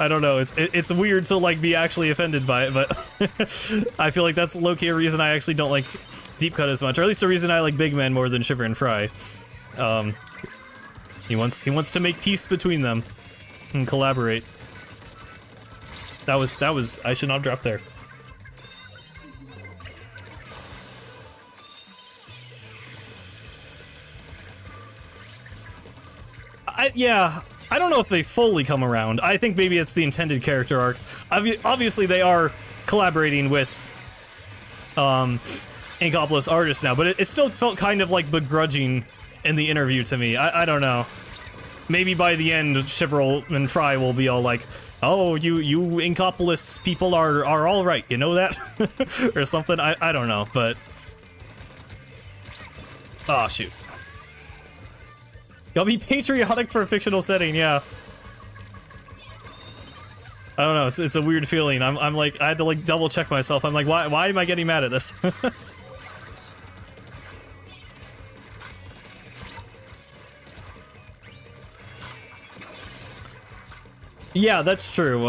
don't know, it's weird to, like, be actually offended by it, but I feel like that's low-key a reason I actually don't like Deep Cut as much, or at least a reason I like Big Man more than Shiver and Fry. He wants to make peace between them and collaborate. That was I should not drop there. Yeah, I don't know if they fully come around. I think maybe it's the intended character arc. Obviously, they are collaborating with Inkopolis artists now, but it still felt kind of like begrudging in the interview to me. I don't know. Maybe by the end, Shiver and Fry will be all like, "Oh, you Inkopolis people are all right, you know that?" or something. I don't know, but oh shoot. Gotta be patriotic for a fictional setting, yeah. I don't know, it's a weird feeling. I'm like, I had to like double check myself. I'm like, why am I getting mad at this? Yeah, that's true.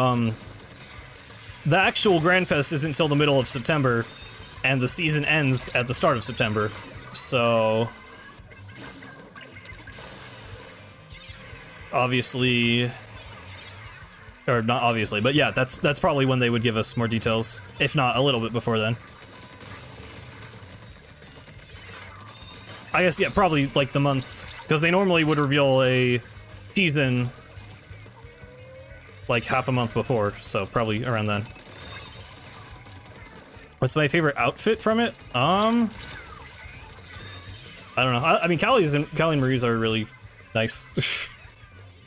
The actual Grand Fest isn't until the middle of September, and the season ends at the start of September, so obviously, or not obviously, but yeah, that's probably when they would give us more details, if not a little bit before then. I guess, yeah, probably like the month, because they normally would reveal a season like half a month before, so probably around then. What's my favorite outfit from it? I don't know. I mean, Callie and Marie's are really nice.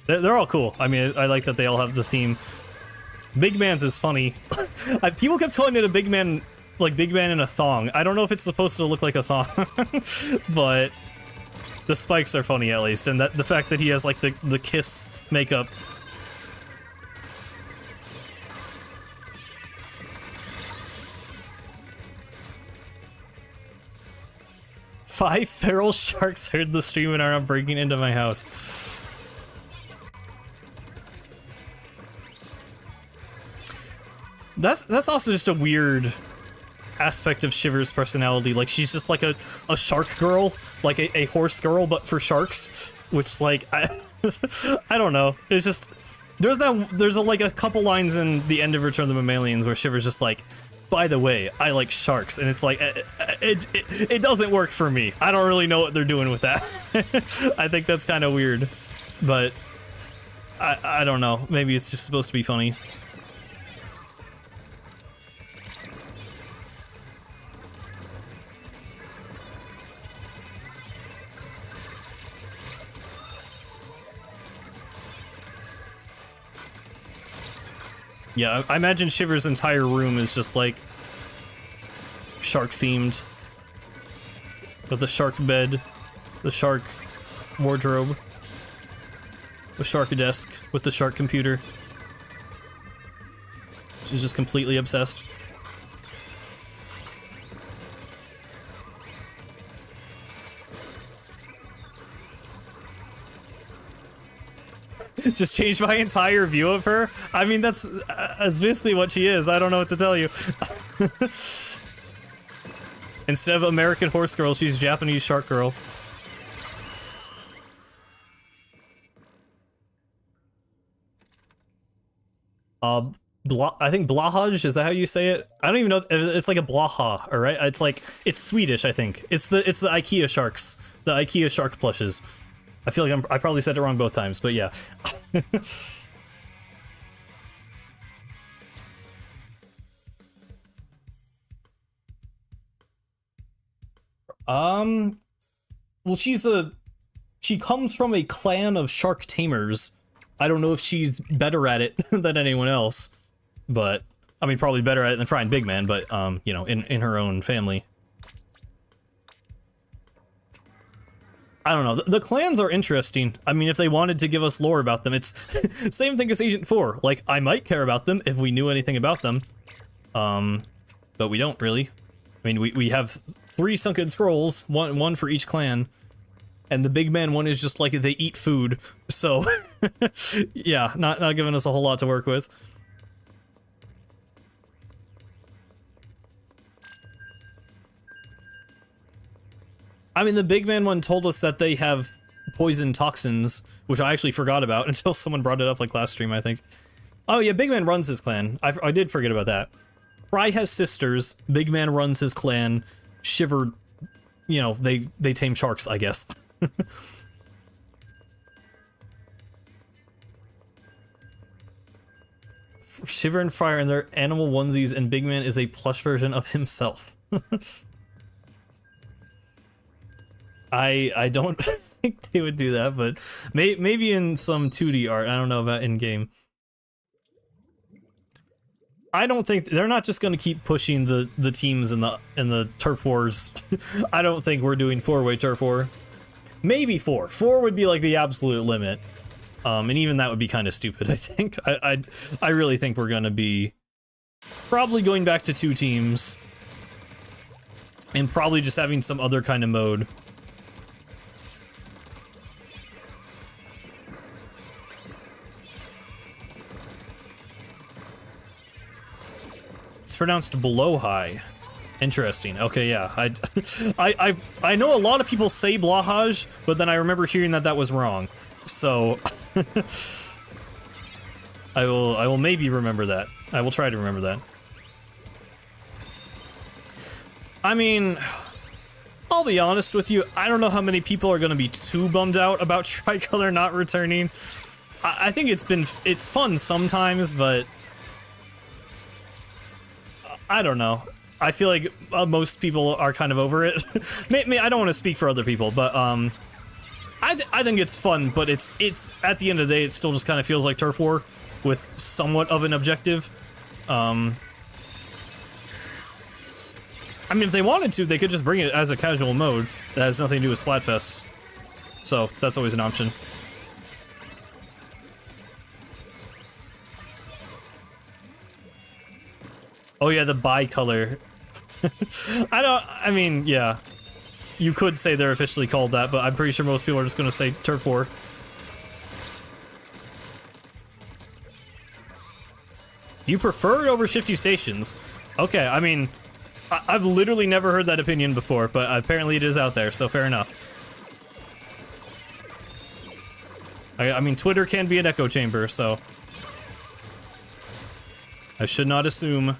They're all cool. I mean, I like that they all have the theme. Big Man's is funny. People kept calling it a big man, like Big Man in a thong. I don't know if it's supposed to look like a thong, but the spikes are funny at least, and that the fact that he has like the kiss makeup. Five feral sharks heard the stream and are breaking into my house. That's also just a weird aspect of Shiver's personality. Like, she's just like a shark girl, like a horse girl, but for sharks. Which, like, I don't know. It's just there's like a couple lines in the end of Return of the Mammalians where Shiver's just like, by the way, I like sharks, and it's like it doesn't work for me. I don't really know what they're doing with that. I think that's kind of weird, but I don't know. Maybe it's just supposed to be funny. Yeah, I imagine Shiver's entire room is just like shark themed. With the shark bed, the shark wardrobe, the shark desk with the shark computer. She's just completely obsessed. Just changed my entire view of her. I mean, that's basically what she is. I don't know what to tell you. Instead of American horse girl, she's Japanese shark girl. I think Blahaj, is that how you say it? I don't even know. It's like a Blaha, all right? It's Swedish, I think. It's the IKEA sharks, the IKEA shark plushes. I feel like I probably said it wrong both times, but yeah. Well, she comes from a clan of shark tamers. I don't know if she's better at it than anyone else, but I mean, probably better at it than Fry and Big Man, but you know, in her own family. I don't know. The clans are interesting. I mean, if they wanted to give us lore about them, it's same thing as Agent 4. Like, I might care about them if we knew anything about them. But we don't really. I mean, we have 3 sunken scrolls, one for each clan. And the Big Man one is just like they eat food. So, yeah, not giving us a whole lot to work with. I mean, the Big Man one told us that they have poison toxins, which I actually forgot about until someone brought it up like last stream, I think. Oh yeah, Big Man runs his clan. I did forget about that. Fry has sisters, Big Man runs his clan, Shiver, you know, they tame sharks, I guess. Shiver and Fire in their animal onesies, and Big Man is a plush version of himself. I don't think they would do that, but maybe in some 2D art. I don't know about in-game. I don't think they're not just going to keep pushing the teams in the turf wars. I don't think we're doing 4-way turf war. Maybe 4. 4 would be like the absolute limit. And even that would be kind of stupid, I think. I really think we're going to be probably going back to 2 teams and probably just having some other kind of mode. It's pronounced below high. Interesting. Okay, yeah. I know a lot of people say blahaj, but then I remember hearing that was wrong. So I will maybe remember that. I will try to remember that. I mean, I'll be honest with you, I don't know how many people are going to be too bummed out about Tricolor not returning. I think it's fun sometimes, but I don't know. I feel like most people are kind of over it. I don't want to speak for other people, but I think it's fun, but it's at the end of the day, it still just kind of feels like turf war with somewhat of an objective. I mean, if they wanted to, they could just bring it as a casual mode that has nothing to do with Splatfest. So that's always an option. Oh yeah, the bi-color. I mean, yeah. You could say they're officially called that, but I'm pretty sure most people are just gonna say turf war. You prefer it over shifty stations? Okay, I mean, I've literally never heard that opinion before, but apparently it is out there, so fair enough. I mean, Twitter can be an echo chamber, so I should not assume.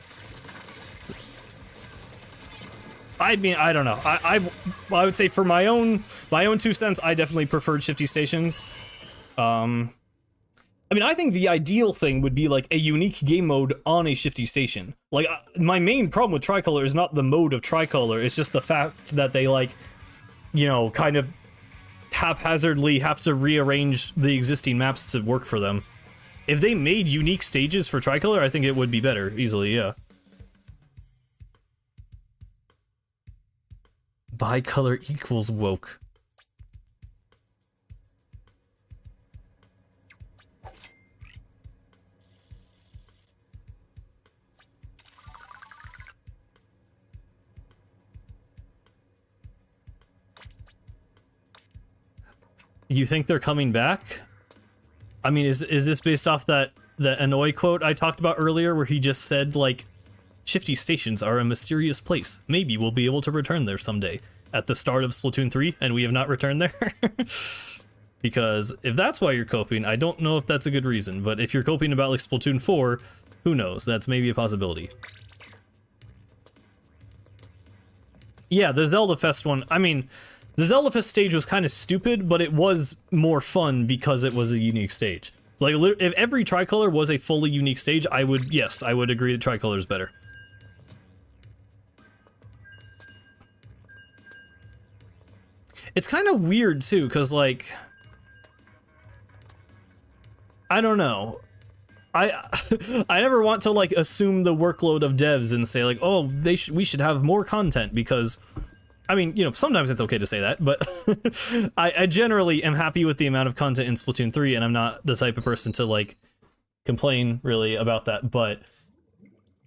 I mean, I don't know. I would say for my own 2 cents, I definitely preferred shifty stations. I mean, I think the ideal thing would be like a unique game mode on a shifty station. Like, my main problem with Tricolor is not the mode of Tricolor, it's just the fact that they, like, you know, kind of haphazardly have to rearrange the existing maps to work for them. If they made unique stages for Tricolor, I think it would be better, easily, yeah. Bicolor equals woke. You think they're coming back? I mean, is this based off the Annoy quote I talked about earlier, where he just said, like, shifty stations are a mysterious place. Maybe we'll be able to return there someday. At the start of Splatoon 3, and we have not returned there? Because if that's why you're coping, I don't know if that's a good reason, but if you're coping about, like, Splatoon 4, who knows? That's maybe a possibility. Yeah, the Zelda Fest one, I mean, the Zelda Fest stage was kind of stupid, but it was more fun because it was a unique stage. So, like, if every Tricolor was a fully unique stage, I would agree that Tricolor is better. It's kind of weird, too, because, like, I don't know. I never want to, like, assume the workload of devs and say, like, oh, we should have more content, because, I mean, you know, sometimes it's okay to say that, but I generally am happy with the amount of content in Splatoon 3, and I'm not the type of person to, like, complain, really, about that, but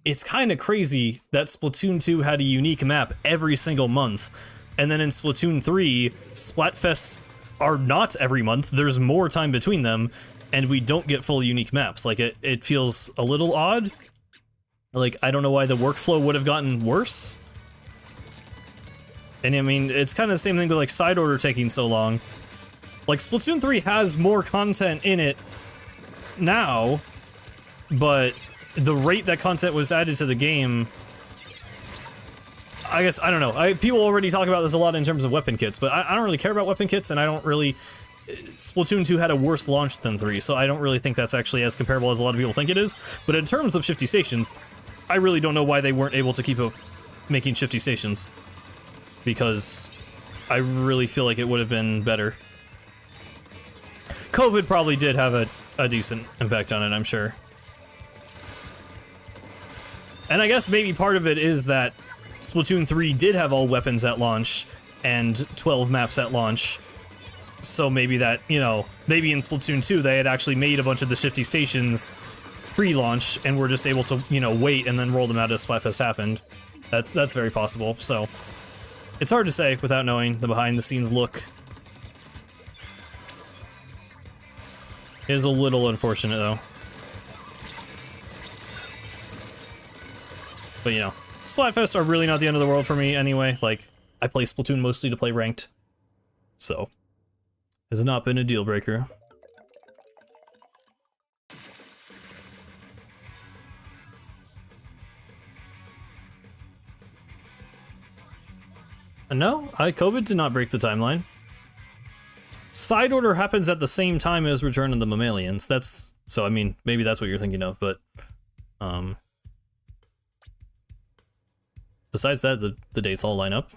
it's kind of crazy that Splatoon 2 had a unique map every single month. And then in Splatoon 3, Splatfests are not every month, there's more time between them, and we don't get full unique maps. Like, it feels a little odd. Like, I don't know why the workflow would have gotten worse. And I mean, it's kind of the same thing with, like, side order taking so long. Like, Splatoon 3 has more content in it now, but the rate that content was added to the game, I guess, I don't know. People already talk about this a lot in terms of weapon kits, but I don't really care about weapon kits, and I don't really Splatoon 2 had a worse launch than 3, so I don't really think that's actually as comparable as a lot of people think it is. But in terms of Shifty Stations, I really don't know why they weren't able to keep making Shifty Stations. Because I really feel like it would have been better. COVID probably did have a decent impact on it, I'm sure. And I guess maybe part of it is that Splatoon 3 did have all weapons at launch and 12 maps at launch. So maybe that, you know, maybe in Splatoon 2 they had actually made a bunch of the Shifty Stations pre-launch and were just able to, you know, wait and then roll them out as Splatfest happened. That's very possible, so it's hard to say without knowing the behind-the-scenes look. It is a little unfortunate, though. But, you know, Splatfests are really not the end of the world for me anyway. Like, I play Splatoon mostly to play ranked. So, has not been a deal breaker. No, COVID did not break the timeline. Side order happens at the same time as Return of the Mammalians. That's, so I mean, maybe that's what you're thinking of, but besides that, the dates all line up.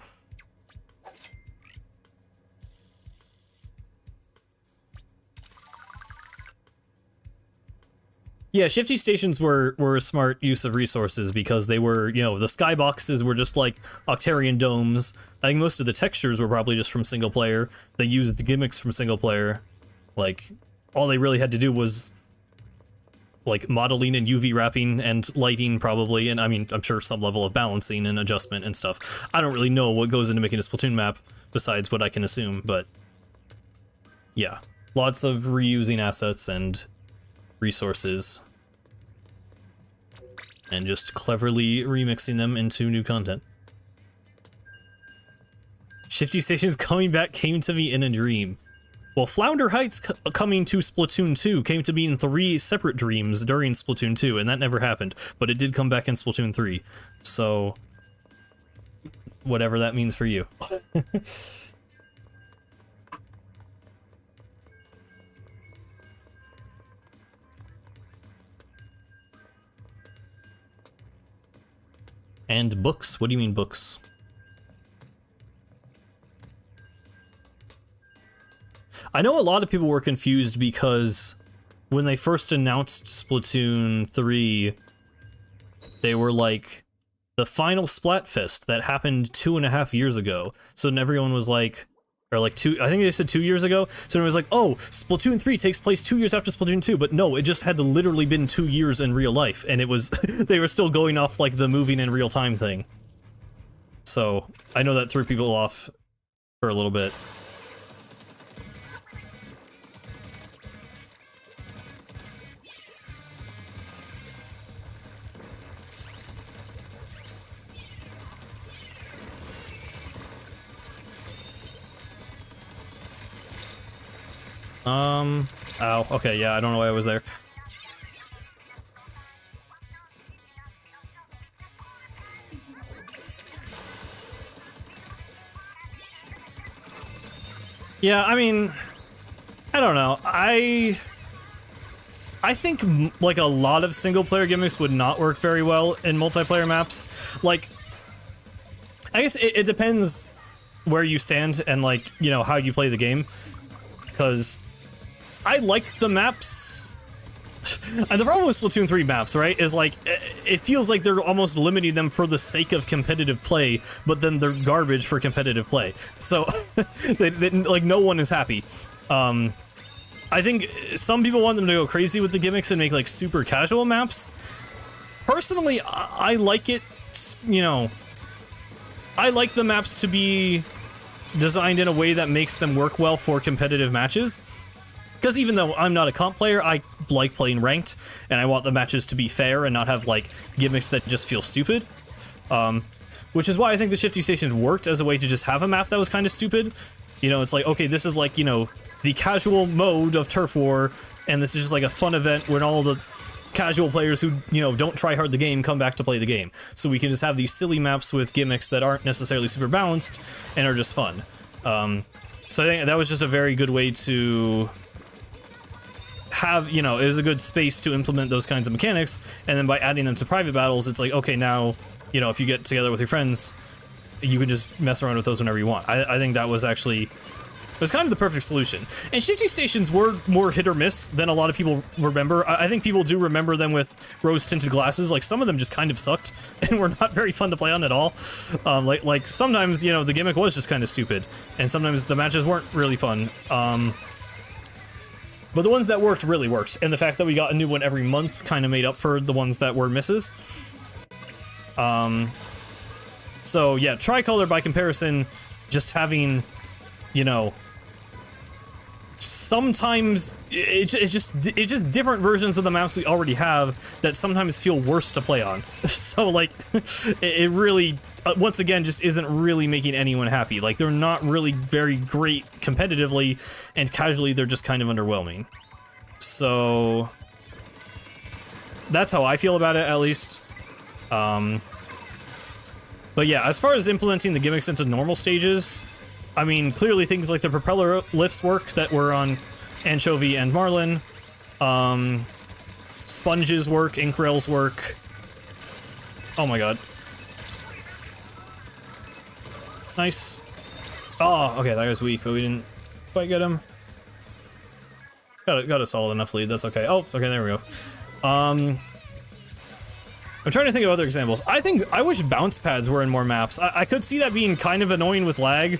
Yeah, Shifty Stations were a smart use of resources because they were, you know, the skyboxes were just like Octarian domes. I think most of the textures were probably just from single player. They used the gimmicks from single player. Like, all they really had to do was, like, modeling and UV wrapping and lighting probably, and I mean, I'm sure some level of balancing and adjustment and stuff. I don't really know what goes into making a Splatoon map besides what I can assume, but yeah. Lots of reusing assets and resources and just cleverly remixing them into new content. Shifty Stations coming back came to me in a dream. Well, Flounder Heights coming to Splatoon 2 came to me in 3 separate dreams during Splatoon 2, and that never happened, but it did come back in Splatoon 3. So, whatever that means for you. And books? What do you mean books? I know a lot of people were confused because when they first announced Splatoon 3, they were like, the final Splatfest that happened 2.5 years ago. So then everyone was like, or like I think they said 2 years ago. So it was like, oh, Splatoon 3 takes place 2 years after Splatoon 2, but no, it just had literally been 2 years in real life, and it was, they were still going off like the moving in real time thing. So I know that threw people off for a little bit. Ow, okay, yeah, I don't know why I was there. Yeah, I mean, I don't know. I think, like, a lot of single-player gimmicks would not work very well in multiplayer maps. Like, I guess it depends where you stand and, like, you know, how you play the game. Because I like the maps. And the problem with Splatoon 3 maps, right, is like, it feels like they're almost limiting them for the sake of competitive play, but then they're garbage for competitive play. So, like, no one is happy. I think some people want them to go crazy with the gimmicks and make, like, super casual maps. Personally, I like it, you know, I like the maps to be designed in a way that makes them work well for competitive matches. Because even though I'm not a comp player, I like playing ranked, and I want the matches to be fair and not have, like, gimmicks that just feel stupid. Which is why I think the Shifty Stations worked as a way to just have a map that was kind of stupid. You know, it's like, okay, this is like, you know, the casual mode of Turf War, and this is just like a fun event when all the casual players who, you know, don't try hard the game come back to play the game. So we can just have these silly maps with gimmicks that aren't necessarily super balanced and are just fun. So I think that was just a very good way to have, you know, it was a good space to implement those kinds of mechanics, and then by adding them to private battles, it's like, okay, now, you know, if you get together with your friends, you can just mess around with those whenever you want. I think that was actually, it was kind of the perfect solution. And shifty stations were more hit or miss than a lot of people remember. I think people do remember them with rose-tinted glasses. Like, some of them just kind of sucked and were not very fun to play on at all. Like sometimes, you know, the gimmick was just kind of stupid, and sometimes the matches weren't really fun. But the ones that worked really worked, and the fact that we got a new one every month kind of made up for the ones that were misses. So yeah, Tricolor by comparison, just having, you know, sometimes it's just different versions of the maps we already have that sometimes feel worse to play on. So like, it really, once again, just isn't really making anyone happy. Like, they're not really very great competitively, and casually they're just kind of underwhelming. So that's how I feel about it, at least. But yeah, as far as implementing the gimmicks into normal stages, I mean, clearly things like the propeller lifts work that were on Anchovy and Marlin. Sponges work, ink rails work. Oh my god. Nice. Oh, okay, that guy's weak, but we didn't quite get him. Got a solid enough lead, that's okay. Oh, okay, there we go. I'm trying to think of other examples. I wish bounce pads were in more maps. I could see that being kind of annoying with lag.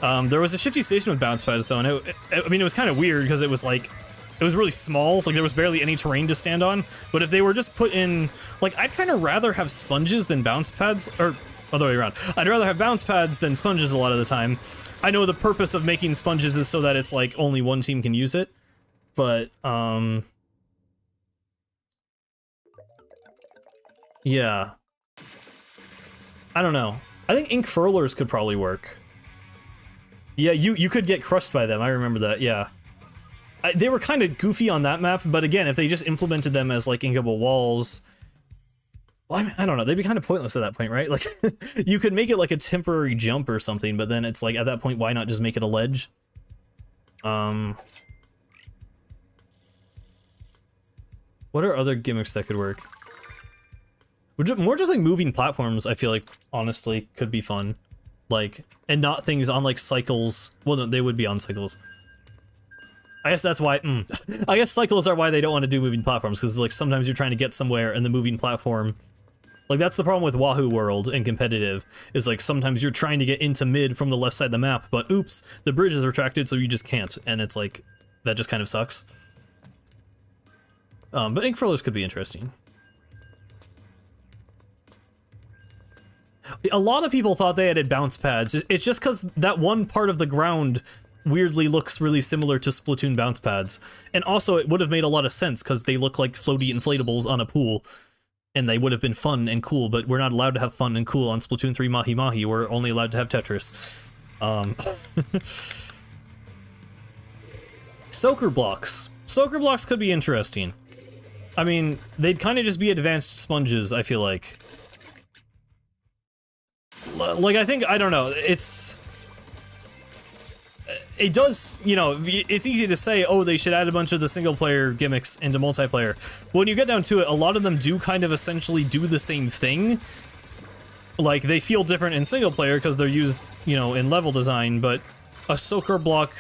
There was a shifty station with bounce pads though, and I mean, it was kind of weird because it was like, it was really small, like there was barely any terrain to stand on. But if they were just put in, like, I'd kind of rather have sponges than bounce pads, or other way around. I'd rather have bounce pads than sponges a lot of the time. I know the purpose of making sponges is so that it's like only one team can use it, but yeah, I don't know. I think ink furlers could probably work. Yeah, you could get crushed by them. I remember that. Yeah, they were kind of goofy on that map, but again, if they just implemented them as like inkable walls, well, I mean, I don't know. They'd be kind of pointless at that point, right? Like, you could make it like a temporary jump or something, but then it's like, at that point, why not just make it a ledge? What are other gimmicks that could work? More just like moving platforms, I feel like, honestly, could be fun. Like, and not things on like cycles. Well, no, they would be on cycles. I guess that's why, I guess cycles are why they don't want to do moving platforms, because like sometimes you're trying to get somewhere and the moving platform, like that's the problem with Wahoo World in competitive, is like sometimes you're trying to get into mid from the left side of the map, but oops, the bridge is retracted so you just can't, and it's like, that just kind of sucks. But ink furlers could be interesting. A lot of people thought they added bounce pads. It's just because that one part of the ground weirdly looks really similar to Splatoon bounce pads. And also, it would have made a lot of sense because they look like floaty inflatables on a pool. And they would have been fun and cool, but we're not allowed to have fun and cool on Splatoon 3 Mahi Mahi. We're only allowed to have Tetris. Soaker blocks. Soaker blocks could be interesting. I mean, they'd kind of just be advanced sponges, I feel like. Like, I think, I don't know, it does, you know, it's easy to say, oh, they should add a bunch of the single-player gimmicks into multiplayer. But when you get down to it, a lot of them do kind of essentially do the same thing. Like, they feel different in single-player because they're used, you know, in level design, but a soaker block,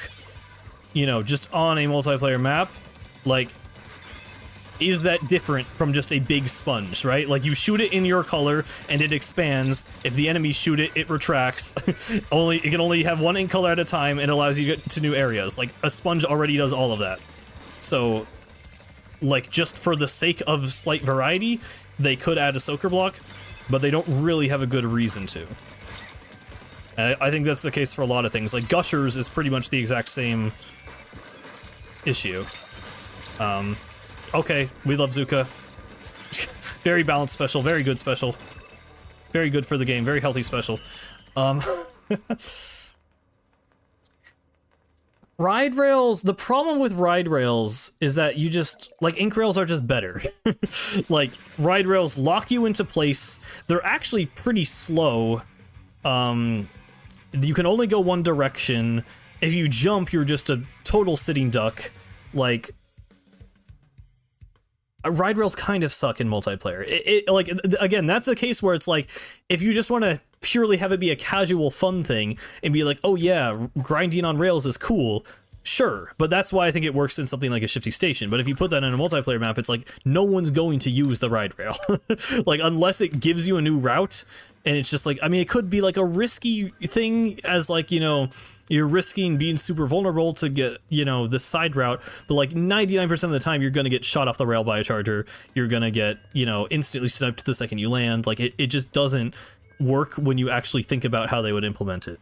you know, just on a multiplayer map, like, is that different from just a big sponge, right? Like, you shoot it in your color and it expands. If the enemies shoot it, it retracts. It can only have one ink color at a time, and it allows you to get to new areas. Like, a sponge already does all of that. So, like, just for the sake of slight variety, they could add a soaker block, but they don't really have a good reason to. And I think that's the case for a lot of things. Like, Gushers is pretty much the exact same issue. Okay, we love Zuka. Very balanced special, very good special. Very good for the game, very healthy special. Ride rails, the problem with ride rails is that you just, like, ink rails are just better. Like, ride rails lock you into place. They're actually pretty slow. You can only go one direction, if you jump, you're just a total sitting duck. Like, ride rails kind of suck in multiplayer. Like, again, that's a case where it's like, if you just want to purely have it be a casual fun thing and be like, oh yeah, grinding on rails is cool, sure, but that's why I think it works in something like a Shifty Station. But if you put that in a multiplayer map, it's like, no one's going to use the ride rail. Like, unless it gives you a new route, and it's just like, I mean, it could be like a risky thing as like, you know, you're risking being super vulnerable to get, you know, this side route, but like 99% of the time you're going to get shot off the rail by a charger, you're going to get, you know, instantly sniped the second you land. Like, it just doesn't work when you actually think about how they would implement it.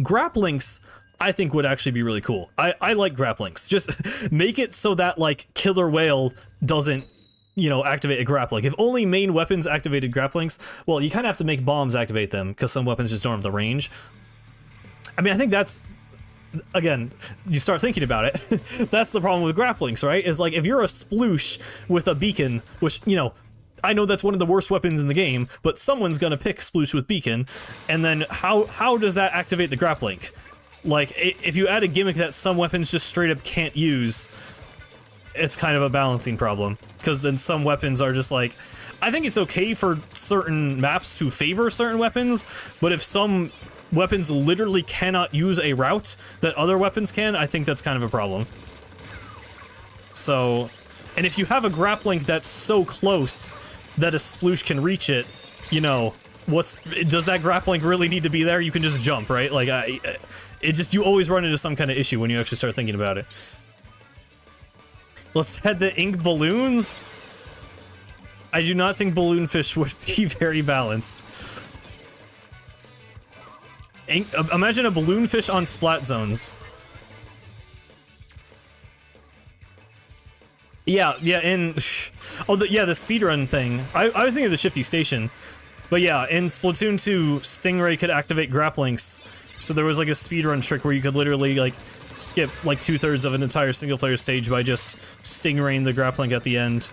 Grapplinks, I think, would actually be really cool. I like grapplinks. Just make it so that, like, Killer Whale doesn't, you know, activate a grappling. If only main weapons activated grapplinks, well, you kind of have to make bombs activate them, because some weapons just don't have the range. I mean, I think that's, again, you start thinking about it, that's the problem with grapplinks, right? Is like, if you're a sploosh with a beacon, which, you know, I know that's one of the worst weapons in the game, but someone's gonna pick sploosh with beacon, and then how does that activate the grapplink? Like, if you add a gimmick that some weapons just straight up can't use, it's kind of a balancing problem, because then some weapons are just like, I think it's okay for certain maps to favor certain weapons, but if some weapons literally cannot use a route that other weapons can, I think that's kind of a problem. So, and if you have a grappling that's so close that a sploosh can reach it, you know, does that grappling really need to be there? You can just jump, right? Like, you always run into some kind of issue when you actually start thinking about it. Let's head to ink balloons. I do not think balloonfish would be very balanced. Imagine a balloonfish on Splat zones. Yeah, and oh, the speedrun thing. I was thinking of the Shifty Station, but yeah, in Splatoon 2, Stingray could activate grapplinks, so there was like a speedrun trick where you could literally like skip like 2/3 of an entire single-player stage by just Stingraying the grapplink at the end,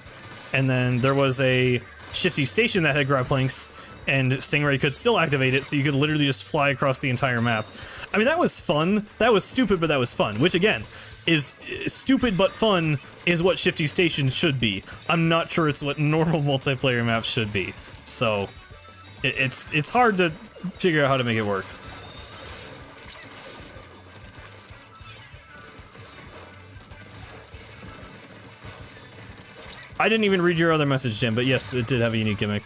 and then there was a Shifty Station that had grapplinks, and Stingray could still activate it, so you could literally just fly across the entire map. I mean, that was fun. That was stupid, but that was fun, which again, is stupid but fun is what Shifty Stations should be. I'm not sure it's what normal multiplayer maps should be. So, it's hard to figure out how to make it work. I didn't even read your other message, Jim, but yes, it did have a unique gimmick.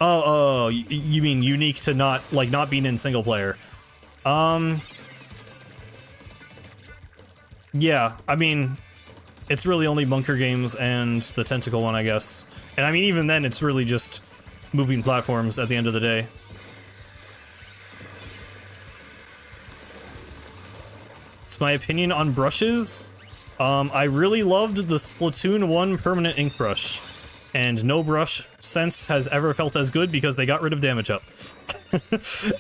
Oh, you mean unique to not being in single player. Yeah, I mean, it's really only bunker games and the tentacle one, I guess. And I mean, even then, it's really just moving platforms at the end of the day. It's my opinion on brushes. I really loved the Splatoon 1 permanent ink brush. And no brush since has ever felt as good because they got rid of damage up.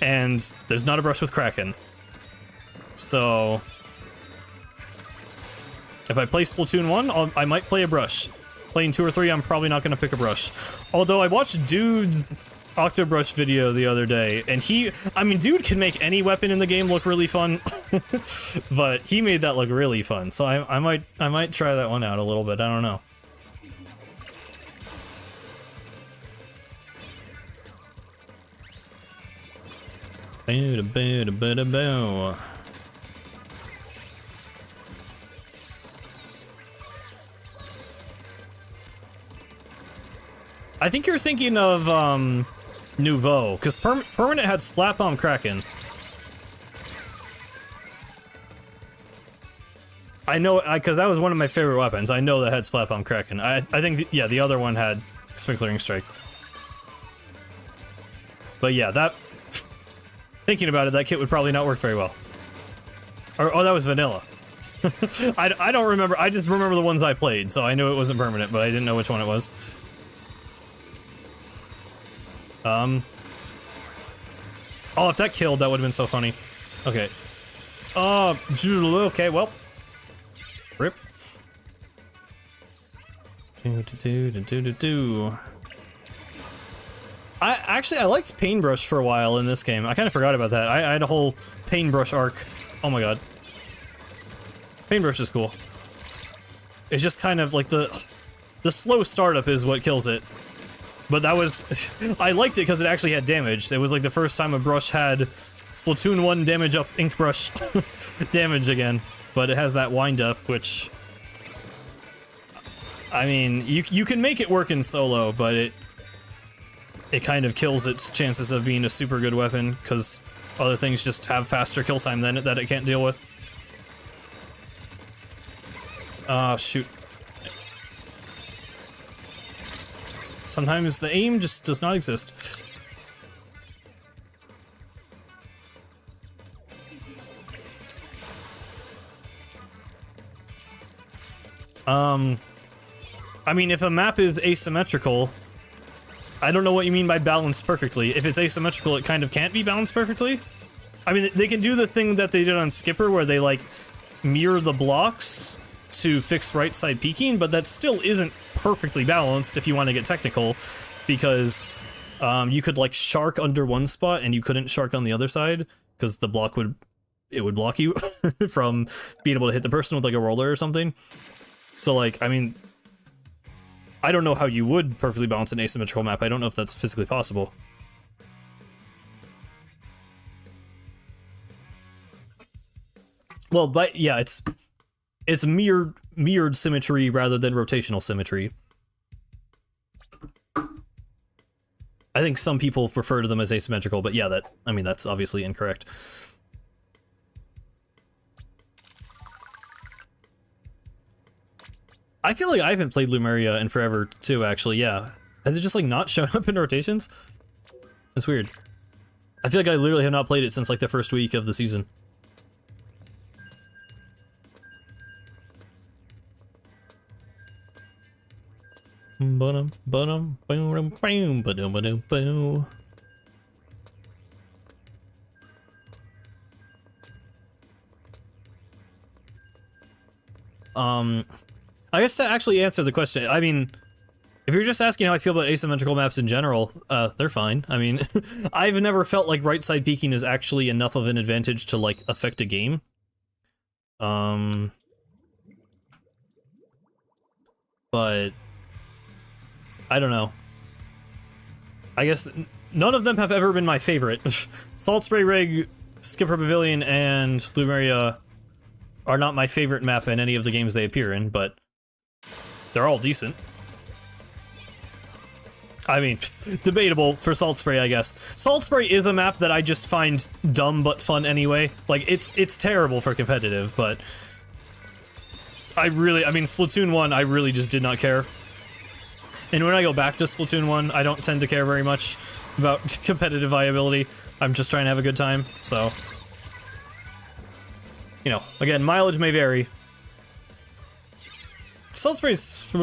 And there's not a brush with Kraken. So, if I play Splatoon 1, I might play a brush. Playing 2 or 3, I'm probably not going to pick a brush. Although I watched Dude's Octobrush video the other day, and Dude can make any weapon in the game look really fun. But he made that look really fun. So I might try that one out a little bit, I don't know. I think you're thinking of Nouveau, because Permanent had Splat Bomb Kraken. I know, because that was one of my favorite weapons. I know that had Splat Bomb Kraken. I think, yeah, the other one had Sprinkling Strike. But yeah, thinking about it, that kit would probably not work very well. Oh, that was vanilla. I don't remember. I just remember the ones I played, so I knew it wasn't permanent, but I didn't know which one it was. Oh, if that killed, that would have been so funny. Okay. Okay, well. Rip. I liked Paintbrush for a while in this game. I kind of forgot about that. I had a whole Paintbrush arc. Oh my god. Paintbrush is cool. It's just kind of like the slow startup is what kills it. But that was... I liked it because it actually had damage. It was like the first time a brush had Splatoon 1 damage up ink brush damage again. But it has that wind up, which... I mean, you can make it work in solo, but it kind of kills its chances of being a super good weapon, because other things just have faster kill time than it that it can't deal with. Shoot. Sometimes the aim just does not exist. I mean, if a map is asymmetrical, I don't know what you mean by balanced perfectly. If it's asymmetrical, it kind of can't be balanced perfectly. I mean, they can do the thing that they did on Skipper, where they, like, mirror the blocks to fix right side peeking, but that still isn't perfectly balanced if you want to get technical, because you could, like, shark under one spot and you couldn't shark on the other side, because the block would block you from being able to hit the person with, like, a roller or something. So, like, I mean, I don't know how you would perfectly balance an asymmetrical map. I don't know if that's physically possible. Well, but yeah, it's mirrored symmetry rather than rotational symmetry. I think some people refer to them as asymmetrical, but yeah, I mean, that's obviously incorrect. I feel like I haven't played Lumeria in forever, too, actually, yeah. Has it just, like, not shown up in rotations? That's weird. I feel like I literally have not played it since, like, the first week of the season. I guess to actually answer the question, I mean, if you're just asking how I feel about asymmetrical maps in general, they're fine. I mean, I've never felt like right side peeking is actually enough of an advantage to, like, affect a game. But I don't know. I guess none of them have ever been my favorite. Salt Spray Rig, Skipper Pavilion, and Lumeria are not my favorite map in any of the games they appear in, but they're all decent. I mean, debatable for Salt Spray, I guess. Salt Spray is a map that I just find dumb but fun anyway. Like, it's terrible for competitive, but I mean, Splatoon 1, I really just did not care. And when I go back to Splatoon 1, I don't tend to care very much about competitive viability. I'm just trying to have a good time, so... You know, again, mileage may vary. Salt Spray's... I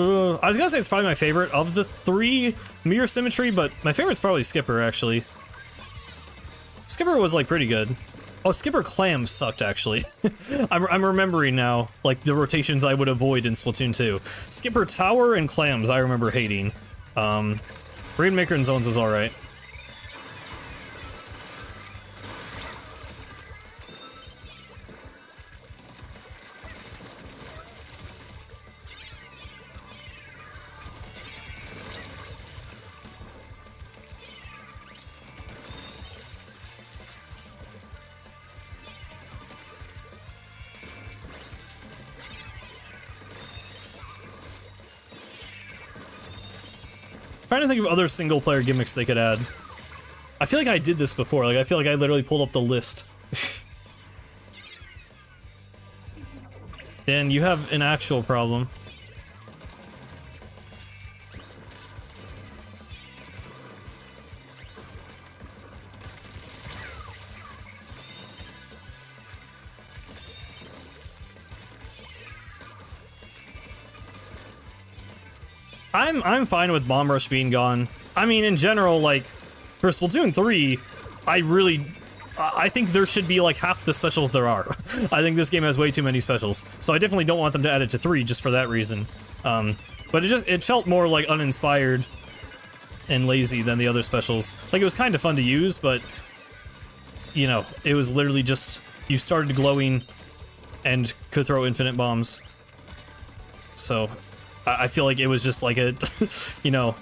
was gonna say it's probably my favorite of the three mirror symmetry, but my favorite's probably Skipper, actually. Skipper was, like, pretty good. Oh, Skipper Clams sucked, actually. I'm remembering now, like, the rotations I would avoid in Splatoon 2. Skipper Tower and Clams I remember hating. Rainmaker and Zones was alright. Trying to think of other single-player gimmicks they could add. I feel like I did this before. Like, I feel like I literally pulled up the list. Dan, you have an actual problem. I'm fine with Bomb Rush being gone. I mean, in general, like, for Splatoon 3, I think there should be, like, half the specials there are. I think this game has way too many specials, so I definitely don't want them to add it to 3 just for that reason. But it felt more, like, uninspired and lazy than the other specials. Like, it was kind of fun to use, but, you know, it was literally just, you started glowing and could throw infinite bombs. So, I feel like it was just like a, you know,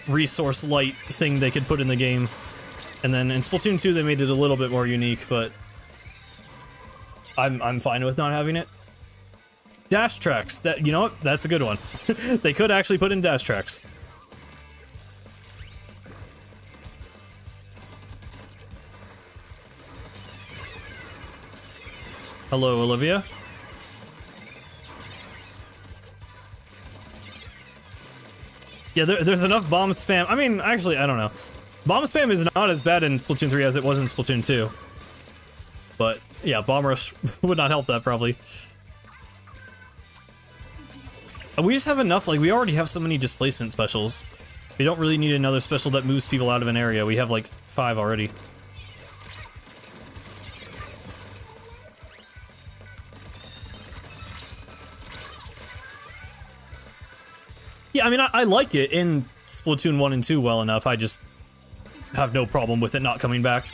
resource light thing they could put in the game. And then in Splatoon 2 they made it a little bit more unique, but I'm fine with not having it. Dash tracks, that, you know what? That's a good one. They could actually put in dash tracks. Hello, Olivia. Yeah, there's enough bomb spam. I mean, actually, I don't know. Bomb spam is not as bad in Splatoon 3 as it was in Splatoon 2. But, yeah, Bomb Rush would not help that, probably. We just have enough, like, we already have so many displacement specials. We don't really need another special that moves people out of an area. We have, like, 5 already. Yeah, I mean, I like it in Splatoon 1 and 2 well enough. I just have no problem with it not coming back.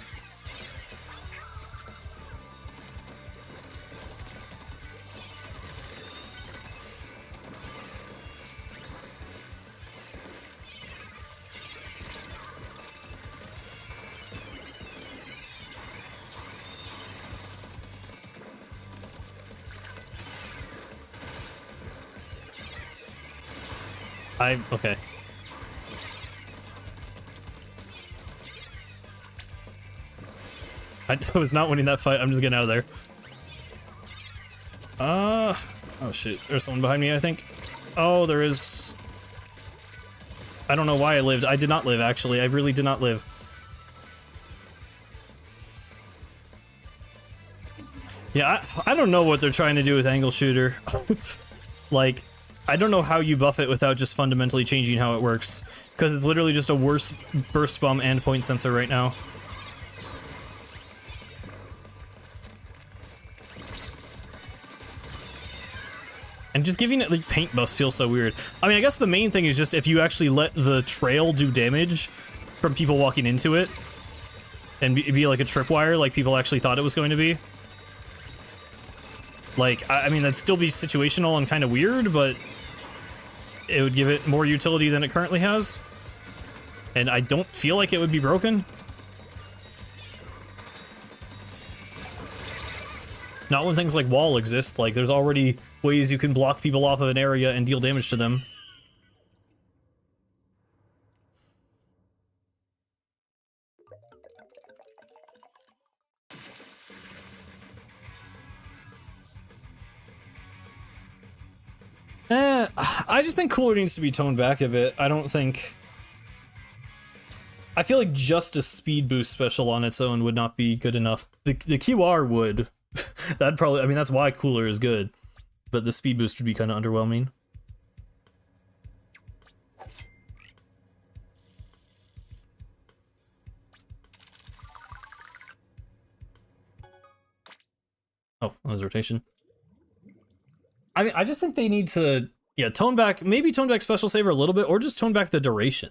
Okay. I was not winning that fight. I'm just getting out of there. Oh shit. There's someone behind me, I think. Oh, there is. I don't know why I lived. I did not live, actually. I really did not live. Yeah, I don't know what they're trying to do with angle shooter. Like, I don't know how you buff it without just fundamentally changing how it works, because it's literally just a worse burst bomb and point sensor right now. And just giving it like paint buffs feels so weird. I mean, I guess the main thing is just if you actually let the trail do damage from people walking into it, and be like a tripwire like people actually thought it was going to be. Like, I mean, that'd still be situational and kind of weird, but it would give it more utility than it currently has. And I don't feel like it would be broken. Not when things like wall exist. Like, there's already ways you can block people off of an area and deal damage to them. I just think Cooler needs to be toned back a bit. I don't think... I feel like just a speed boost special on its own would not be good enough. The QR would. That'd probably... I mean, that's why Cooler is good. But the speed boost would be kind of underwhelming. Oh, that was rotation. I mean, I just think they need to, yeah, tone back, maybe tone back Special Saver a little bit, or just tone back the duration.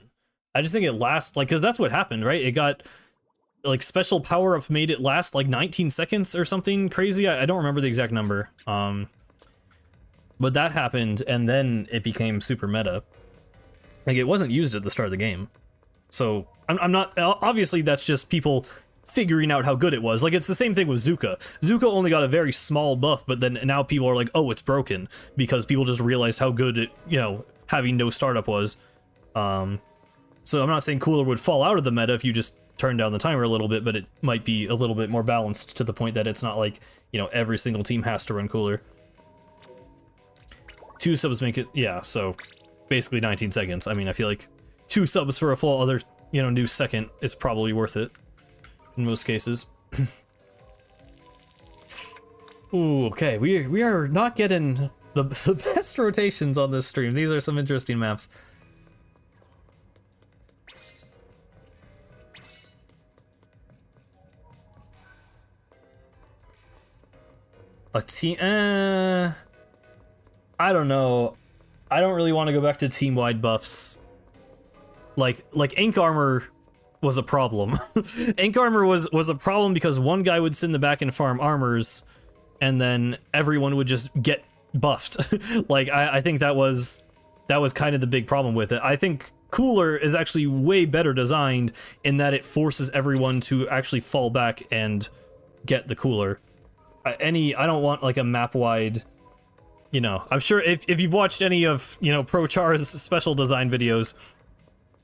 I just think it lasts, like, because that's what happened, right? It got, like, Special Power-Up made it last, like, 19 seconds or something crazy. I don't remember the exact number. But that happened, and then it became super meta. Like, it wasn't used at the start of the game. So, I'm not, obviously that's just people figuring out how good it was. Like, it's the same thing with Zuka. Zuka only got a very small buff, but then now people are like, oh, it's broken, because people just realized how good it, you know, having no startup was. So I'm not saying Cooler would fall out of the meta if you just turn down the timer a little bit, but it might be a little bit more balanced to the point that it's not like, you know, every single team has to run Cooler. 2 subs make it, yeah, so basically 19 seconds. I mean, I feel like 2 subs for a full other, you know, new second is probably worth it. In most cases. Ooh, okay, we are not getting the best rotations on this stream. These are some interesting maps. A team, I don't know. I don't really want to go back to team-wide buffs. Like ink armor was a problem. Ink armor was a problem because one guy would sit in the back and farm armors, and then everyone would just get buffed. Like I think that was kind of the big problem with it. I think Cooler is actually way better designed in that it forces everyone to actually fall back and get the Cooler. I don't want like a map wide, you know, I'm sure if you've watched any of, you know, Pro Char's special design videos,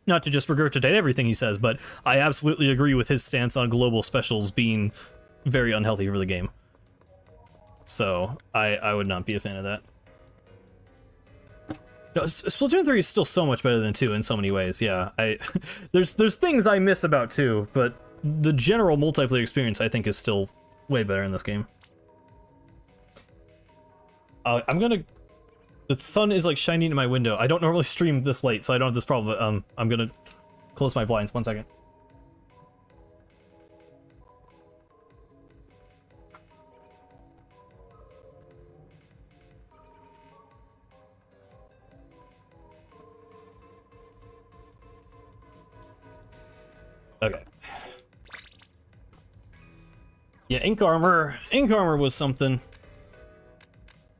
not to just regurgitate everything he says, but I absolutely agree with his stance on global specials being very unhealthy for the game. So I would not be a fan of that. No, Splatoon 3 is still so much better than 2 in so many ways. Yeah, there's things I miss about 2, but the general multiplayer experience I think is still way better in this game. The sun is like shining in my window. I don't normally stream this late, so I don't have this problem, but I'm gonna close my blinds. 1 second. Okay. Yeah, ink armor was something.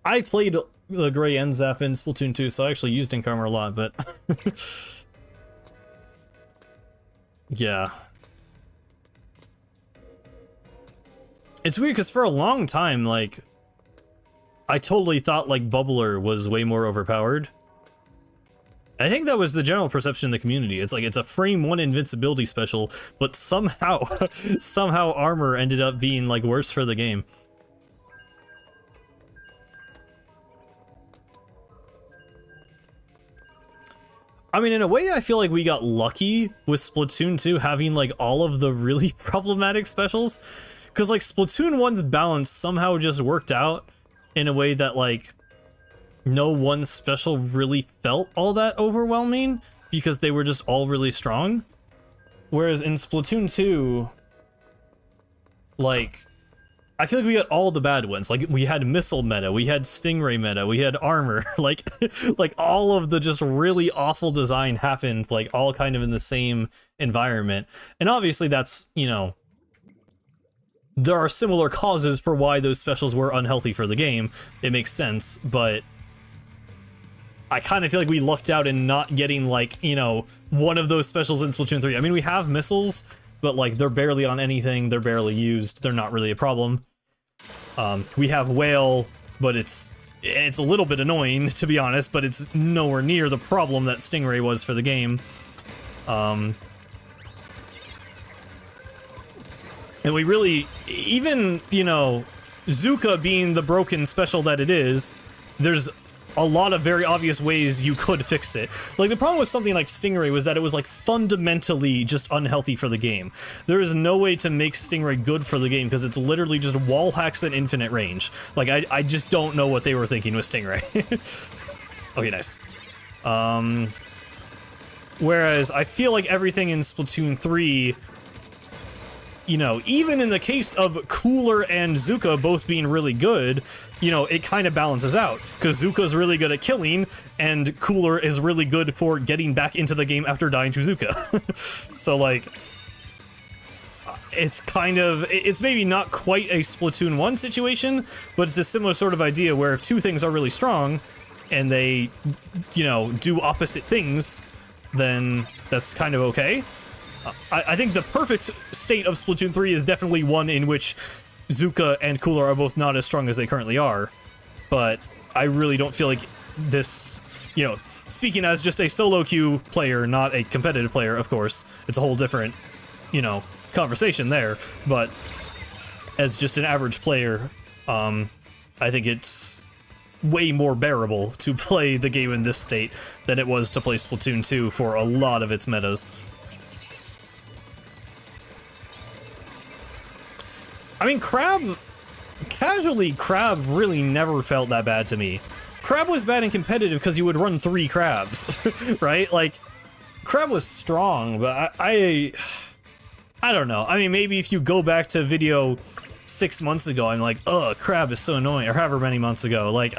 I played the Gray End Zap in Splatoon 2, so I actually used ink armor a lot, but yeah. It's weird because for a long time, like, I totally thought like Bubbler was way more overpowered. I think that was the general perception in the community. It's like it's a frame 1 invincibility special, but somehow somehow armor ended up being like worse for the game. I mean, in a way, I feel like we got lucky with Splatoon 2 having like all of the really problematic specials, because like Splatoon 1's balance somehow just worked out in a way that like no one special really felt all that overwhelming because they were just all really strong. Whereas in Splatoon 2, like, I feel like we got all the bad ones. Like, we had missile meta, we had stingray meta, we had armor, like, like all of the just really awful design happened, like, all kind of in the same environment. And obviously that's, you know, there are similar causes for why those specials were unhealthy for the game. It makes sense, but I kind of feel like we lucked out in not getting, like, you know, one of those specials in Splatoon 3. I mean, we have missiles, but, like, they're barely on anything, they're barely used, they're not really a problem. We have Whale, but it's a little bit annoying, to be honest, but it's nowhere near the problem that Stingray was for the game. And we really, even, you know, Zuka being the broken special that it is, there's a lot of very obvious ways you could fix it. Like, the problem with something like Stingray was that it was, like, fundamentally just unhealthy for the game. There is no way to make Stingray good for the game, because it's literally just wall hacks at infinite range. Like, I just don't know what they were thinking with Stingray. Okay, nice. Whereas, I feel like everything in Splatoon 3, you know, even in the case of Cooler and Zuka both being really good, you know, it kind of balances out, because Zuka's really good at killing, and Cooler is really good for getting back into the game after dying to Zuka. So, like, it's kind of, it's maybe not quite a Splatoon 1 situation, but it's a similar sort of idea where if two things are really strong, and they, you know, do opposite things, then that's kind of okay. I think the perfect state of Splatoon 3 is definitely one in which Zuka and Cooler are both not as strong as they currently are, but I really don't feel like this, you know, speaking as just a solo queue player, not a competitive player, of course, it's a whole different, you know, conversation there, but as just an average player, I think it's way more bearable to play the game in this state than it was to play Splatoon 2 for a lot of its metas. I mean, Crab really never felt that bad to me. Crab was bad in competitive because you would run 3 crabs, right? Like, Crab was strong, but I don't know. I mean, maybe if you go back to video 6 months ago, I'm like, ugh, crab is so annoying, or however many months ago. Like,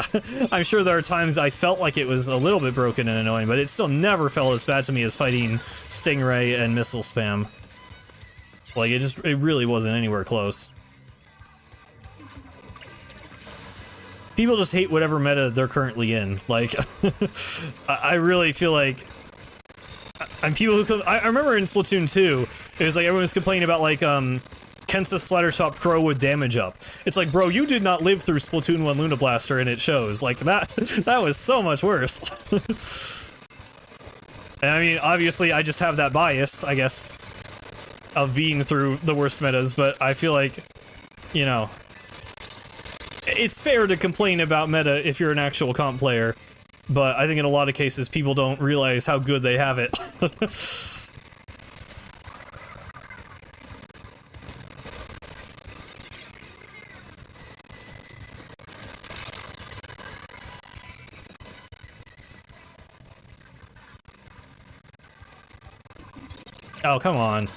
I'm sure there are times I felt like it was a little bit broken and annoying, but it still never felt as bad to me as fighting Stingray and missile spam. Like, it really wasn't anywhere close. People just hate whatever meta they're currently in. Like, I really feel like, and people who come, I remember in Splatoon 2, it was like everyone was complaining about like, Kensa Splattershot Pro with damage up. It's like, bro, you did not live through Splatoon 1 Luna Blaster and it shows. Like, that was so much worse. And I mean, obviously, I just have that bias, I guess, of being through the worst metas, but I feel like, you know, it's fair to complain about meta if you're an actual comp player, but I think in a lot of cases, people don't realize how good they have it. Oh, come on.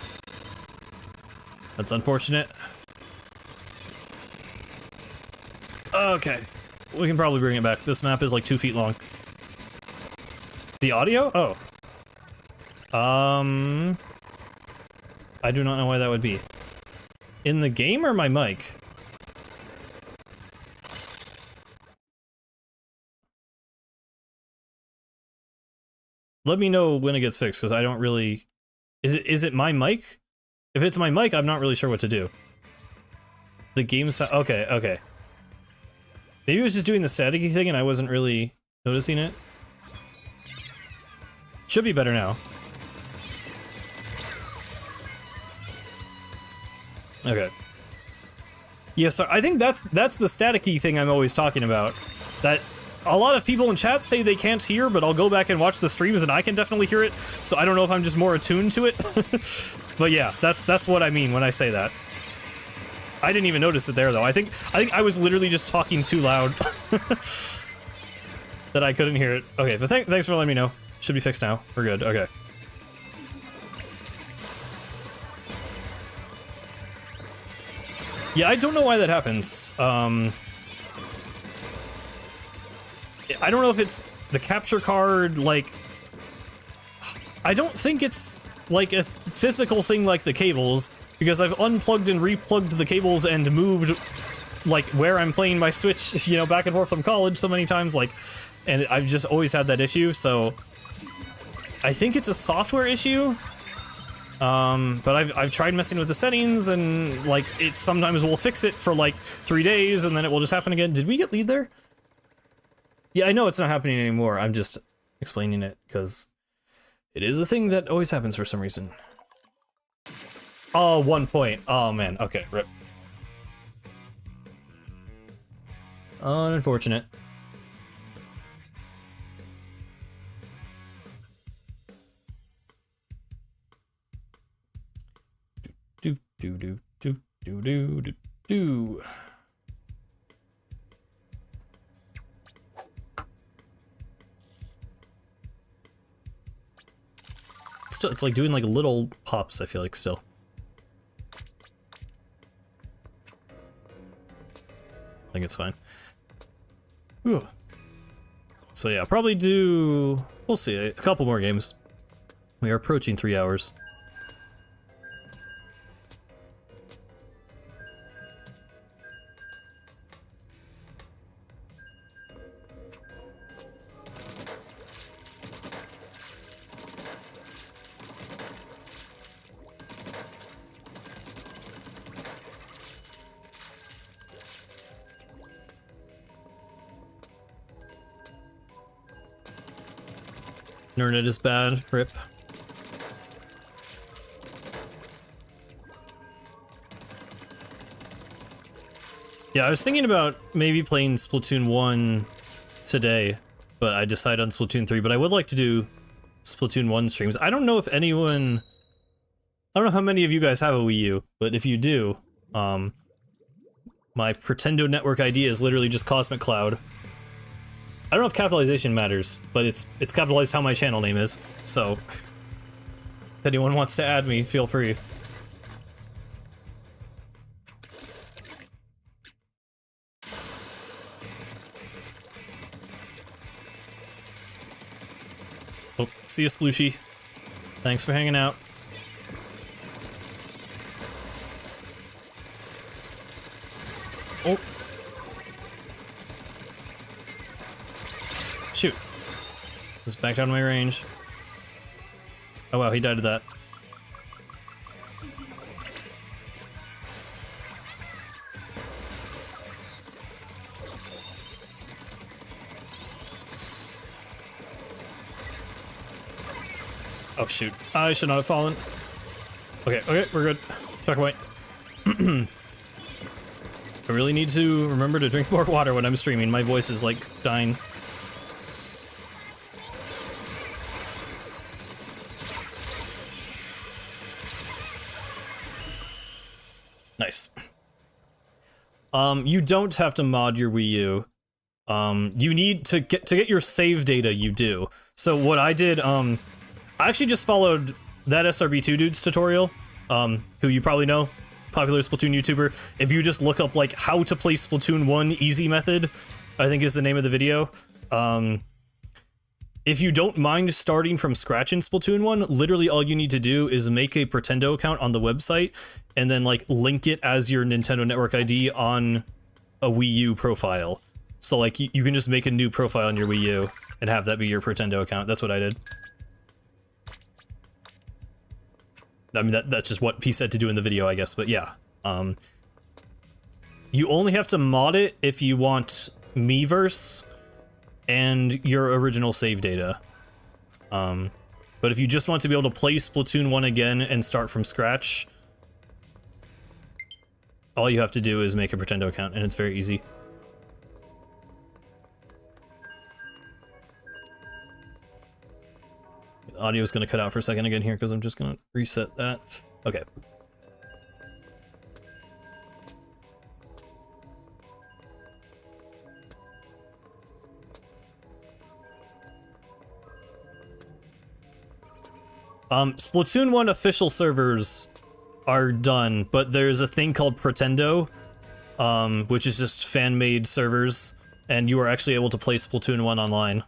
That's unfortunate. Okay. We can probably bring it back. This map is like 2 feet long. The audio? Oh. I do not know why that would be. In the game or my mic? Let me know when it gets fixed, because I don't really... Is it my mic? If it's my mic, I'm not really sure what to do. The game sound... Okay, okay. Maybe it was just doing the staticky thing and I wasn't really noticing it. Should be better now. Okay. Yeah, so I think that's the staticky thing I'm always talking about. That a lot of people in chat say they can't hear, but I'll go back and watch the streams and I can definitely hear it. So I don't know if I'm just more attuned to it. But yeah, that's what I mean when I say that. I didn't even notice it there though. I think I was literally just talking too loud that I couldn't hear it. Okay, but thanks for letting me know. Should be fixed now. We're good. Okay. Yeah, I don't know why that happens. I don't know if it's the capture card, like... I don't think it's, like, a physical thing like the cables, because I've unplugged and replugged the cables and moved, like, where I'm playing my Switch, you know, back and forth from college so many times, like... And I've just always had that issue, so... I think it's a software issue. But I've tried messing with the settings, and, like, it sometimes will fix it for, like, 3 days, and then it will just happen again. Did we get lead there? Yeah, I know it's not happening anymore. I'm just explaining it, because it is a thing that always happens for some reason. Oh, 1 point. Oh, man. Okay, rip. Unfortunate. Do do do do do do do do. Still, it's like doing like little pops, I feel like, still. I think it's fine. Whew. So yeah, probably do... We'll see, a couple more games. We are approaching 3 hours. Internet is bad, rip. Yeah, I was thinking about maybe playing Splatoon 1 today, but I decided on Splatoon 3, but I would like to do Splatoon 1 streams. I don't know if anyone... I don't know how many of you guys have a Wii U, but if you do, my Pretendo Network ID is literally just Cosmic Cloud. I don't know if capitalization matters, but it's capitalized how my channel name is, so if anyone wants to add me, feel free. See ya, Splooshy. Thanks for hanging out. Oh. Shoot. Just back down to my range. Oh wow, he died to that. Oh shoot, I should not have fallen. Okay, we're good. Tuck away. I really need to remember to drink more water when I'm streaming. My voice is like dying. Nice. You don't have to mod your Wii U. You need to get your save data, you do. So what I did, I actually just followed that SRB2 dude's tutorial, who you probably know, popular Splatoon YouTuber. If you just look up, like, how to play Splatoon 1 easy method, I think is the name of the video. If you don't mind starting from scratch in Splatoon 1, literally all you need to do is make a Pretendo account on the website, and then, like, link it as your Nintendo Network ID on a Wii U profile. So, like, you can just make a new profile on your Wii U and have that be your Pretendo account. That's what I did. I mean, that's just what he said to do in the video, I guess, but yeah. You only have to mod it if you want Miiverse and your original save data. But if you just want to be able to play Splatoon 1 again and start from scratch, all you have to do is make a Pretendo account, and it's very easy. The audio's gonna cut out for a second again here because I'm just gonna reset that. Okay. Splatoon 1 official servers are done, but there's a thing called Pretendo, which is just fan-made servers, and you are actually able to play Splatoon 1 online.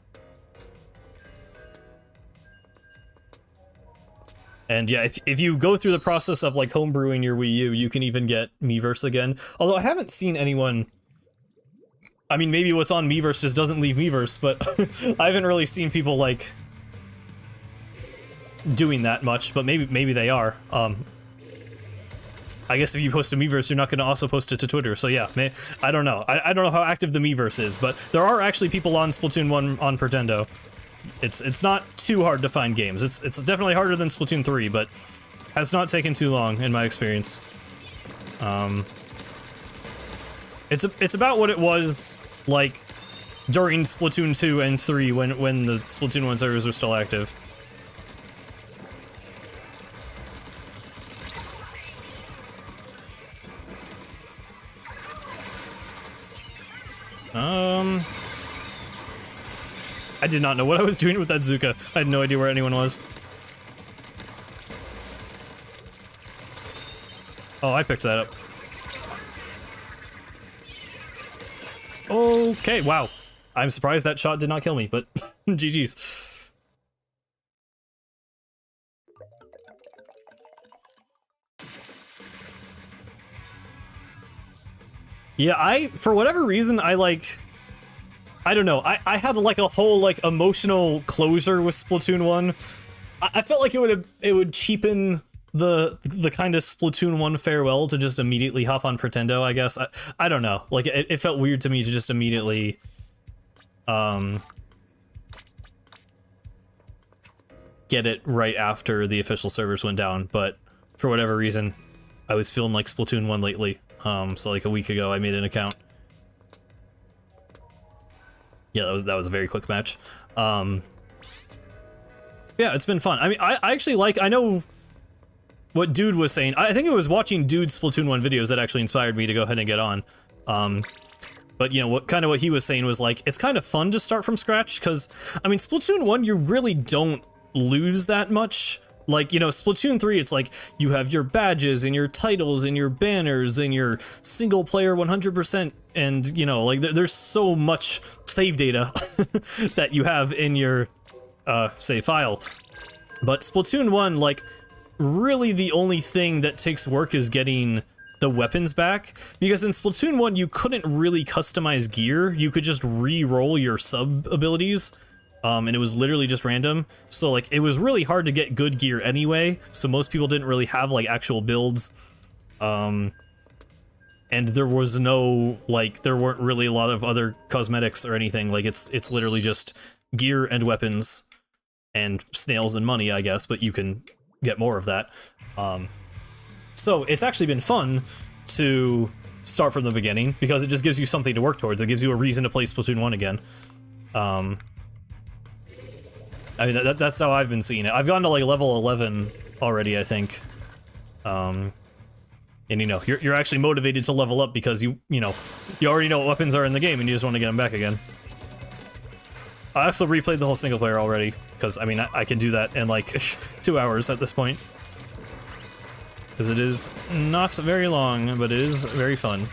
And yeah, if you go through the process of, like, homebrewing your Wii U, you can even get Miiverse again. Although I haven't seen anyone... I mean, maybe what's on Miiverse just doesn't leave Miiverse, but I haven't really seen people, like, doing that much, but maybe they are. I guess if you post to Miiverse, you're not going to also post it to Twitter, so yeah, I don't know. I don't know how active the Miiverse is, but there are actually people on Splatoon 1 on Pretendo. It's not too hard to find games. It's definitely harder than Splatoon 3, but has not taken too long in my experience. It's about what it was like during Splatoon 2 and 3 when the Splatoon 1 servers were still active. I did not know what I was doing with that Zuka. I had no idea where anyone was. Oh, I picked that up. Okay, wow. I'm surprised that shot did not kill me, but GG's. Yeah, for whatever reason, I don't know, I had like a whole like emotional closure with Splatoon 1. I felt like it would cheapen the kind of Splatoon 1 farewell to just immediately hop on Pretendo, I guess. I don't know, like it felt weird to me to just immediately get it right after the official servers went down, but for whatever reason I was feeling like Splatoon 1 lately. So like a week ago I made an account. Yeah, that was a very quick match. Yeah, it's been fun. I mean, I actually like, I know what Dude was saying. I think it was watching Dude's Splatoon 1 videos that actually inspired me to go ahead and get on. But you know, what he was saying was like, it's kind of fun to start from scratch, because, I mean, Splatoon 1, you really don't lose that much. Like, you know, Splatoon 3, it's like, you have your badges, and your titles, and your banners, and your single-player 100%, and, you know, like, there's so much save data that you have in your save file. But Splatoon 1, like, really the only thing that takes work is getting the weapons back, because in Splatoon 1 you couldn't really customize gear. You could just re-roll your sub abilities, and it was literally just random. So like it was really hard to get good gear anyway, so most people didn't really have like actual builds. And there was no, like, there weren't really a lot of other cosmetics or anything. Like it's literally just gear and weapons and snails and money, I guess, but you can get more of that. So it's actually been fun to start from the beginning, because it just gives you something to work towards. It gives you a reason to play Splatoon 1 again. I mean, that's how I've been seeing it. I've gotten to like level 11 already, I think. And you know, you're actually motivated to level up because you already know what weapons are in the game and you just want to get them back again. I also replayed the whole single player already, because I mean, I can do that in like 2 hours at this point. Because it is not very long, but it is very fun.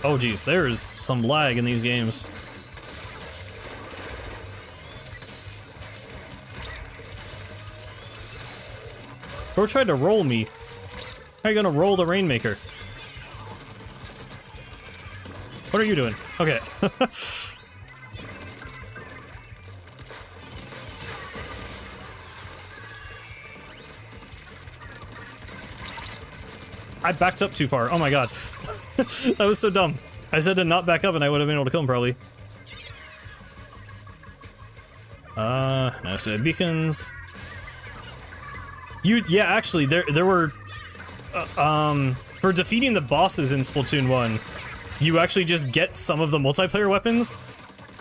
Oh geez, there's some lag in these games. Bro tried to roll me. How are you gonna roll the Rainmaker? What are you doing? Okay. I backed up too far. Oh my god. That was so dumb. I said to not back up and I would have been able to kill him probably. Now so beacons. Yeah, actually, there were, for defeating the bosses in Splatoon 1, you actually just get some of the multiplayer weapons.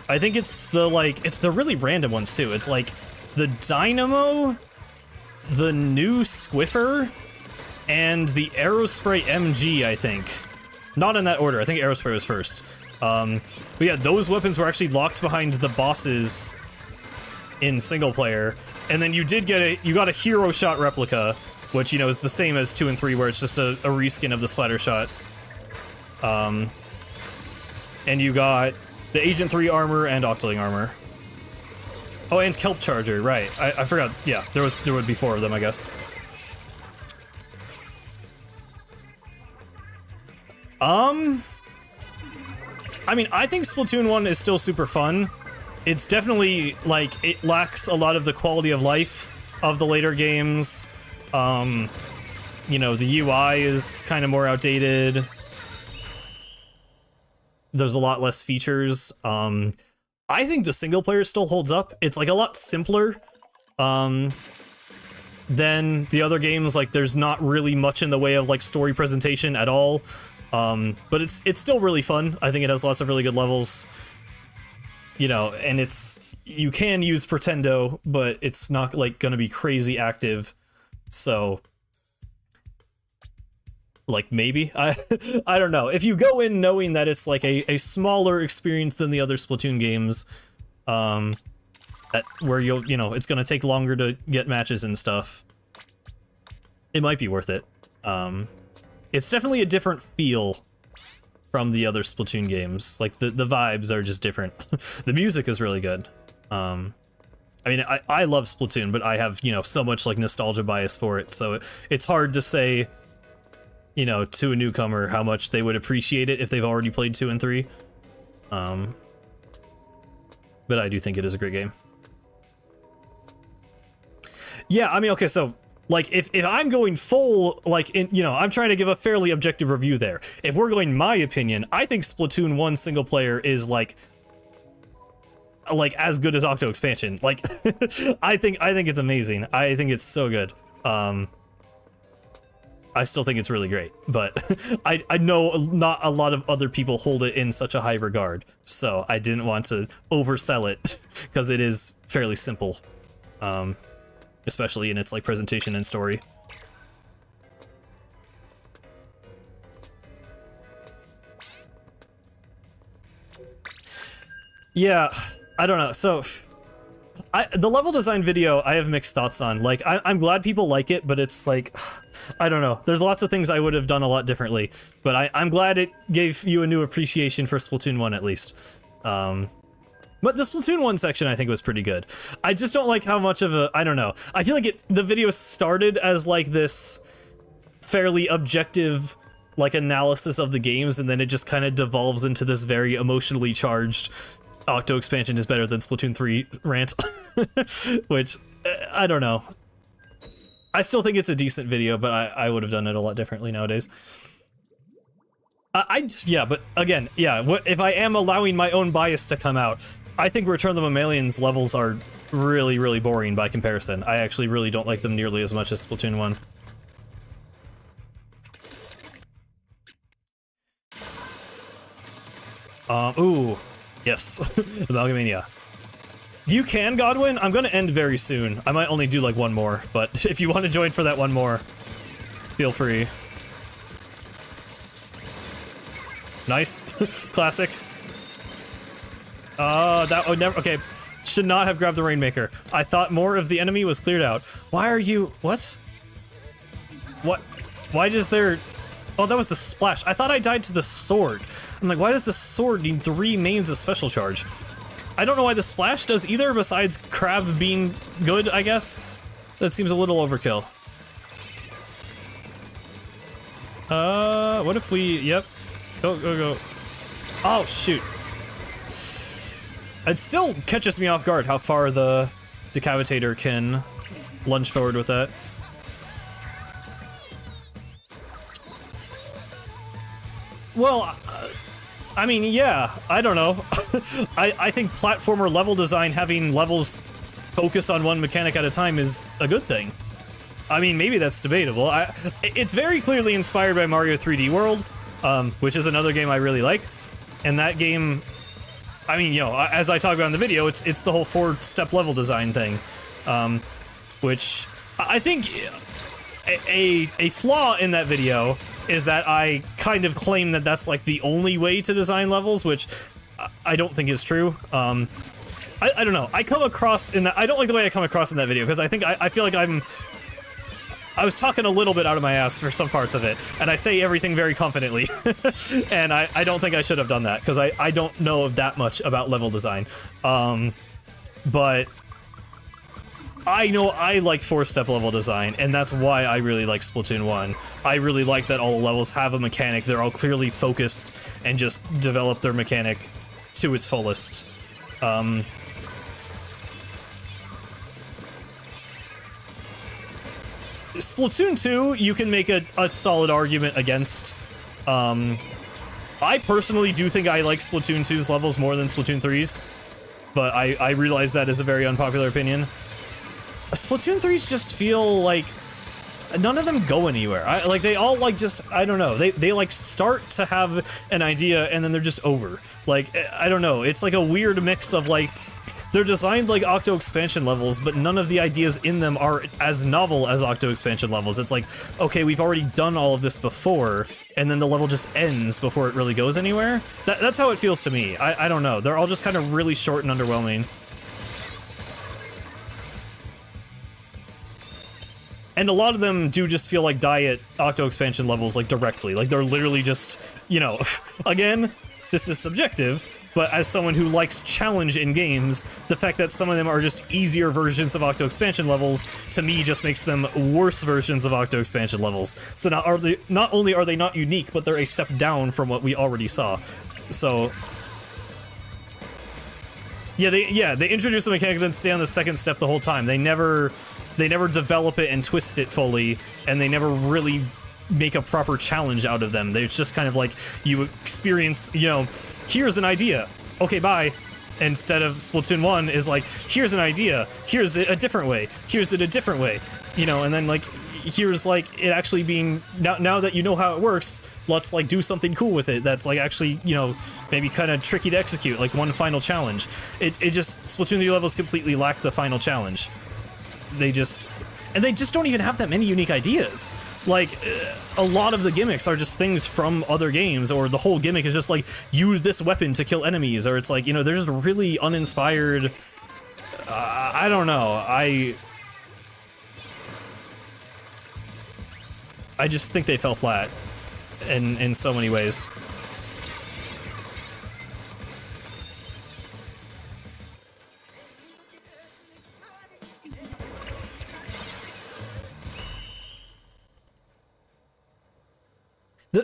I think it's the really random ones too. It's like the Dynamo, the new Squiffer, and the Aerospray MG, I think. Not in that order, I think Aerospray was first. But yeah, those weapons were actually locked behind the bosses in single player. And then you got a Hero Shot replica, which, you know, is the same as 2 and 3, where it's just a reskin of the Splatter Shot. And you got the Agent 3 armor and Octoling armor. Oh, and Kelp Charger, right. I forgot, yeah, there would be 4 of them, I guess. I mean, I think Splatoon 1 is still super fun. It's definitely, like, it lacks a lot of the quality of life of the later games. You know, the UI is kind of more outdated. There's a lot less features. I think the single player still holds up. It's, like, a lot simpler, than the other games. Like, there's not really much in the way of, like, story presentation at all. But it's still really fun. I think it has lots of really good levels. You know, and you can use Pretendo, but it's not, like, gonna be crazy active, so, like, maybe? I don't know. If you go in knowing that it's, like, a smaller experience than the other Splatoon games, where you know, it's gonna take longer to get matches and stuff, it might be worth it. It's definitely a different feel from the other Splatoon games. Like, the vibes are just different. The music is really good. I mean, I love Splatoon, but I have, you know, so much, like, nostalgia bias for it, so it's hard to say, you know, to a newcomer how much they would appreciate it if they've already played 2 and 3. But I do think it is a great game. Yeah, I mean, okay, so, like, if I'm going full, like, you know, I'm trying to give a fairly objective review there. If we're going my opinion, I think Splatoon 1 single player is, like as good as Octo Expansion. Like, I think it's amazing. I think it's so good. I still think it's really great, but I know not a lot of other people hold it in such a high regard, so I didn't want to oversell it, because it is fairly simple. Especially in its, like, presentation and story. Yeah, I don't know. So, the level design video, I have mixed thoughts on. Like, I'm glad people like it, but it's like, I don't know. There's lots of things I would have done a lot differently, but I'm glad it gave you a new appreciation for Splatoon 1 at least. But the Splatoon 1 section I think was pretty good. I just don't like how much of a, I don't know. I feel like the video started as like this fairly objective like analysis of the games, and then it just kind of devolves into this very emotionally charged Octo expansion is better than Splatoon 3 rant. Which, I don't know. I still think it's a decent video, but I would have done it a lot differently nowadays. Yeah, but again, yeah, if I am allowing my own bias to come out, I think Return of the Mammalians levels are really, really boring by comparison. I actually really don't like them nearly as much as Splatoon 1. Ooh, yes, Amalgamania. You can, Godwin. I'm gonna end very soon. I might only do like one more, but if you want to join for that one more, feel free. Nice. Classic. That would never, okay. Should not have grabbed the Rainmaker. I thought more of the enemy was cleared out. Why are you, what? What? Why does there, oh, that was the splash. I thought I died to the sword. I'm like, why does the sword need 3 mains of special charge? I don't know why the splash does either, besides crab being good, I guess. That seems a little overkill. What if we, yep. Go, go, go. Oh, shoot. It still catches me off guard how far the Decapitator can lunge forward with that. Well, I mean, yeah, I don't know. I think platformer level design, having levels focus on one mechanic at a time, is a good thing. I mean, maybe that's debatable. It's very clearly inspired by Mario 3D World, which is another game I really like. And that game, I mean, you know, as I talk about in the video, it's the whole 4-step level design thing, which I think a flaw in that video is that I kind of claim that that's like the only way to design levels, which I don't think is true. I don't know. I come across in that, I don't like the way I come across in that video, because I think I feel like I was talking a little bit out of my ass for some parts of it, and I say everything very confidently. And I don't think I should have done that, because I don't know that much about level design. But I know I like 4-step level design, and that's why I really like Splatoon 1. I really like that all the levels have a mechanic, they're all clearly focused, and just develop their mechanic to its fullest. Splatoon 2, you can make a solid argument against. I personally do think I like Splatoon 2's levels more than Splatoon 3's, but I realize that is a very unpopular opinion. Splatoon 3's just feel like none of them go anywhere. Like, they all, like, just, I don't know, they like start to have an idea and then they're just over. Like, I don't know, it's like a weird mix of, like, they're designed like Octo expansion levels, but none of the ideas in them are as novel as Octo expansion levels. It's like, okay, we've already done all of this before, and then the level just ends before it really goes anywhere. That's how it feels to me. I don't know, they're all just kind of really short and underwhelming. And a lot of them do just feel like diet Octo expansion levels, like, directly. Like, they're literally just, you know, again, this is subjective, but as someone who likes challenge in games, the fact that some of them are just easier versions of Octo expansion levels, to me, just makes them worse versions of Octo expansion levels. So not only are they not unique, but they're a step down from what we already saw. So yeah, they introduce the mechanic and then stay on the second step the whole time. They never develop it and twist it fully, and they never really make a proper challenge out of them. It's just kind of like, you experience, you know, here's an idea, okay, bye. Instead of Splatoon 1 is like, here's an idea, here's it a different way, here's it a different way, you know, and then, like, here's, like, it actually being, now that you know how it works, let's, like, do something cool with it that's, like, actually, you know, maybe kind of tricky to execute, like one final challenge. It just, Splatoon 3 levels completely lack the final challenge. They just don't even have that many unique ideas. Like, a lot of the gimmicks are just things from other games, or the whole gimmick is just like, use this weapon to kill enemies, or it's like, you know, they're just really uninspired. I don't know. I just think they fell flat in so many ways.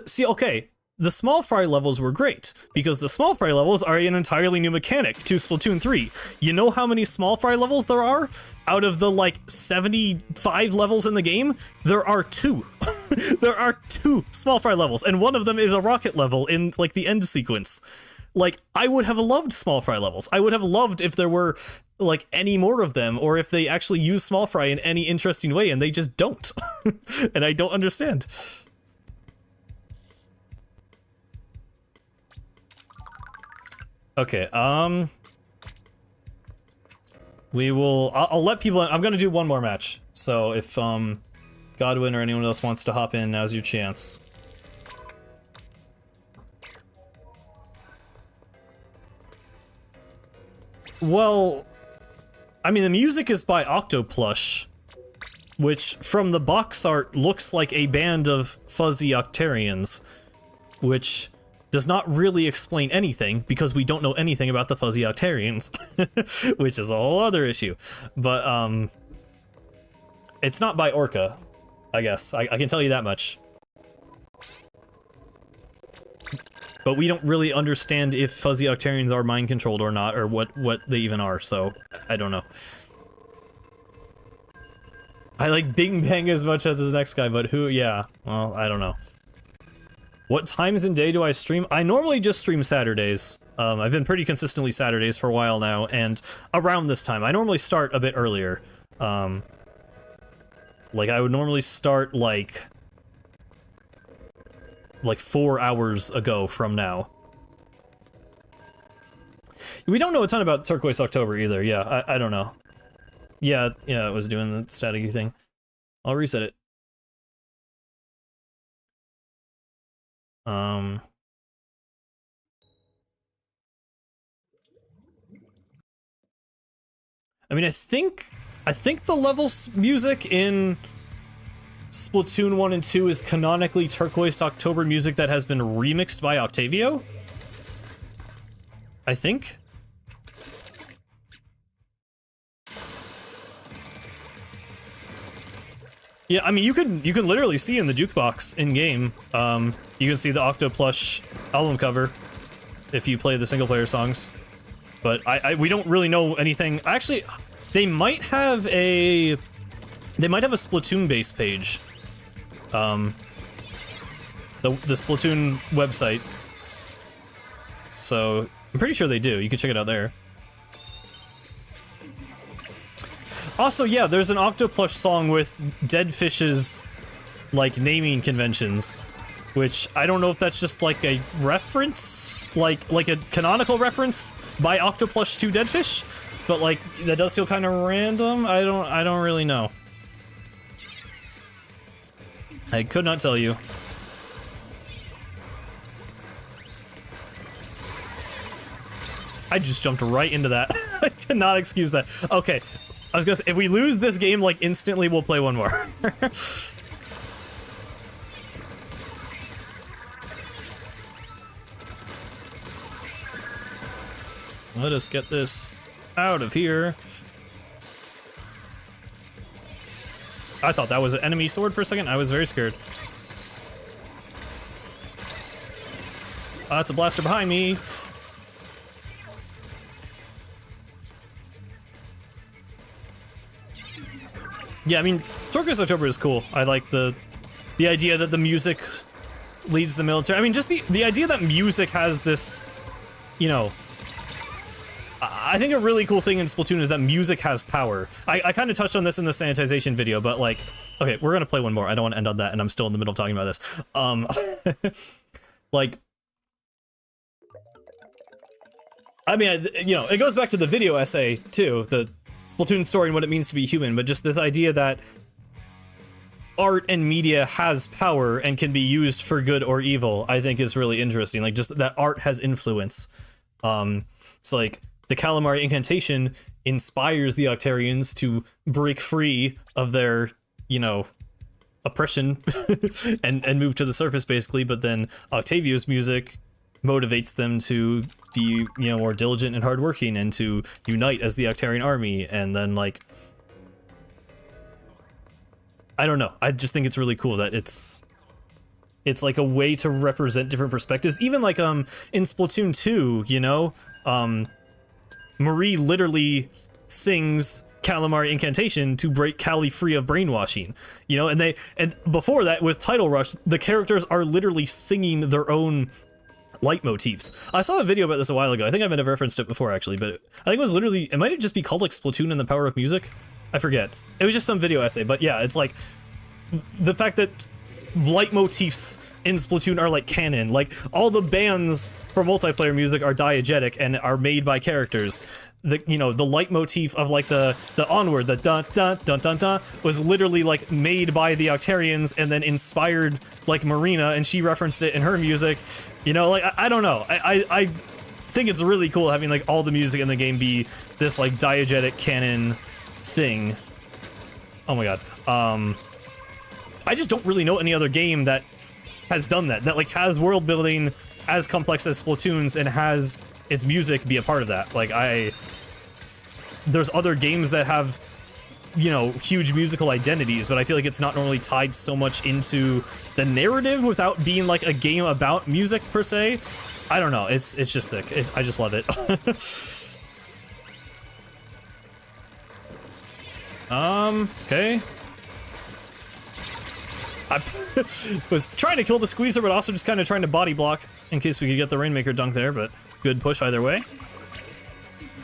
See, okay, the small fry levels were great, because the small fry levels are an entirely new mechanic to Splatoon 3. You know how many small fry levels there are? Out of the, like, 75 levels in the game, there are 2. There are 2 small fry levels, and one of them is a rocket level in, like, the end sequence. Like, I would have loved small fry levels. I would have loved if there were, like, any more of them, or if they actually use small fry in any interesting way, and they just don't. And I don't understand. Okay, we will, I'll let people, I'm gonna do one more match, so if, Godwin or anyone else wants to hop in, now's your chance. Well, I mean, the music is by Octoplush, which, from the box art, looks like a band of fuzzy Octarians, which does not really explain anything, because we don't know anything about the fuzzy Octarians, which is a whole other issue. But, it's not by Orca, I guess. I can tell you that much. But we don't really understand if fuzzy Octarians are mind-controlled or not, or what they even are, so I don't know. I like Bing Bang as much as this next guy, but who, yeah, well, I don't know. What times in day do I stream? I normally just stream Saturdays. I've been pretty consistently Saturdays for a while now, and around this time. I normally start a bit earlier. Like, I would normally start, like 4 hours ago from now. We don't know a ton about Turquoise October either, yeah, I don't know. Yeah, it was doing the staticky thing. I'll reset it. I mean, I think the levels music in Splatoon 1 and 2 is canonically Turquoise October music that has been remixed by Octavio. I think. Yeah, I mean, you can literally see in the jukebox in game. You can see the Octoplush album cover if you play the single player songs. But we don't really know anything. Actually, they might have a Splatoon base page. The Splatoon website. So I'm pretty sure they do. You can check it out there. Also, yeah, there's an Octoplush song with dead fishes, like, naming conventions, which I don't know if that's just like a reference, like a canonical reference by Octoplush to dead fish, but like that does feel kind of random. I don't really know. I could not tell you. I just jumped right into that. I cannot excuse that. Okay. I was gonna say, if we lose this game, like, instantly, we'll play one more. Let us get this out of here. I thought that was an enemy sword for a second. I was very scared. That's a blaster behind me. Yeah, I mean, Turquoise October is cool. I like the idea that the music leads the military. I mean, just the idea that music has this, you know... I think a really cool thing in Splatoon is that music has power. I kind of touched on this in the sanitization video, but like... Okay, we're gonna play one more. I don't want to end on that, and I'm still in the middle of talking about this. Like... I mean, you know, it goes back to the video essay, too. The Splatoon story and what it means to be human, but just this idea that art and media has power and can be used for good or evil, I think is really interesting. Like, just that art has influence. It's like the Calamari incantation inspires the Octarians to break free of their, you know, oppression and move to the surface, basically. But then Octavio's music motivates them to be, you know, more diligent and hardworking and to unite as the Octarian army. And then, like, I don't know. I just think it's really cool that it's like a way to represent different perspectives. Even like in Splatoon 2, you know, Marie literally sings Calamari incantation to break Callie free of brainwashing. You know, and before that with Title Rush, the characters are literally singing their own leitmotifs. I saw a video about this a while ago. I think I might have referenced it before actually, but I think it was literally, it might just be called like Splatoon and the Power of Music. I forget. It was just some video essay, but yeah, it's like the fact that leitmotifs in Splatoon are like canon. Like, all the bands for multiplayer music are diegetic and are made by characters. The, you know, the leitmotif of like the Onward, the dun dun dun dun dun, was literally like made by the Octarians and then inspired like Marina, and she referenced it in her music. You know, like, I don't know. I think it's really cool having like all the music in the game be this like diegetic canon thing. Oh my god. I just don't really know any other game that has done that like has world building as complex as Splatoon's and has its music be a part of that. Like, there's other games that have, you know, huge musical identities, but I feel like it's not normally tied so much into the narrative without being like a game about music per se. I don't know. It's just sick. I just love it. Okay. I was trying to kill the squeezer, but also just kind of trying to body block in case we could get the Rainmaker dunk there, but good push either way.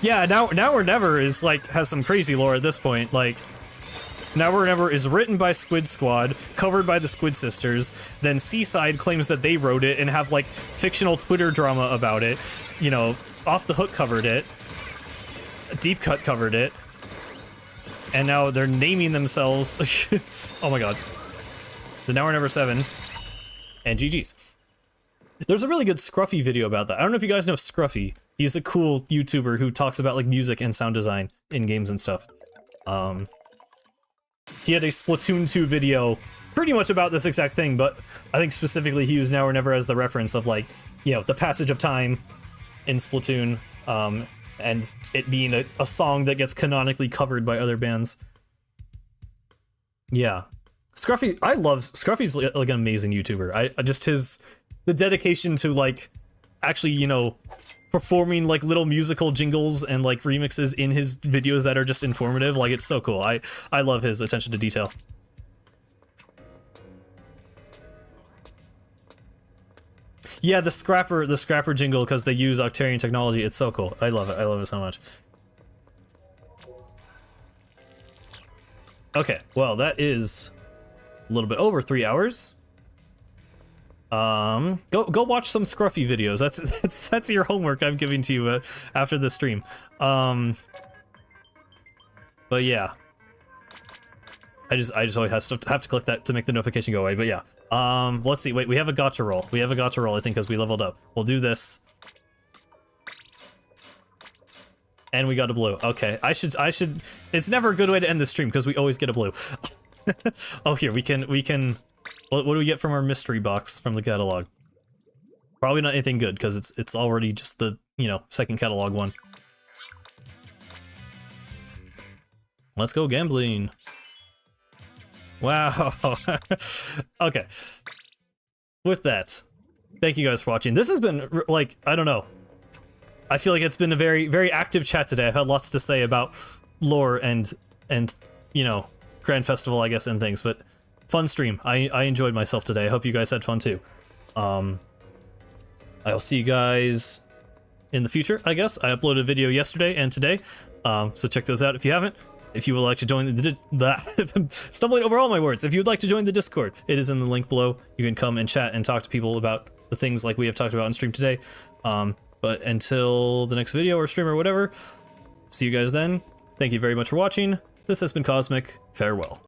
Yeah, now or Never is like, has some crazy lore at this point. Like, Now or Never is written by Squid Squad, covered by the Squid Sisters, then Seaside claims that they wrote it and have like fictional Twitter drama about it. You know, Off the Hook covered it, Deep Cut covered it, and now they're naming themselves. Oh my god. The Now or Never 7, and GG's. There's a really good Scruffy video about that. I don't know if you guys know Scruffy. He's a cool YouTuber who talks about like music and sound design in games and stuff. He had a Splatoon 2 video pretty much about this exact thing, but I think specifically he used Now or Never as the reference of like, you know, the passage of time in Splatoon, and it being a song that gets canonically covered by other bands. Yeah. Scruffy, I love Scruffy's like an amazing YouTuber. I just the dedication to like actually, you know, performing like little musical jingles and like remixes in his videos that are just informative. Like, it's so cool. I love his attention to detail. Yeah, the Scrapper jingle, because they use Octarian technology. It's so cool. I love it. I love it so much. Okay, well, that is a little bit over 3 hours. Go watch some Scruffy videos. That's your homework I'm giving to you after the stream. But yeah, I just always have to click that to make the notification go away. But yeah, let's see. Wait, we have a gotcha roll. We have a gotcha roll, I think, because we leveled up. We'll do this, and we got a blue. Okay, I should. It's never a good way to end the stream because we always get a blue. Oh, here we can. What do we get from our mystery box from the catalog? Probably not anything good, because it's already just the, you know, second catalog one. Let's go gambling. Wow. Okay. With that, thank you guys for watching. This has been, like, I don't know. I feel like it's been a very, very active chat today. I've had lots to say about lore and you know, Grand Festival, I guess, and things, but fun stream. I enjoyed myself today. I hope you guys had fun too. I'll see you guys in the future, I guess. I uploaded a video yesterday and today, so check those out if you haven't. If you would like to join stumbling over all my words. If you would like to join the Discord, it is in the link below. You can come and chat and talk to people about the things like we have talked about on stream today. But until the next video or stream or whatever, see you guys then. Thank you very much for watching. This has been Cosmic. Farewell.